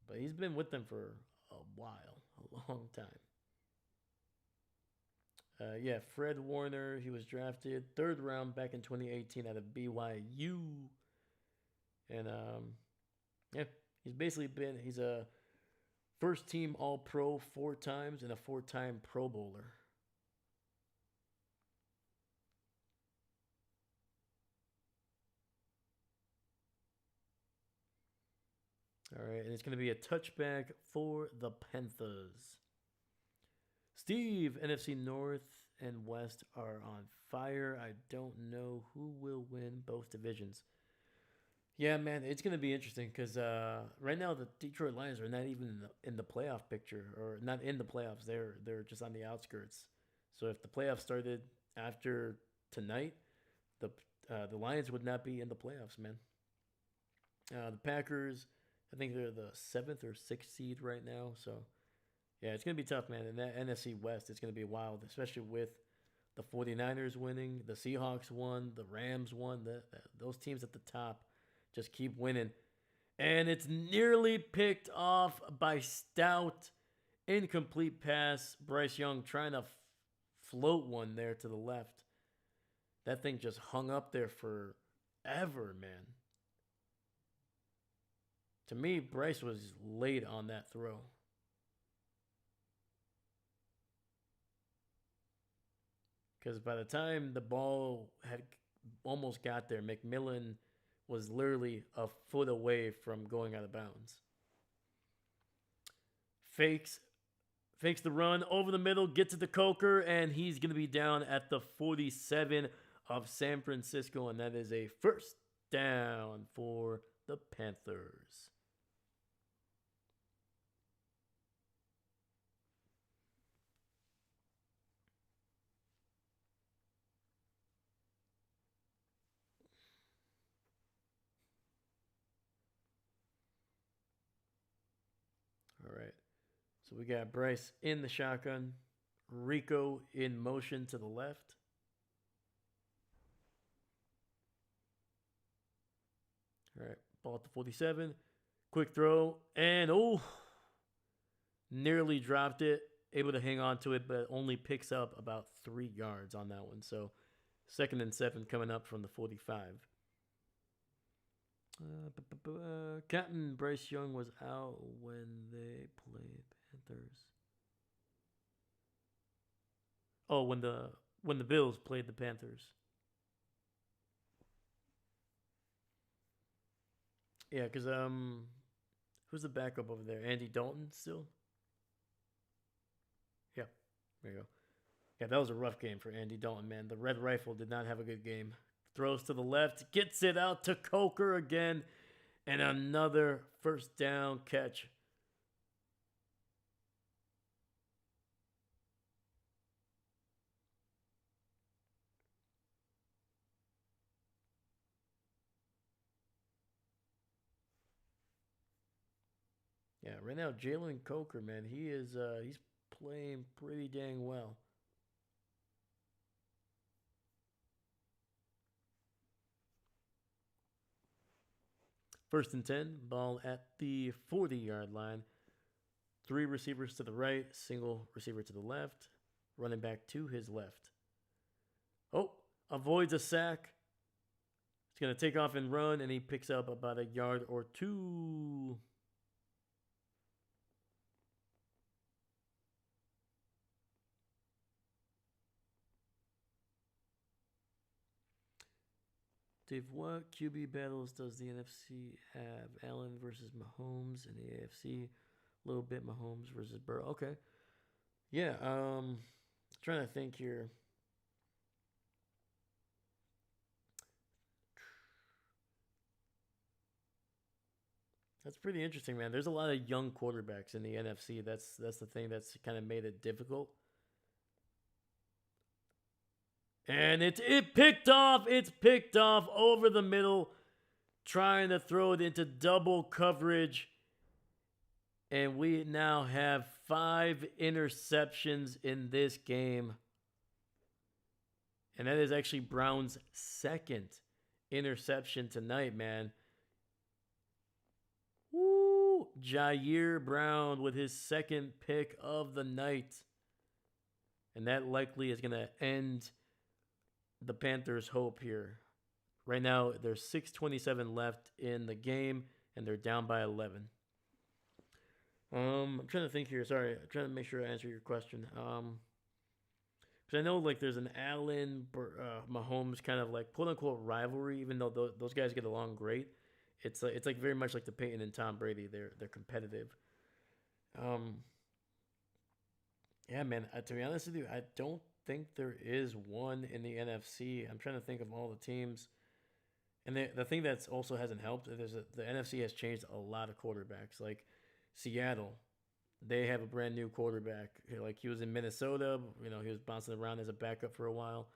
S1: but he's been with them for a while, a long time. Yeah, Fred Warner, he was drafted 3rd round back in 2018 out of BYU. And yeah, he's a first team All Pro 4 times and a 4-time Pro Bowler. All right, and it's going to be a touchback for the Panthers. Steve, NFC North and West are on fire. I don't know who will win both divisions. Yeah, man, it's going to be interesting because right now the Detroit Lions are not even in the playoff picture, or not in the playoffs. They're just on the outskirts. So if the playoffs started after tonight, the the Lions would not be in the playoffs, man. The Packers, I think they're the seventh or sixth seed right now. So yeah, it's gonna be tough, man. And that NFC West, it's gonna be wild, especially with the 49ers winning, the Seahawks won, the Rams won. Those teams at the top just keep winning. And it's nearly picked off by Stout. Incomplete pass. Bryce Young trying to float one there to the left. That thing just hung up there forever, man. To me, Bryce was late on that throw. Because by the time the ball had almost got there, McMillan was literally a foot away from going out of bounds. Fakes the run over the middle, gets to the Coker, and he's going to be down at the 47 of San Francisco, and that is a first down for the Panthers. All right. So we got Bryce in the shotgun. Rico in motion to the left. All right. Ball at the 47. Quick throw. And nearly dropped it. Able to hang on to it, but only picks up about 3 yards on that one. So 2nd and 7 coming up from the 45. Captain Bryce Young was out when they played Panthers. Oh, when the Bills played the Panthers. Yeah, because who's the backup over there? Andy Dalton still? Yeah, there you go. Yeah, that was a rough game for Andy Dalton, man. The Red Rifle did not have a good game. Throws to the left, gets it out to Coker again, and another first down catch. Yeah, right now Jalen Coker, man, he's playing pretty dang well. First and 10, ball at the 40-yard line. 3 receivers to the right, single receiver to the left, running back to his left. Oh, avoids a sack. He's going to take off and run, and he picks up about a yard or 2. Dave, what QB battles does the NFC have? Allen versus Mahomes in the AFC. A little bit Mahomes versus Burrow. Okay. Yeah, trying to think here. That's pretty interesting, man. There's a lot of young quarterbacks in the NFC. That's the thing that's kind of made it difficult. And it picked off. It's picked off over the middle, trying to throw it into double coverage. And we now have 5 interceptions in this game. And that is actually Brown's 2nd interception tonight, man. Woo! Jair Brown with his 2nd pick of the night. And that likely is going to end the Panthers' hope here. Right now, there's 6:27 left in the game, and they're down by 11. I'm trying to think here. Sorry, I'm trying to make sure I answer your question. Because I know like there's an Allen Mahomes kind of like quote unquote rivalry, even though those guys get along great. It's like very much like the Peyton and Tom Brady. They're competitive. Yeah, man. To be honest with you, I don't think there is one in the NFC. I'm trying to think of all the teams. And the thing that's also hasn't helped is that the NFC has changed a lot of quarterbacks. Like Seattle, they have a brand new quarterback. Like he was in Minnesota, he was bouncing around as a backup for a while.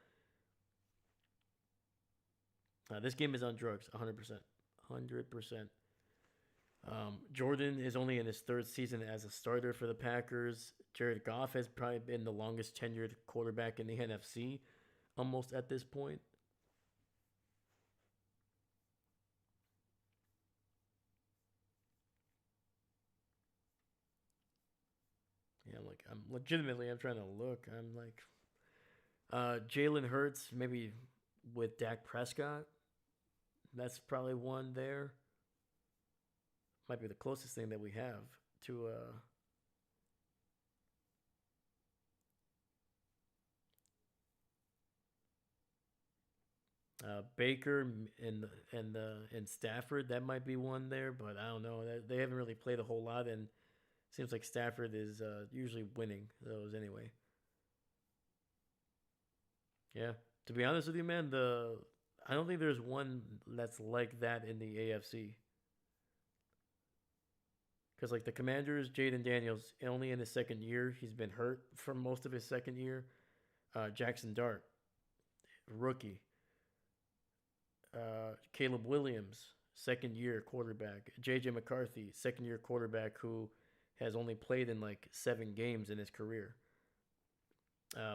S1: This game is on drugs, 100%. 100%. Jordan is only in his third season as a starter for the Packers. Jared Goff has probably been the longest tenured quarterback in the NFC, almost at this point. Yeah, I'm trying to look. I'm like, Jalen Hurts, maybe with Dak Prescott. That's probably one there. Might be the closest thing that we have to Baker and Stafford. That might be one there, but I don't know. They haven't really played a whole lot, and it seems like Stafford is usually winning those anyway. Yeah, to be honest with you, man, the I don't think there's one that's like that in the AFC. Because like the Commanders, Jaden Daniels only in his second year. He's been hurt for most of his second year. Jackson Dart, rookie. Caleb Williams, second year quarterback. JJ McCarthy, second year quarterback who has only played in like 7 games in his career.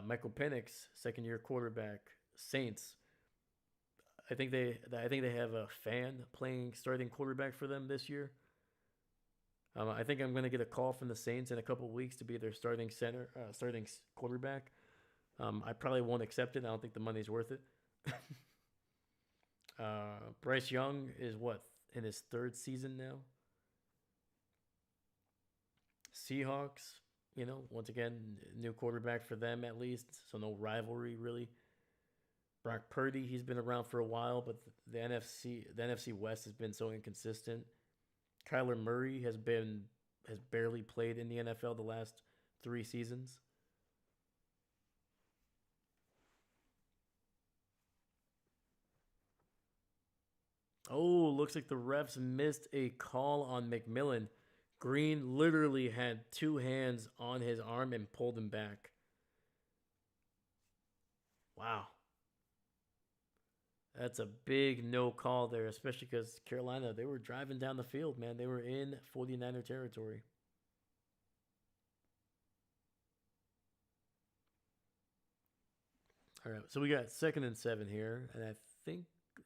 S1: Michael Penix, second year quarterback. Saints. I think they have a fan playing starting quarterback for them this year. I think I'm going to get a call from the Saints in a couple of weeks to be their starting quarterback. I probably won't accept it. I don't think the money's worth it. Bryce Young is what in his third season now. Seahawks, once again, new quarterback for them at least, so no rivalry really. Brock Purdy, he's been around for a while, but the NFC West has been so inconsistent. Kyler Murray has barely played in the NFL the last 3 seasons. Oh, looks like the refs missed a call on McMillan. Green literally had 2 hands on his arm and pulled him back. Wow. That's a big no call there, especially because Carolina, they were driving down the field, man. They were in 49er territory. All right, so we got 2nd and 7 here, and I think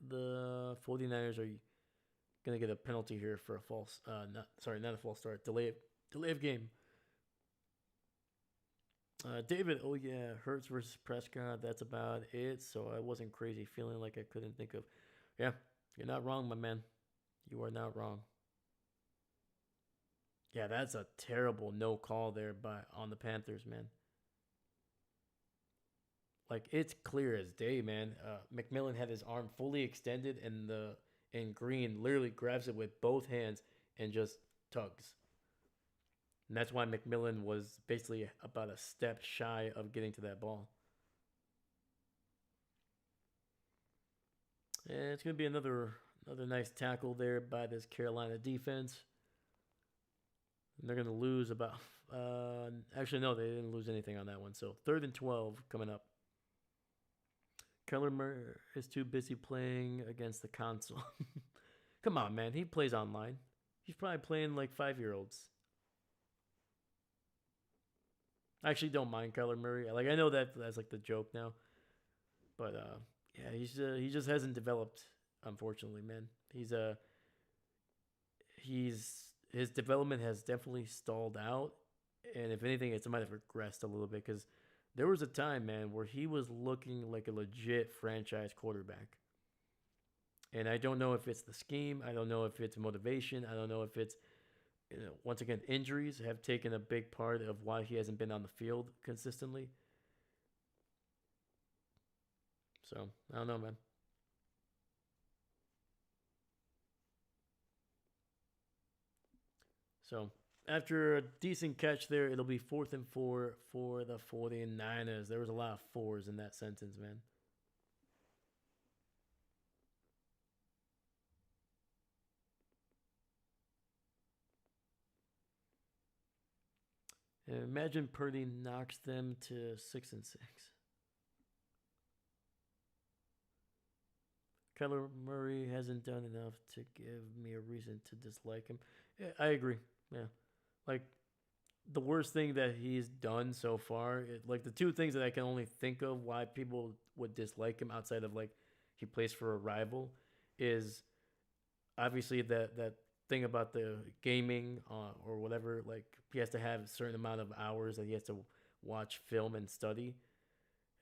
S1: the 49ers are going to get a penalty here for a false, not a false start, delay of game. David, oh yeah, Hurts versus Prescott. That's about it. So I wasn't crazy feeling like I couldn't think of. Yeah, you're not wrong, my man. You are not wrong. Yeah, that's a terrible no call there by on the Panthers, man. Like it's clear as day, man. McMillan had his arm fully extended, and the and Green literally grabs it with both hands and just tugs. And that's why McMillan was basically about a step shy of getting to that ball. And it's gonna be another nice tackle there by this Carolina defense. And they're gonna lose about. Actually, no, they didn't lose anything on that one. So 3rd and 12 coming up. Keller Murray is too busy playing against the console. Come on, man. He plays online. He's probably playing like 5-year-olds. I actually don't mind Kyler Murray. Like I know that's like the joke now, but yeah, he just hasn't developed. Unfortunately, man, he's his development has definitely stalled out, and if anything, it might have regressed a little bit because there was a time, man, where he was looking like a legit franchise quarterback. And I don't know if it's the scheme. I don't know if it's motivation. I don't know if it's once again, injuries have taken a big part of why he hasn't been on the field consistently. So I don't know, man. So after a decent catch there, it'll be 4th and 4 for the 49ers. There was a lot of fours in that sentence, man. And imagine Purdy knocks them to 6-6. Kyler Murray hasn't done enough to give me a reason to dislike him. Yeah, I agree. Yeah, like the worst thing that he's done so far, like the two things that I can only think of why people would dislike him outside of like he plays for a rival, is obviously that thing about the gaming or whatever. Like he has to have a certain amount of hours that he has to watch film and study.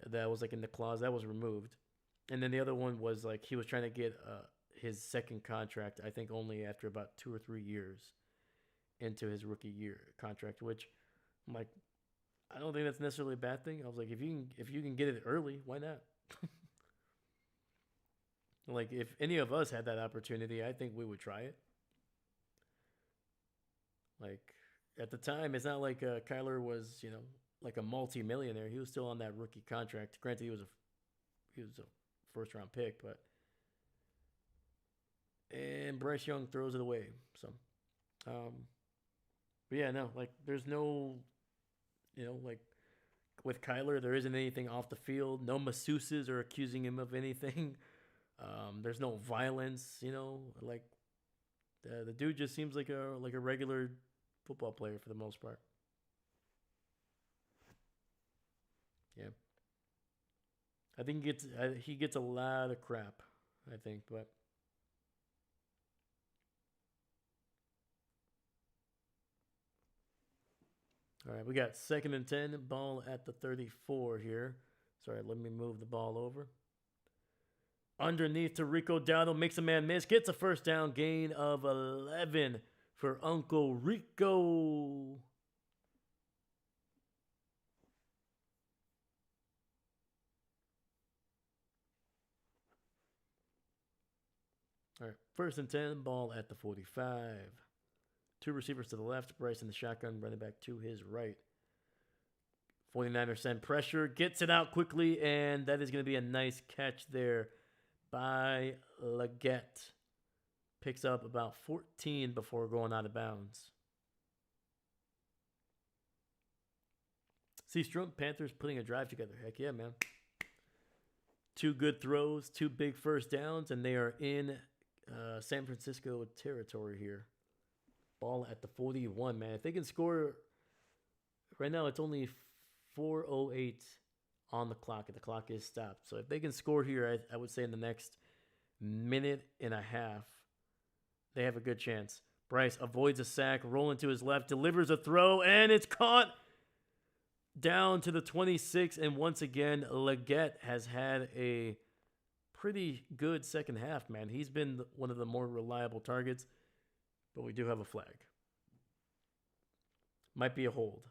S1: That was like in the clause that was removed, and then the other one was like he was trying to get his second contract. I think only after about 2 or 3 years into his rookie year contract, which I'm like, I don't think that's necessarily a bad thing. I was like, if you can get it early, why not? Like if any of us had that opportunity, I think we would try it. Like at the time, it's not like Kyler was like a multi-millionaire. He was still on that rookie contract. Granted, he was a first round pick, but and Bryce Young throws it away. So, um, but yeah, no, like there's no, like with Kyler, there isn't anything off the field. No masseuses are accusing him of anything. There's no violence. Like the dude just seems like a regular football player for the most part. Yeah, I think he gets a lot of crap. I think, but all right, we got 2nd and 10, ball at the 34 here. Sorry, let me move the ball over. Underneath to Rico Dowdle, makes a man miss, gets a first down, gain of 11 for Uncle Rico. All right, 1st and 10, ball at the 45. Two receivers to the left, Bryce in the shotgun, running back to his right. 49ers send pressure, gets it out quickly, and that is going to be a nice catch there by Leggett. Picks up about 14 before going out of bounds. See, Strump Panthers putting a drive together. Heck yeah, man. Two good throws, two big first downs, and they are in San Francisco territory here. Ball at the 41, man. If they can score, right now it's only 4:08 on the clock, and the clock is stopped. So if they can score here, I would say in the next minute and a half, they have a good chance. Bryce avoids a sack, rolling to his left, delivers a throw, and it's caught down to the 26. And once again, Leggett has had a pretty good second half, man. He's been one of the more reliable targets, but we do have a flag. Might be a hold.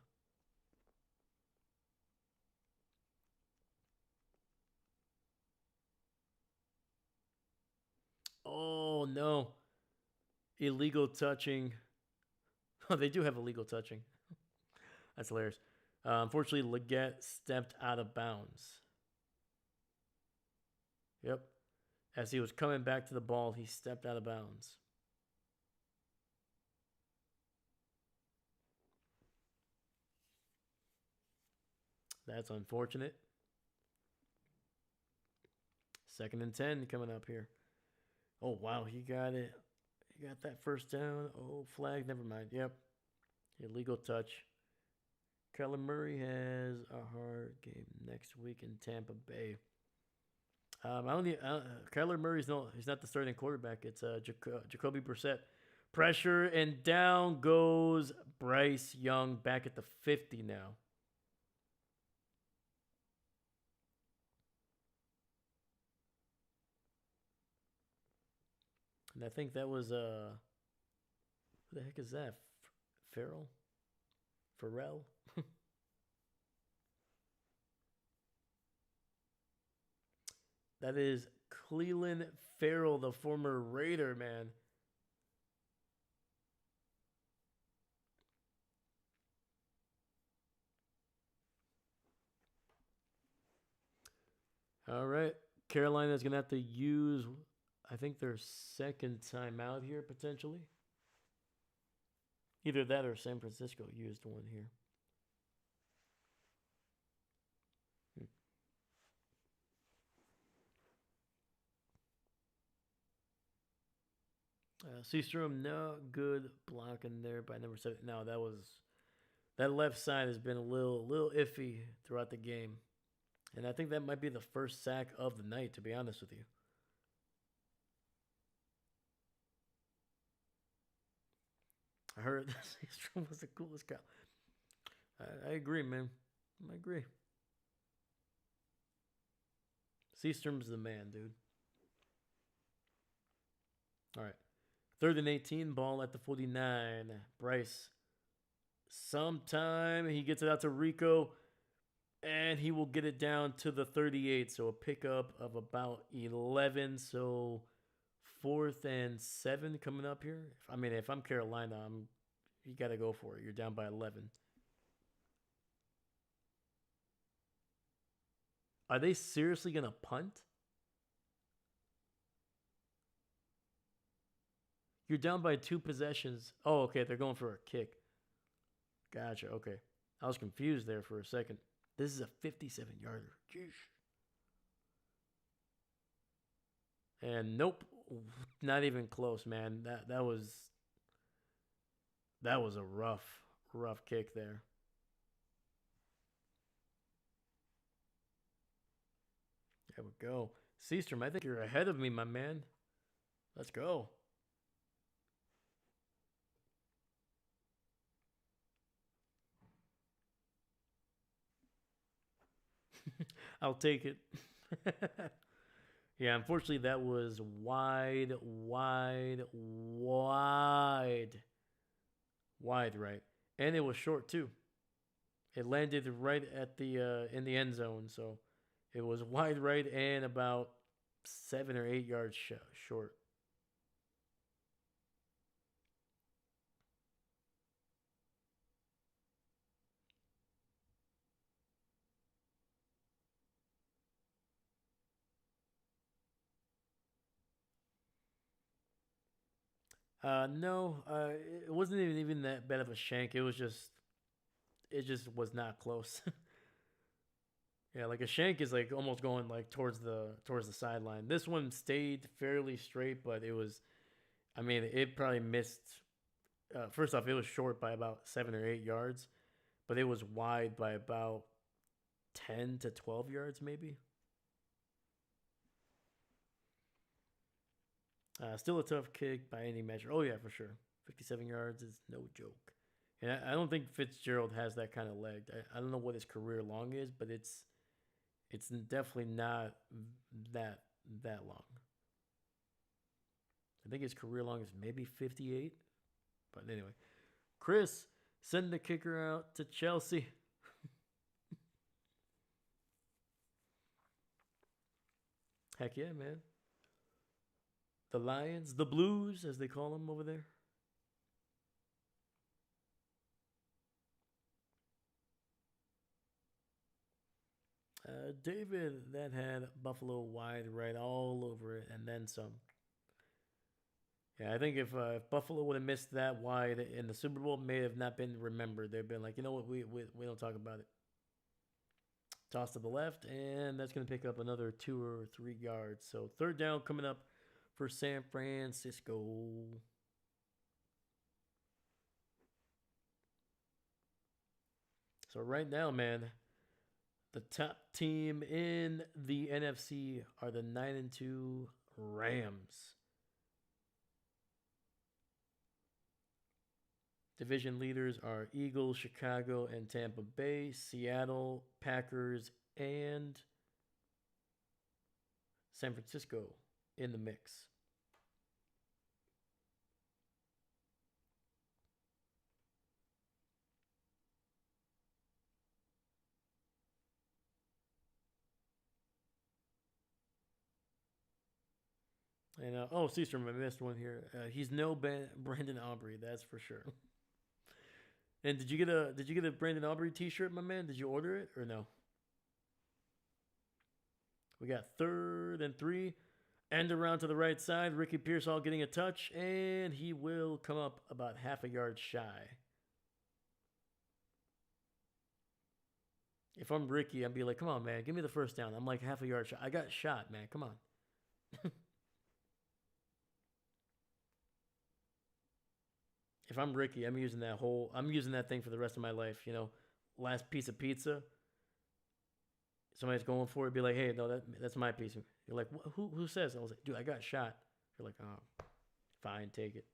S1: Oh, no. Illegal touching. Oh, they do have illegal touching. That's hilarious. Unfortunately, Leggett stepped out of bounds. Yep. As he was coming back to the ball, he stepped out of bounds. That's unfortunate. 2nd and 10 coming up here. Oh, wow. He got it. He got that first down. Oh, flag. Never mind. Yep. Illegal touch. Kyler Murray has a hard game next week in Tampa Bay. Kyler Murray's he's not the starting quarterback. It's Jacoby Brissett. Pressure, and down goes Bryce Young back at the 50 now. And I think that was who the heck is that? Farrell? That is Cleveland Farrell, the former Raider, man. All right. Carolina's going to have to use, I think, their second time out here, potentially. Either that or San Francisco used one here. Seastrom, no good blocking there by number 7. No, that left side has been a little iffy throughout the game. And I think that might be the first sack of the night, to be honest with you. I heard that Seastrom was the coolest guy. I agree, man. I agree. Seastrom's the man, dude. All right. Third and 18, ball at the 49. Bryce. Sometime he gets it out to Rico, and he will get it down to the 38. So a pickup of about 11. So 4th and 7 coming up here. If I'm Carolina, you got to go for it. You're down by 11. Are they seriously going to punt? You're down by 2 possessions. Oh, okay. They're going for a kick. Gotcha. Okay. I was confused there for a second. This is a 57-yarder. And nope, not even close, man. That was a rough kick there. There we go. Seastrom, I think you're ahead of me, my man. Let's go. I'll take it. Yeah, unfortunately, that was wide, right, and it was short too. It landed right at the in the end zone, so it was wide right and about 7 or 8 yards short. No, it wasn't even that bad of a shank. It just was not close. Yeah, like a shank is like almost going like towards the sideline. This one stayed fairly straight, but it probably missed. First off, it was short by about 7 or 8 yards, but it was wide by about 10 to 12 yards, maybe. Still a tough kick by any measure. Oh yeah, for sure. 57 yards is no joke. And I don't think Fitzgerald has that kind of leg. I don't know what his career long is, but it's definitely not that that long. I think his career long is maybe 58. But anyway, Chris, send the kicker out to Chelsea. Heck yeah, man. The Lions, the Blues, as they call them over there. David, that had Buffalo wide right all over it, and then some. Yeah, I think if Buffalo would have missed that wide in the Super Bowl, may have not been remembered. They've been like, you know what, we don't talk about it. Toss to the left, and that's going to pick up another 2 or 3 yards. So third down coming up for San Francisco. So right now, man, the top team in the NFC are the 9-2 Rams. Division leaders are Eagles, Chicago, and Tampa Bay, Seattle, Packers, and San Francisco in the mix. And Seastrom, I missed one here. He's no Brandon Aubrey, that's for sure. And did you get a Brandon Aubrey T-shirt, my man? Did you order it or no? We got 3rd and 3, end around to the right side. Ricky Pearsall getting a touch, and he will come up about half a yard shy. If I'm Ricky, I'd be like, come on, man, give me the first down. I'm like half a yard shy. I got shot, man. Come on. if I'm Ricky, I'm using that thing for the rest of my life. You know, last piece of pizza, somebody's going for it, be like, hey, no, that's my piece. You're like, who says? I was like, dude, I got shot. You're like, oh, fine, take it.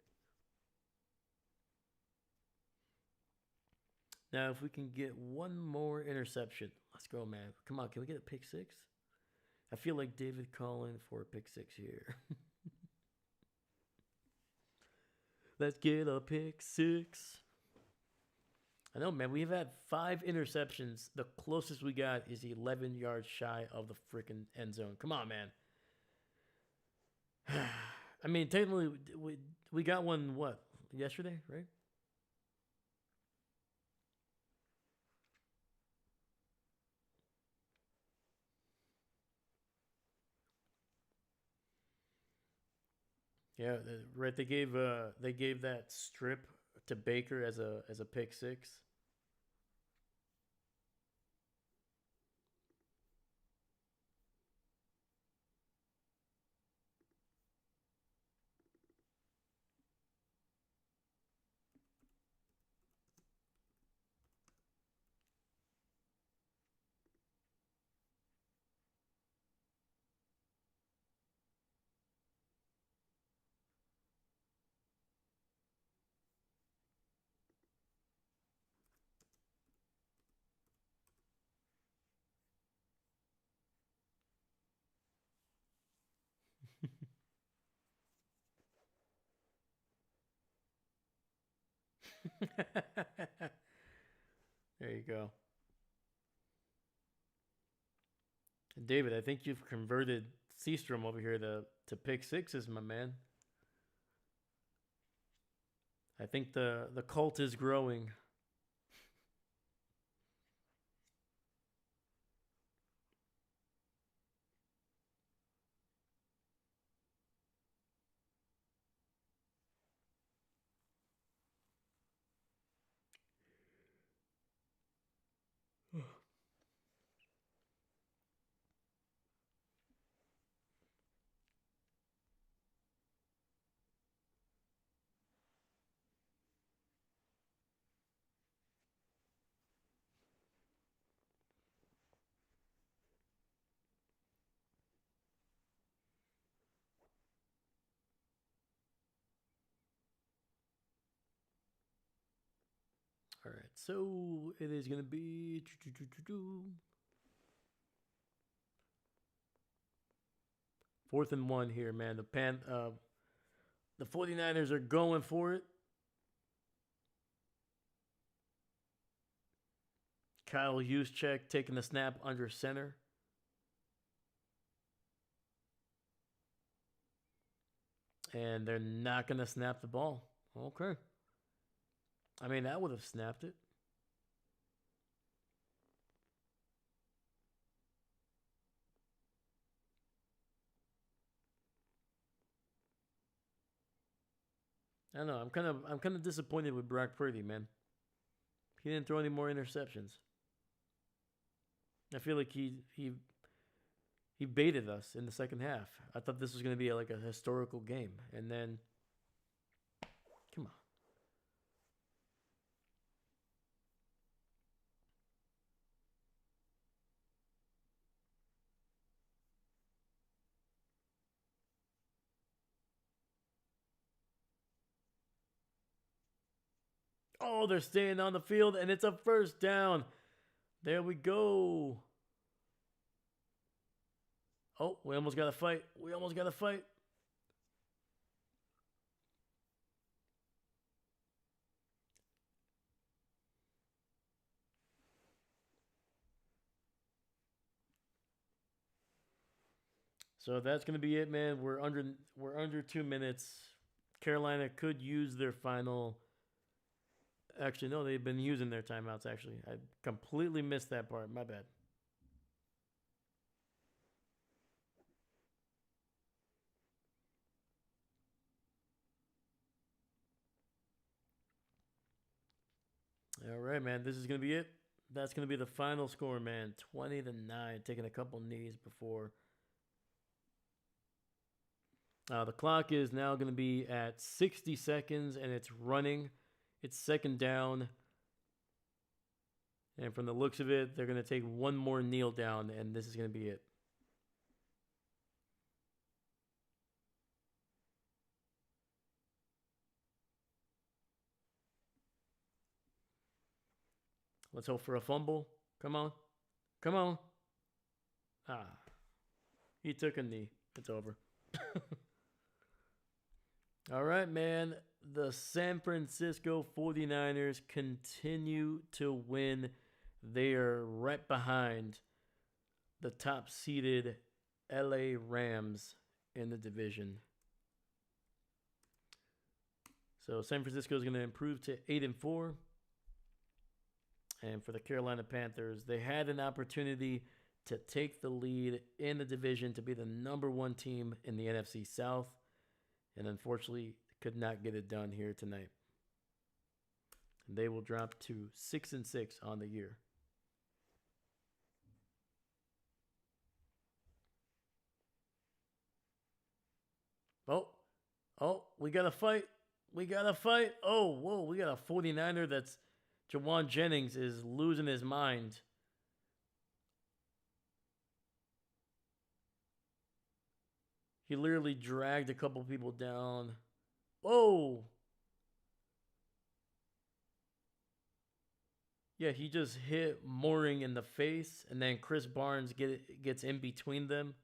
S1: Now, if we can get one more interception, let's go, man. Come on, can we get a pick six? I feel like David calling for a pick six here. Let's get a pick six. I know, man. We've had 5 interceptions. The closest we got is 11 yards shy of the freaking end zone. Come on, man. I mean, technically, we got one, what, yesterday, right? Yeah, right. They gave that strip to Baker as a pick six. There you go. David, I think you've converted Seastrom over here to pick sixes, my man. I think the cult is growing. All right, so it is going to be 4th and 1 here, man. The 49ers are going for it. Kyle Juszczyk taking the snap under center. And they're not going to snap the ball. Okay. I mean, that would have snapped it. I don't know. I'm kind of disappointed with Brock Purdy, man. He didn't throw any more interceptions. I feel like he baited us in the second half. I thought this was going to be like a historical game, and then, come on. Oh, they're staying on the field, and it's a first down. There we go. Oh, we almost got a fight. We almost got a fight. So that's gonna be it, man. We're under 2 minutes. Carolina could use their final. Actually, no, they've been using their timeouts. Actually, I completely missed that part. My bad. All right, man. This is gonna be it. That's gonna be the final score, man. 20-9. Taking a couple knees before. The clock is now gonna be at 60 seconds, and it's running. It's second down. And from the looks of it, they're going to take one more kneel down, and this is going to be it. Let's hope for a fumble. Come on. Come on. Ah. He took a knee. It's over. All right, man. The San Francisco 49ers continue to win. They are right behind the top seeded LA Rams in the division. So San Francisco is going to improve to 8-4. And for the Carolina Panthers, they had an opportunity to take the lead in the division to be the number one team in the NFC South. And unfortunately, could not get it done here tonight. And they will drop to 6-6 on the year. Oh, we got to fight. We got to fight. Oh, whoa, we got a 49er that's Jawan Jennings is losing his mind. He literally dragged a couple people down. Whoa. Yeah, he just hit Mooring in the face, and then Chris Barnes gets in between them.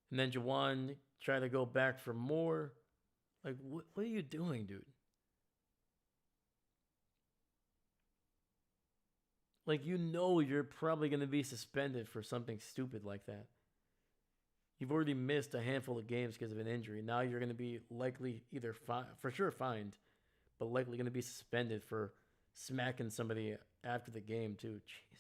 S1: And then Jawan tried to go back for more. Like, what are you doing, dude? Like, you know you're probably going to be suspended for something stupid like that. You've already missed a handful of games because of an injury. Now you're going to be likely either for sure fined, but likely going to be suspended for smacking somebody after the game too. Jeez.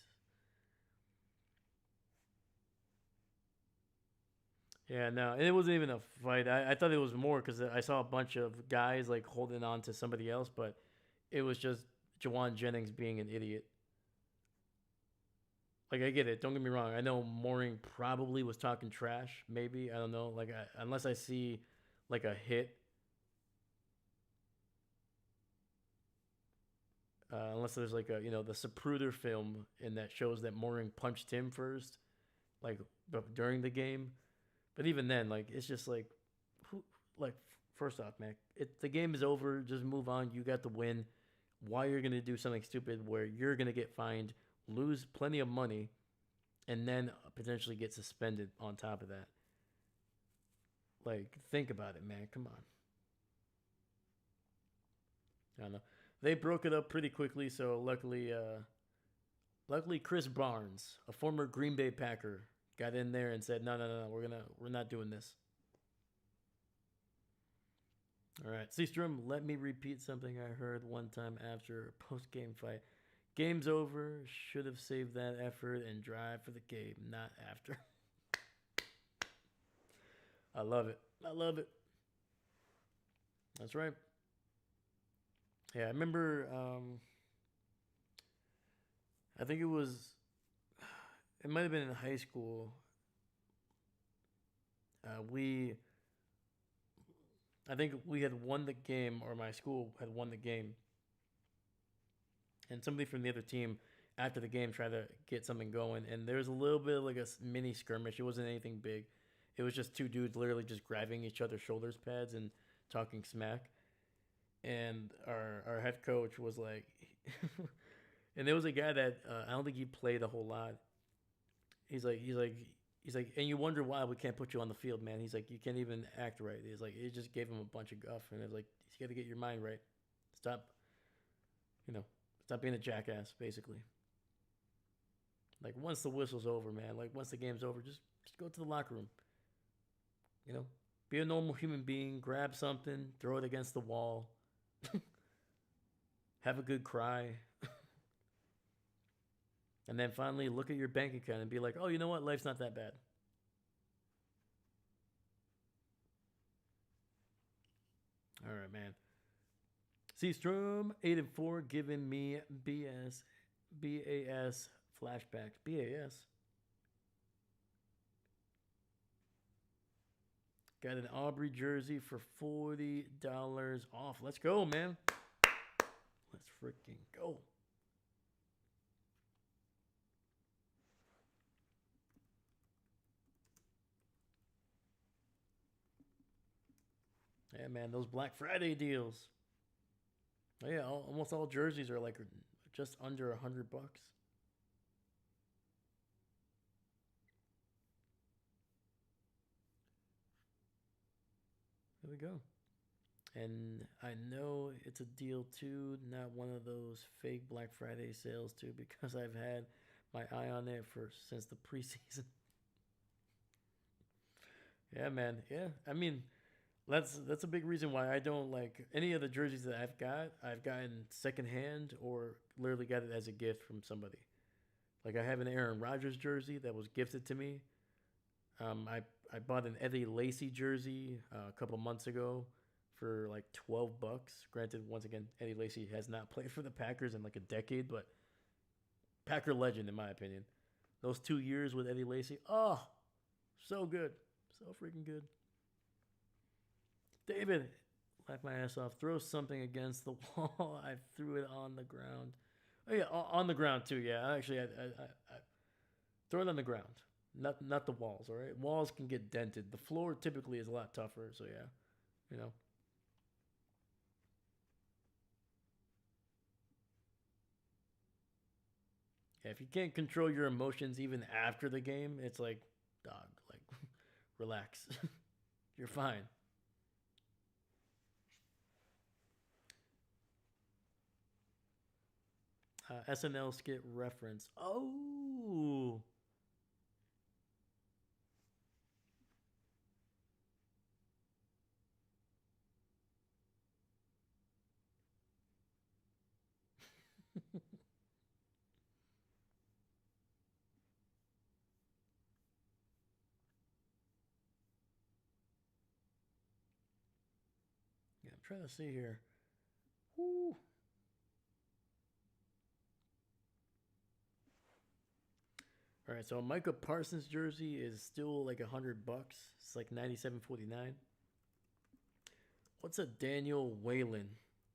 S1: Yeah, no, and it wasn't even a fight. I thought it was more because I saw a bunch of guys like holding on to somebody else, but it was just Jawan Jennings being an idiot. Like, I get it. Don't get me wrong. I know Mooring probably was talking trash. Maybe, I don't know. Like, unless I see like a hit, unless there's like a the Zapruder film in that shows that Mooring punched him first, like during the game. But even then, like, it's just like, who? Like, first off, man, the game is over. Just move on. You got the win. Why you're gonna do something stupid where you're gonna get fined, lose plenty of money, and then potentially get suspended on top of that? Like, think about it, man. Come on. I don't know. They broke it up pretty quickly, so luckily Chris Barnes, a former Green Bay Packer, got in there and said, no, we're not doing this. All right, Seastrom, let me repeat something I heard one time after a post-game fight. Game's over. Should have saved that effort and drive for the game, not after. I love it. I love it. That's right. Yeah, I remember. I think it was. It might have been in high school. We. I think we had won the game, or my school had won the game, and somebody from the other team after the game tried to get something going, and there was a little bit of like a mini skirmish. It wasn't anything big. It was just two dudes literally just grabbing each other's shoulders pads and talking smack. And our head coach was like, and there was a guy that I don't think he played a whole lot. He's like, and you wonder why we can't put you on the field, man. He's like, you can't even act right. He's like, it just gave him a bunch of guff, and it's like, you got to get your mind right. Stop, you know, stop being a jackass, basically. Like, once the whistle's over, man. Like, once the game's over, just go to the locker room. You know, be a normal human being. Grab something, throw it against the wall. Have a good cry. And then finally look at your bank account and be like, oh, you know what? Life's not that bad. All right, man. Seastrom, 8-4, giving me BAS flashbacks. BAS. Got an Aubrey jersey for $40 off. Let's go, man. Let's freaking go. Yeah, man, those Black Friday deals. Oh, yeah, almost all jerseys are like just under $100. There we go. And I know it's a deal too, not one of those fake Black Friday sales too, because I've had my eye on it for since the preseason. Yeah, man. Yeah, I mean that's a big reason why I don't like any of the jerseys that I've got. I've gotten secondhand or literally got it as a gift from somebody. Like I have an Aaron Rodgers jersey that was gifted to me. I bought an Eddie Lacy jersey a couple months ago for like $12. Granted, once again, Eddie Lacy has not played for the Packers in like a decade, but Packer legend in my opinion. Those 2 years with Eddie Lacy, oh, so good, so freaking good. David, laugh my ass off. Throw something against the wall. I threw it on the ground. Oh yeah, on the ground too. Yeah, actually, I throw it on the ground, not the walls. All right, walls can get dented. The floor typically is a lot tougher. So yeah, you know. Yeah, if you can't control your emotions even after the game, it's like, dog, like, relax. You're fine. SNL skit reference. Oh, yeah. I'm trying to see here. Woo. All right, so a Micah Parsons jersey is still like $100. It's like 97.49. What's a Daniel Whalen?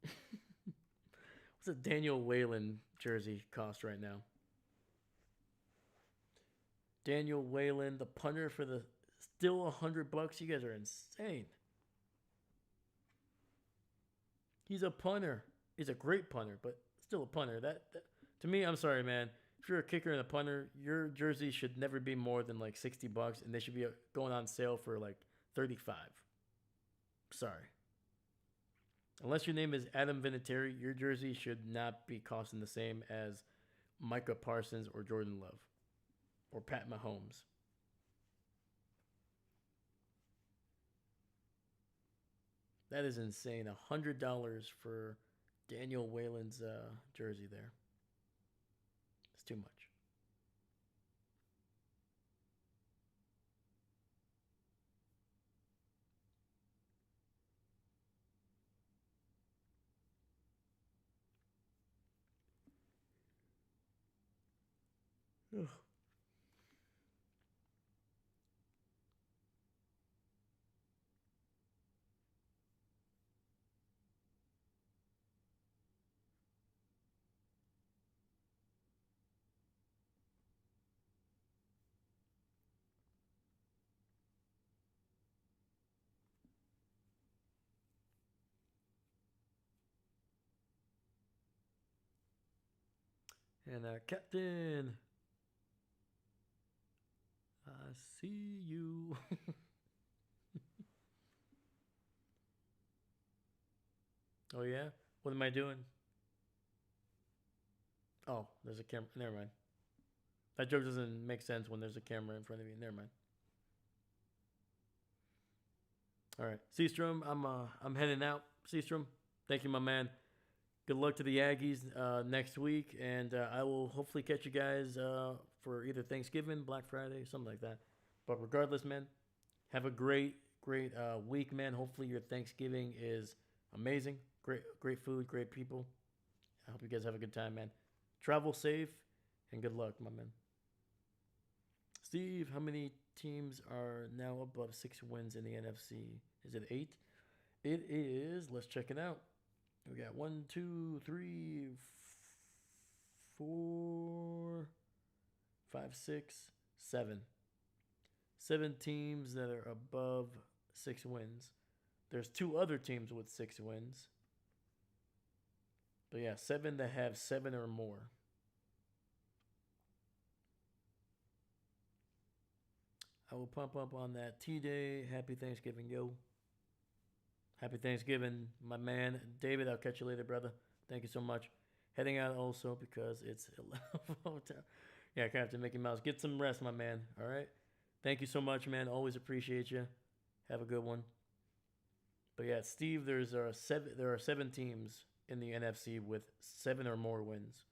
S1: What's a Daniel Whalen jersey cost right now? Daniel Whalen, the punter for the still $100. You guys are insane. He's a punter. He's a great punter, but still a punter. That to me, I'm sorry, man. If you're a kicker and a punter, your jersey should never be more than like $60, and they should be going on sale for like 35. Sorry. Unless your name is Adam Vinatieri, your jersey should not be costing the same as Micah Parsons or Jordan Love or Pat Mahomes. That is insane. $100 for Daniel Whalen's jersey there. It's too much. Ugh. And Captain, I see you. Oh yeah? What am I doing? Oh, there's a camera. Never mind. That joke doesn't make sense when there's a camera in front of you. Never mind. All right, Seastrom, I'm heading out. Seastrom, thank you, my man. Good luck to the Aggies next week, and I will hopefully catch you guys for either Thanksgiving, Black Friday, something like that. But regardless, man, have a great week, man. Hopefully your Thanksgiving is amazing. Great food, great people. I hope you guys have a good time, man. Travel safe and good luck, my man. Steve, how many teams are now above 6 wins in the NFC? Is it 8? It is. Let's check it out. We got 4, 5, 6, 7. 7 teams that are above 6 wins. There's 2 other teams with 6 wins. But yeah, 7 that have 7 or more. I will pump up on that T-Day. Happy Thanksgiving, yo. Happy Thanksgiving, my man. David, I'll catch you later, brother. Thank you so much. Heading out also because it's 11. Yeah, I have to Mickey Mouse. Get some rest, my man. All right. Thank you so much, man. Always appreciate you. Have a good one. But yeah, Steve, there are 7 teams in the NFC with 7 or more wins.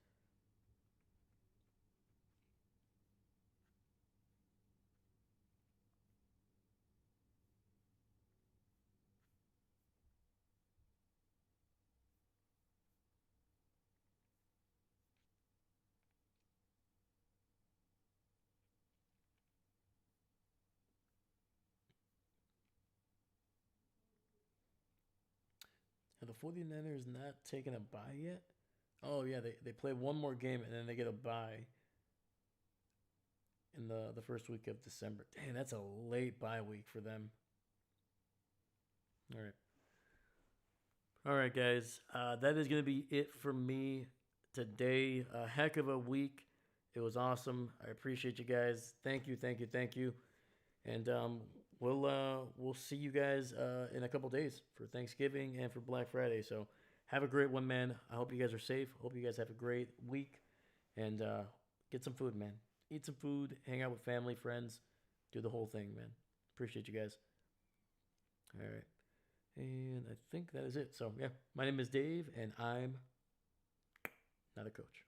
S1: Are the 49ers not taking a bye yet? Oh yeah, they play one more game and then they get a bye in the first week of December. Damn, that's a late bye week for them. All right. All right, guys. That is going to be it for me today. A heck of a week. It was awesome. I appreciate you guys. Thank you, thank you, thank you. And we'll see you guys in a couple days for Thanksgiving and for Black Friday. So have a great one, man. I hope you guys are safe. Hope you guys have a great week. And get some food, man. Eat some food. Hang out with family, friends. Do the whole thing, man. Appreciate you guys. All right. And I think that is it. So, yeah, my name is Dave, and I'm not a coach.